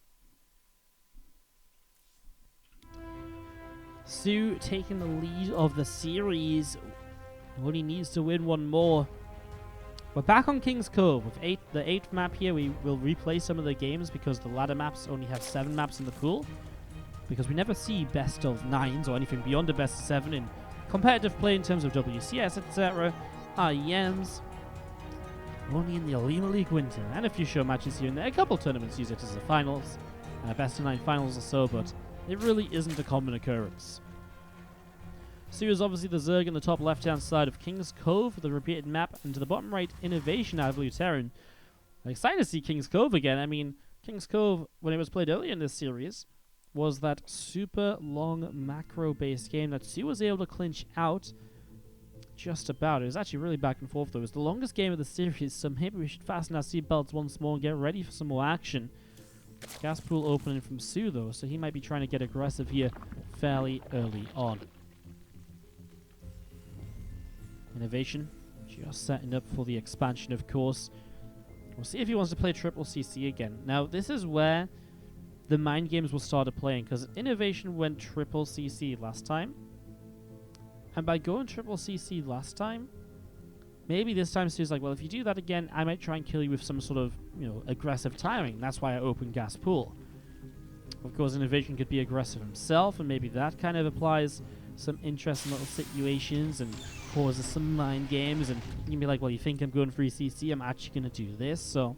soO taking the lead of the series. Only needs to win one more. We're back on King's Cove with the 8th map here. We will replay some of the games because the ladder maps only have 7 maps in the pool. Because we never see best of 9s or anything beyond a best of 7 in competitive play in terms of WCS, etc. IEMs. Only in the Arena League winter. And a few show matches here and there. A couple tournaments use it as the finals. Best of 9 finals or so, but it really isn't a common occurrence. soO is obviously the Zerg in the top left-hand side of King's Cove, the repeated map, and to the bottom right, INnoVation out of Blue Terran. I'm excited to see King's Cove again. I mean, King's Cove, when it was played earlier in this series, was that super long macro-based game that soO was able to clinch out just about. It was actually really back and forth, though. It was the longest game of the series, so maybe we should fasten our seatbelts once more and get ready for some more action. Gas pool opening from soO, though, so he might be trying to get aggressive here fairly early on. INnoVation just setting up for the expansion, of course. We'll see if he wants to play triple CC again. Now, this is where the mind games will start playing, because INnoVation went triple CC last time. And by going triple CC last time, maybe this time so's like, well, if you do that again, I might try and kill you with some sort of, aggressive timing. That's why I opened gas pool. Of course, INnoVation could be aggressive himself, and maybe that kind of applies some interesting little situations and causes some mind games, and you can be like, well, you think I'm going free CC, I'm actually going to do this. So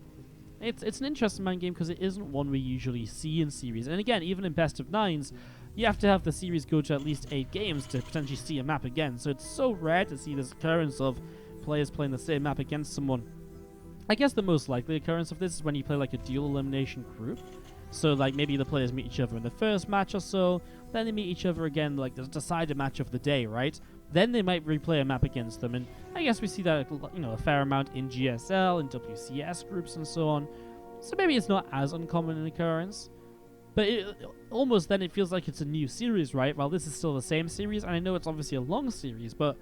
it's an interesting mind game because it isn't one we usually see in series. And again, even in best of 9s, you have to have the series go to at least 8 games to potentially see a map again. So it's so rare to see this occurrence of players playing the same map against someone. I guess the most likely occurrence of this is when you play like a dual elimination group. So like maybe the players meet each other in the first match or so, then they meet each other again like the decided match of the day, right? Then they might replay a map against them, and I guess we see that, you know, a fair amount in GSL and WCS groups and so on. So maybe it's not as uncommon an occurrence, but almost then it feels like it's a new series, right? While this is still the same series, and I know it's obviously a long series, but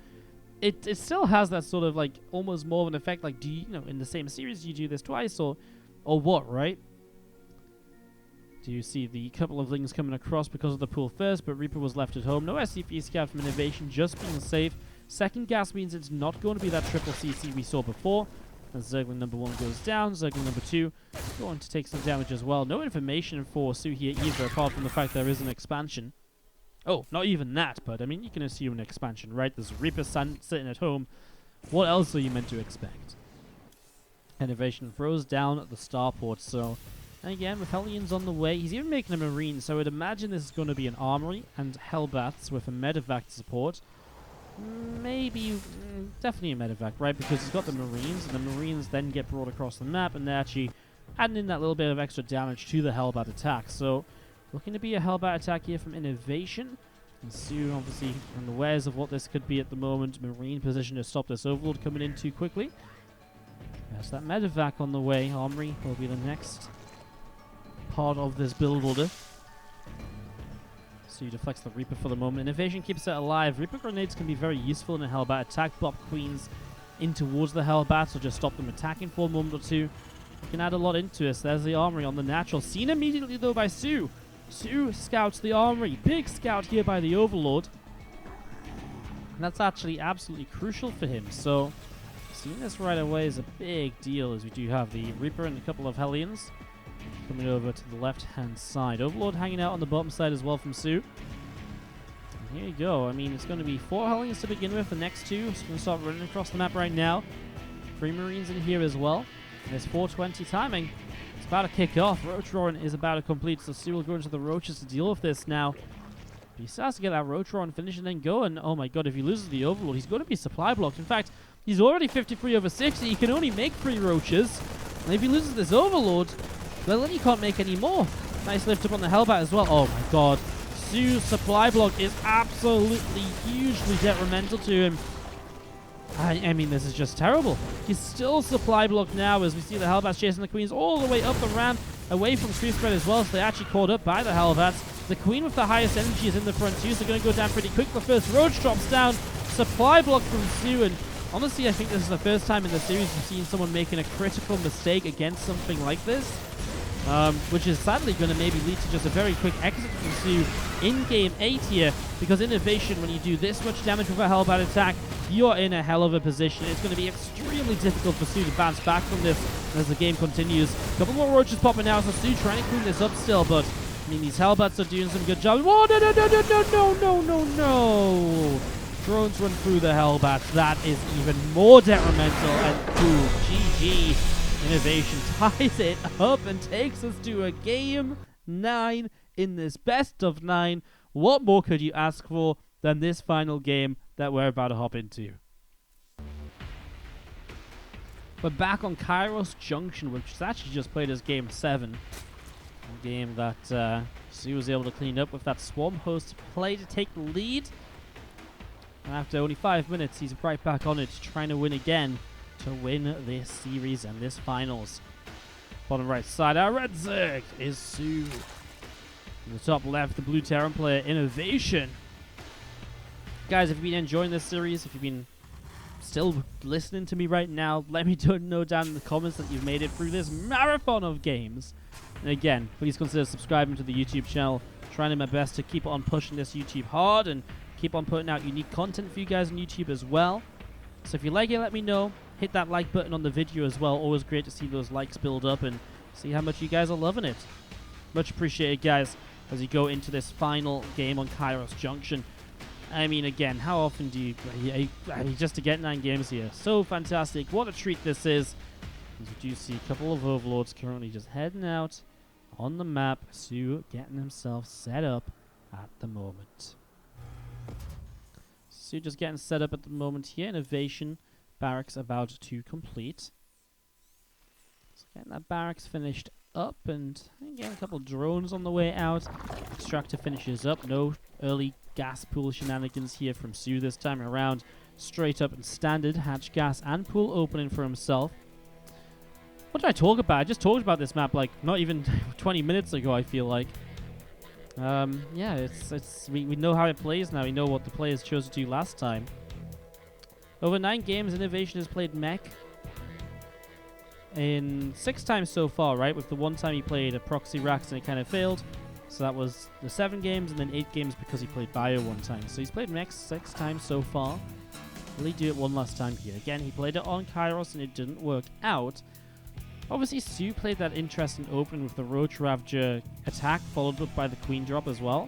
it still has that sort of like almost more of an effect. Like, do you know, in the same series, do you do this twice or what, right? Do you see the couple of Lings coming across because of the pool first, but Reaper was left at home. No SCP scout from INnoVation, just being safe. Second gas means it's not going to be that triple CC we saw before. As Zergling number 1 goes down, Zergling number 2 going to take some damage as well. No information for soO here either, apart from the fact there is an expansion. Oh, not even that, but I mean, you can assume an expansion, right? There's Reaper sitting at home. What else are you meant to expect? INnoVation throws down at the starport, so... And again, with Hellions on the way, he's even making a Marine, so I would imagine this is going to be an Armory and Hellbats with a Medevac support. Maybe, definitely a Medevac, right? Because he's got the Marines, and the Marines then get brought across the map, and they're actually adding in that little bit of extra damage to the Hellbat attack. So, looking to be a Hellbat attack here from INnoVation. And soO, obviously, unawares of what this could be at the moment. Marine position to stop this Overlord coming in too quickly. There's that Medevac on the way. Armory will be the next part of this build order. So you deflects the Reaper for the moment. INnoVation keeps it alive. Reaper grenades can be very useful in a Hellbat attack. Bop Queens in towards the Hellbats or just stop them attacking for a moment or two. You can add a lot into this. There's the Armory on the natural. Seen immediately though by soO. soO scouts the Armory. Big scout here by the Overlord. And that's actually absolutely crucial for him. So seeing this right away is a big deal, as we do have the Reaper and a couple of Hellions coming over to the left-hand side. Overlord hanging out on the bottom side as well from soO. And here you go. I mean, it's going to be 4 Hellions to begin with. The next 2 is going to start running across the map right now. 3 Marines in here as well. And there's 4:20 timing. It's about to kick off. Roach Roaring is about to complete, so soO will go into the Roaches to deal with this now. But he starts to get that Roach Roaring finish and then go, and oh my god, if he loses the Overlord, he's going to be supply blocked. In fact, he's already 53 over 60. He can only make 3 Roaches. And if he loses this Overlord, well, then he can't make any more. Nice lift up on the Hellbat as well. Oh my god. soO's supply block is absolutely hugely detrimental to him. I mean, this is just terrible. He's still supply blocked now as we see the Hellbats chasing the Queens all the way up the ramp, away from creep spread as well, so they're actually caught up by the Hellbats. The Queen with the highest energy is in the front too, so going to go down pretty quick. The first Roach drops down. Supply block from soO, and honestly, I think this is the first time in the series we've seen someone making a critical mistake against something like this. Which is sadly going to maybe lead to just a very quick exit from soO in Game 8 here, because INnoVation, when you do this much damage with a Hellbat attack, you're in a hell of a position. It's going to be extremely difficult for soO to bounce back from this as the game continues. A couple more Roaches popping out, so soO trying to clean this up still, but I mean, these Hellbats are doing some good job. Whoa, no. Drones run through the Hellbats. That is even more detrimental, and ooh, GG. INnoVation ties it up and takes us to a Game 9 in this best of 9. What more could you ask for than this final game that we're about to hop into? We're back on Kairos Junction, which is actually just played as Game 7. A game that soO was able to clean up with that Swarm Host play to take the lead. And after only 5 minutes, he's right back on it, trying to win again, to win this series and this finals. Bottom right side, our red Zerg is soO. In the top left, the blue Terran player, INnoVation. Guys, if you've been enjoying this series, if you've been still listening to me right now, let me know down in the comments that you've made it through this marathon of games. And again, please consider subscribing to the YouTube channel. Trying my best to keep on pushing this YouTube hard and keep on putting out unique content for you guys on YouTube as well. So if you like it, let me know. Hit that like button on the video as well. Always great to see those likes build up and see how much you guys are loving it. Much appreciated, guys, as you go into this final game on Kairos Junction. I mean, again, how often do you... I mean, just to get 9 games here. So fantastic. What a treat this is. As we do see a couple of Overlords currently just heading out on the map. soO getting himself set up at the moment. soO just getting set up at the moment here. INnoVation barracks about to complete. So getting that barracks finished up, and again, a couple of drones on the way out. Extractor finishes up. No early gas pool shenanigans here from soO this time around. Straight up and standard. Hatch gas and pool opening for himself. What did I talk about? I just talked about this map like not even 20 minutes ago, I feel like. Yeah, we know how it plays now. We know what the players chose to do last time. Over 9 games, INnoVation has played mech in 6 times so far, right? With the one time he played a Proxy racks and it kind of failed. So that was the 7 games, and then 8 games because he played Bio one time. So he's played mech 6 times so far. Will he do it one last time here? Again, he played it on Kairos and it didn't work out. Obviously, soO played that interesting opening with the Roach Ravager attack, followed up by the Queen drop as well.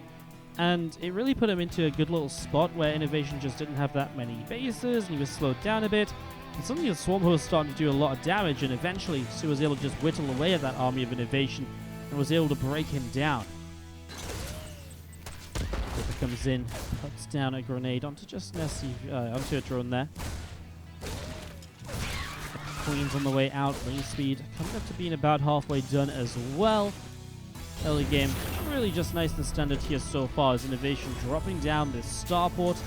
And it really put him into a good little spot where INnoVation just didn't have that many bases, and he was slowed down a bit. And suddenly the Swarm was starting to do a lot of damage, and eventually soO was able to just whittle away at that army of INnoVation and was able to break him down. Ripper comes in, puts down a grenade onto onto a drone there. Queen's on the way out, range speed coming up to being about halfway done as well. Early game, really just nice and standard here so far as INnoVation dropping down this starport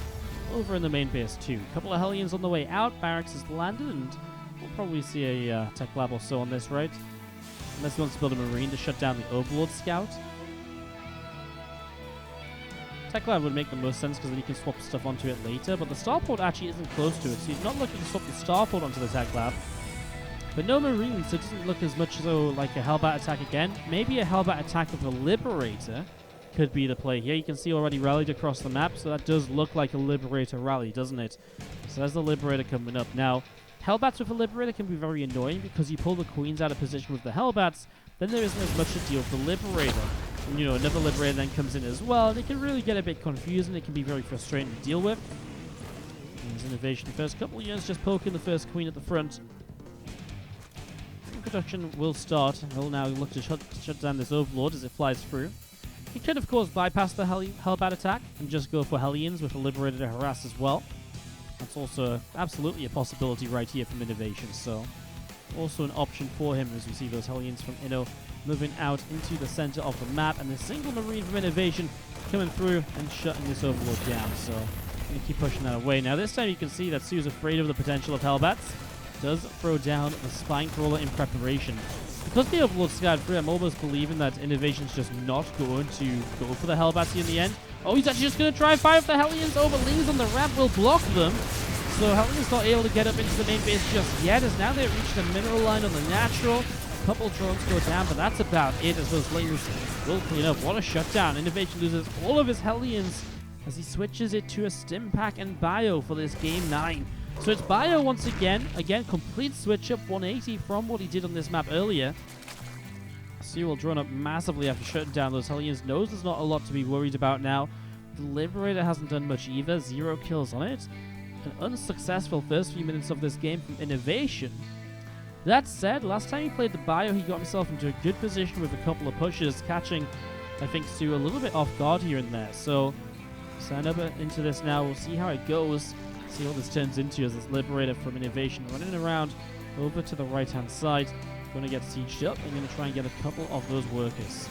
over in the main base too. A couple of Hellions on the way out, barracks has landed, and we'll probably see a tech lab or so on this, right? Unless he wants to build a marine to shut down the Overlord scout. Tech lab would make the most sense because then you can swap stuff onto it later, but the starport actually isn't close to it, so he's not looking to swap the starport onto the tech lab. But no marines, so it doesn't look as much as though like a Hellbat attack again. Maybe a Hellbat attack with a Liberator could be the play here. You can see already rallied across the map, so that does look like a Liberator rally, doesn't it? So there's the Liberator coming up. Now, Hellbats with a Liberator can be very annoying because you pull the Queens out of position with the Hellbats, then there isn't as much to deal with the Liberator. And, you know, another Liberator then comes in as well, and it can really get a bit confusing. It can be very frustrating to deal with. There's INnoVation. First couple of units just poking the first Queen at the front. Production will start, and he'll now look to shut down this Overlord as it flies through. He could, of course, bypass the Hellbat attack and just go for Hellions with a Liberator to harass as well. That's also absolutely a possibility right here from INnoVation, so also an option for him as we see those Hellions from Inno moving out into the center of the map, and the single Marine from INnoVation coming through and shutting this Overlord down, so I'm going to keep pushing that away. Now this time you can see that soO's afraid of the potential of Hellbats. Does throw down the Spine Crawler in preparation. Because the Overlord scouted through, I'm almost believing that INnoVation's just not going to go for the Hellbats in the end. Oh, he's actually just going to try and fire up the Hellions. Overlings on the ramp will block them. So Hellions not able to get up into the main base just yet, as now they've reached the mineral line on the natural. A couple drones go down, but that's about it as those lings will clean up. What a shutdown. INnoVation loses all of his Hellions as he switches it to a Stim Pack and Bio for this game 9. So it's Bio once again. Again, complete switch up 180 from what he did on this map earlier. soO will drone up massively after shutting down those Hellions. Knows there's not a lot to be worried about now. The Liberator hasn't done much either. 0 kills on it. An unsuccessful first few minutes of this game from INnoVation. That said, last time he played the Bio, he got himself into a good position with a couple of pushes, catching, I think, soO a little bit off guard here and there. So, stand up into this now. We'll see how it goes. See what this turns into as this Liberator from INnoVation running around over to the right-hand side. Going to get sieged up and going to try and get a couple of those workers.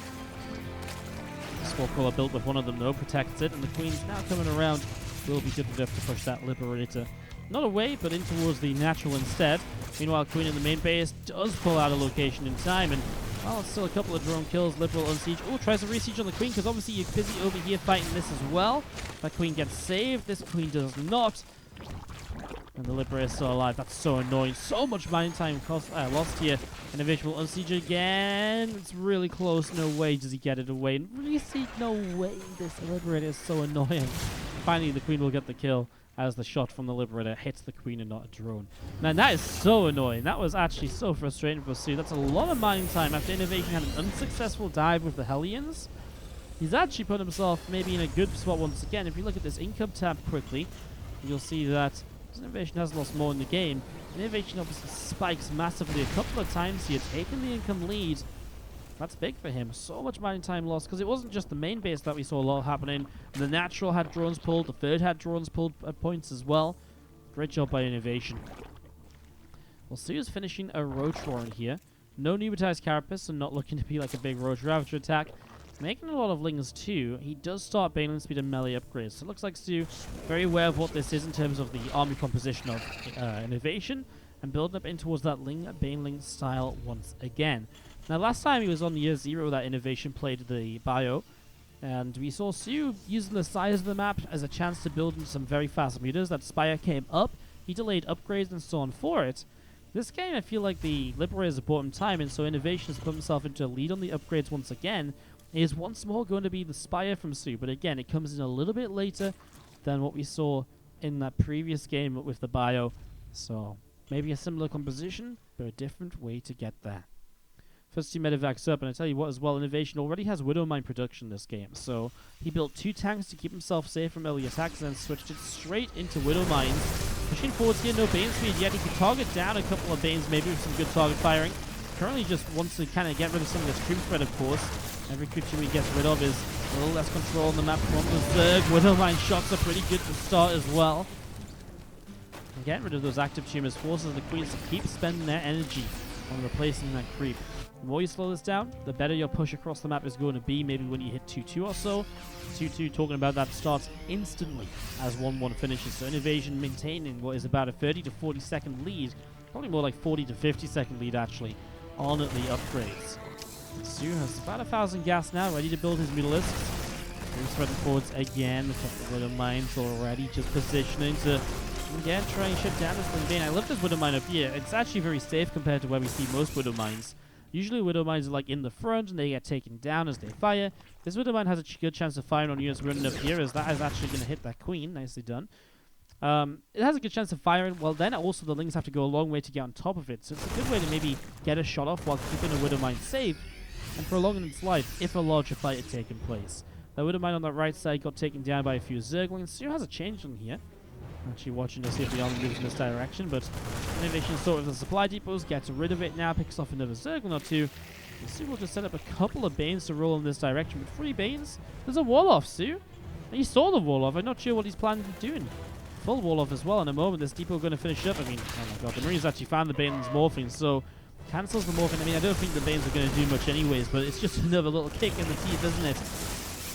Spore Crawler built with one of them though, protects it, and the Queen's now coming around. Will be good enough to push that Liberator not away, but in towards the natural instead. Meanwhile, Queen in the main base does pull out a location in time, and well, still a couple of drone kills. Liberal unsiege. Oh, tries to re-siege on the Queen because obviously you're busy over here fighting this as well. That Queen gets saved. This Queen does not. And the Liberator is still alive. That's so annoying. So much mining time lost here. And INnoVation will unsiege again. It's really close. No way does he get it away. And re-siege, no way. This Liberator is so annoying. Finally, the Queen will get the kill as the shot from the Liberator hits the Queen and not a drone. Man, that is so annoying. That was actually so frustrating for soO. That's a lot of mining time after INnoVation had an unsuccessful dive with the Hellions. He's actually put himself maybe in a good spot once again. If you look at this income tab quickly, you'll see that INnoVation has lost more in the game. INnoVation obviously spikes massively a couple of times here, taking the income lead. That's big for him. So much mining time lost, because it wasn't just the main base that we saw a lot happening. The natural had drones pulled, the third had drones pulled at points as well. Great job by INnoVation. Well, soO's finishing a Roach Warren here. No pneumatized carapace, so not looking to be like a big roach ravager attack. Making a lot of lings too. He does start Baneling speed and melee upgrades. So it looks like soO very aware of what this is in terms of the army composition of INnoVation, and building up in towards that Baneling style once again. Now last time he was on year 0 that INnoVation played the bio, and we saw soO using the size of the map as a chance to build into some very fast meters. That Spire came up, he delayed upgrades and so on for it. This game, I feel like the Liberators have bought him time, and so INnoVation has put himself into a lead on the upgrades once again. It is once more going to be the Spire from soO, but again, it comes in a little bit later than what we saw in that previous game with the bio. So, maybe a similar composition, but a different way to get there. First 2 medevacs up, and I tell you what as well, INnoVation already has Widow Mine production this game, so he built 2 tanks to keep himself safe from early attacks, and then switched it straight into Widow Mines. Pushing forwards here, no Bane speed yet. He can target down a couple of Banes, maybe with some good target firing. Currently just wants to kind of get rid of some of this creep spread, of course. Every creature he gets rid of is a little less control on the map from the Zerg. Widow Mine shots are pretty good to start as well. And getting rid of those active tumors forces the Queens to keep spending their energy on replacing that creep. The more you slow this down, the better your push across the map is going to be. Maybe when you hit 2-2 or so. 2-2, talking about that, starts instantly as 1-1 finishes. So INnoVation maintaining what is about a 30 to 40 second lead. Probably more like 40 to 50 second lead actually on the upgrades. soO has about 1,000 gas now, ready to build his Mutalisks. He's spreading forwards again. A couple of Widow Mines already just positioning to again try and shut down this Ling Bane. I love this Widow Mine up here. It's actually very safe compared to where we see most Widow Mines. Usually Widow Mines are like in the front and they get taken down as they fire. This Widow Mine has a good chance of firing on units running up here, as that is actually going to hit that Queen. Nicely done. It has a good chance of firing. Well, then also the Lings have to go a long way to get on top of it. So it's a good way to maybe get a shot off while keeping a Widow Mine safe and prolonging its life if a larger fight had taken place. The Widow Mine on that right side got taken down by a few Zerglings. soO has a change on here. Actually watching to see if the army moves in this direction, but INnoVation sort of the supply depots, gets rid of it now, picks off another Zergling or 2. And soO will just set up a couple of Banes to roll in this direction. With 3 Banes, there's a wall-off, soO. And he saw the wall-off. I'm not sure what he's planning on doing. Full wall-off as well in a moment. This depot going to finish up. I mean, oh my god, the Marines actually found the Bane's morphing, so cancels the morphing. I mean, I don't think the Banes are going to do much anyways, but it's just another little kick in the teeth, isn't it?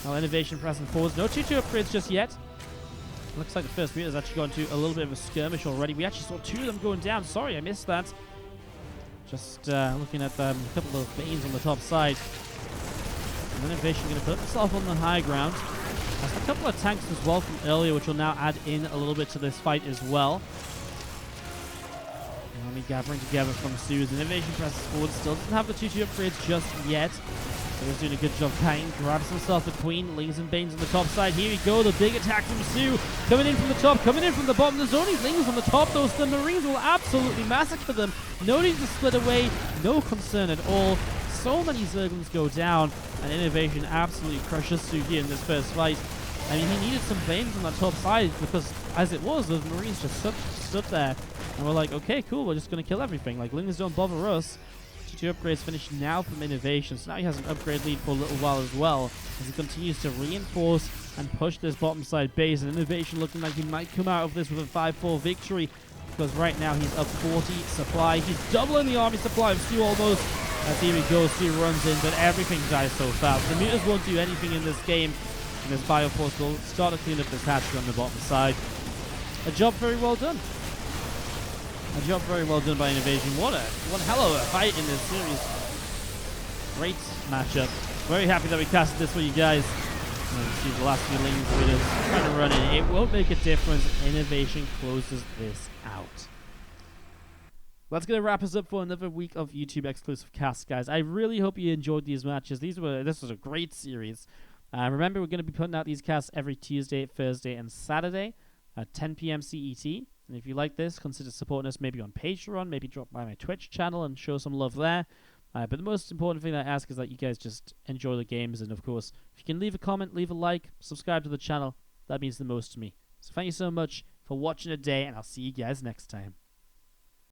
Now INnoVation pressing forwards. No 2-2 upgrades just yet. Looks like the first meter's actually gone to a little bit of a skirmish already. We actually saw 2 of them going down. Sorry, I missed that. Just looking at a couple of Banes on the top side. And INnoVation going to put himself on the high ground. There's a couple of tanks as well from earlier, which will now add in a little bit to this fight as well. Army gathering together from soO. INnoVation presses forward. Still doesn't have the 2-2 upgrades just yet. So he's doing a good job tanking. Grabs himself a Queen. Lings and Banes on the top side. Here we go. The big attack from soO. Coming in from the top. Coming in from the bottom. There's only Lings on the top, though. So the Marines will absolutely massacre them. No need to split away. No concern at all. So many Zerglings go down. And INnoVation absolutely crushes soO here in this first fight. I mean, he needed some Banes on that top side because, as it was, those Marines just stood there. And we're like, okay, cool. We're just going to kill everything. Like, Lings don't bother us. 2 upgrades finished now from INnoVation, so now he has an upgrade lead for a little while as well, as he continues to reinforce and push this bottom side base. And INnoVation looking like he might come out of this with a 5-4 victory, because right now he's up 40 supply. He's doubling the army supply of soO almost, as here we go. soO runs in, but everything dies so fast. The Mutas won't do anything in this game, and this Bioforce will start to clean up this hatchery on the bottom side. A job very well done. A job very well done by INnoVation. What hell of a fight in this series. Great matchup. Very happy that we casted this for you guys. And you see the last few Lings with us trying to run in. It won't make a difference. INnoVation closes this out. That's going to wrap us up for another week of YouTube exclusive casts, guys. I really hope you enjoyed these matches. This was a great series. Remember, we're going to be putting out these casts every Tuesday, Thursday, and Saturday at 10 p.m. CET. And if you like this, consider supporting us maybe on Patreon, maybe drop by my Twitch channel and show some love there. But the most important thing I ask is that you guys just enjoy the games. And of course, if you can leave a comment, leave a like, subscribe to the channel, that means the most to me. So thank you so much for watching today, and I'll see you guys next time.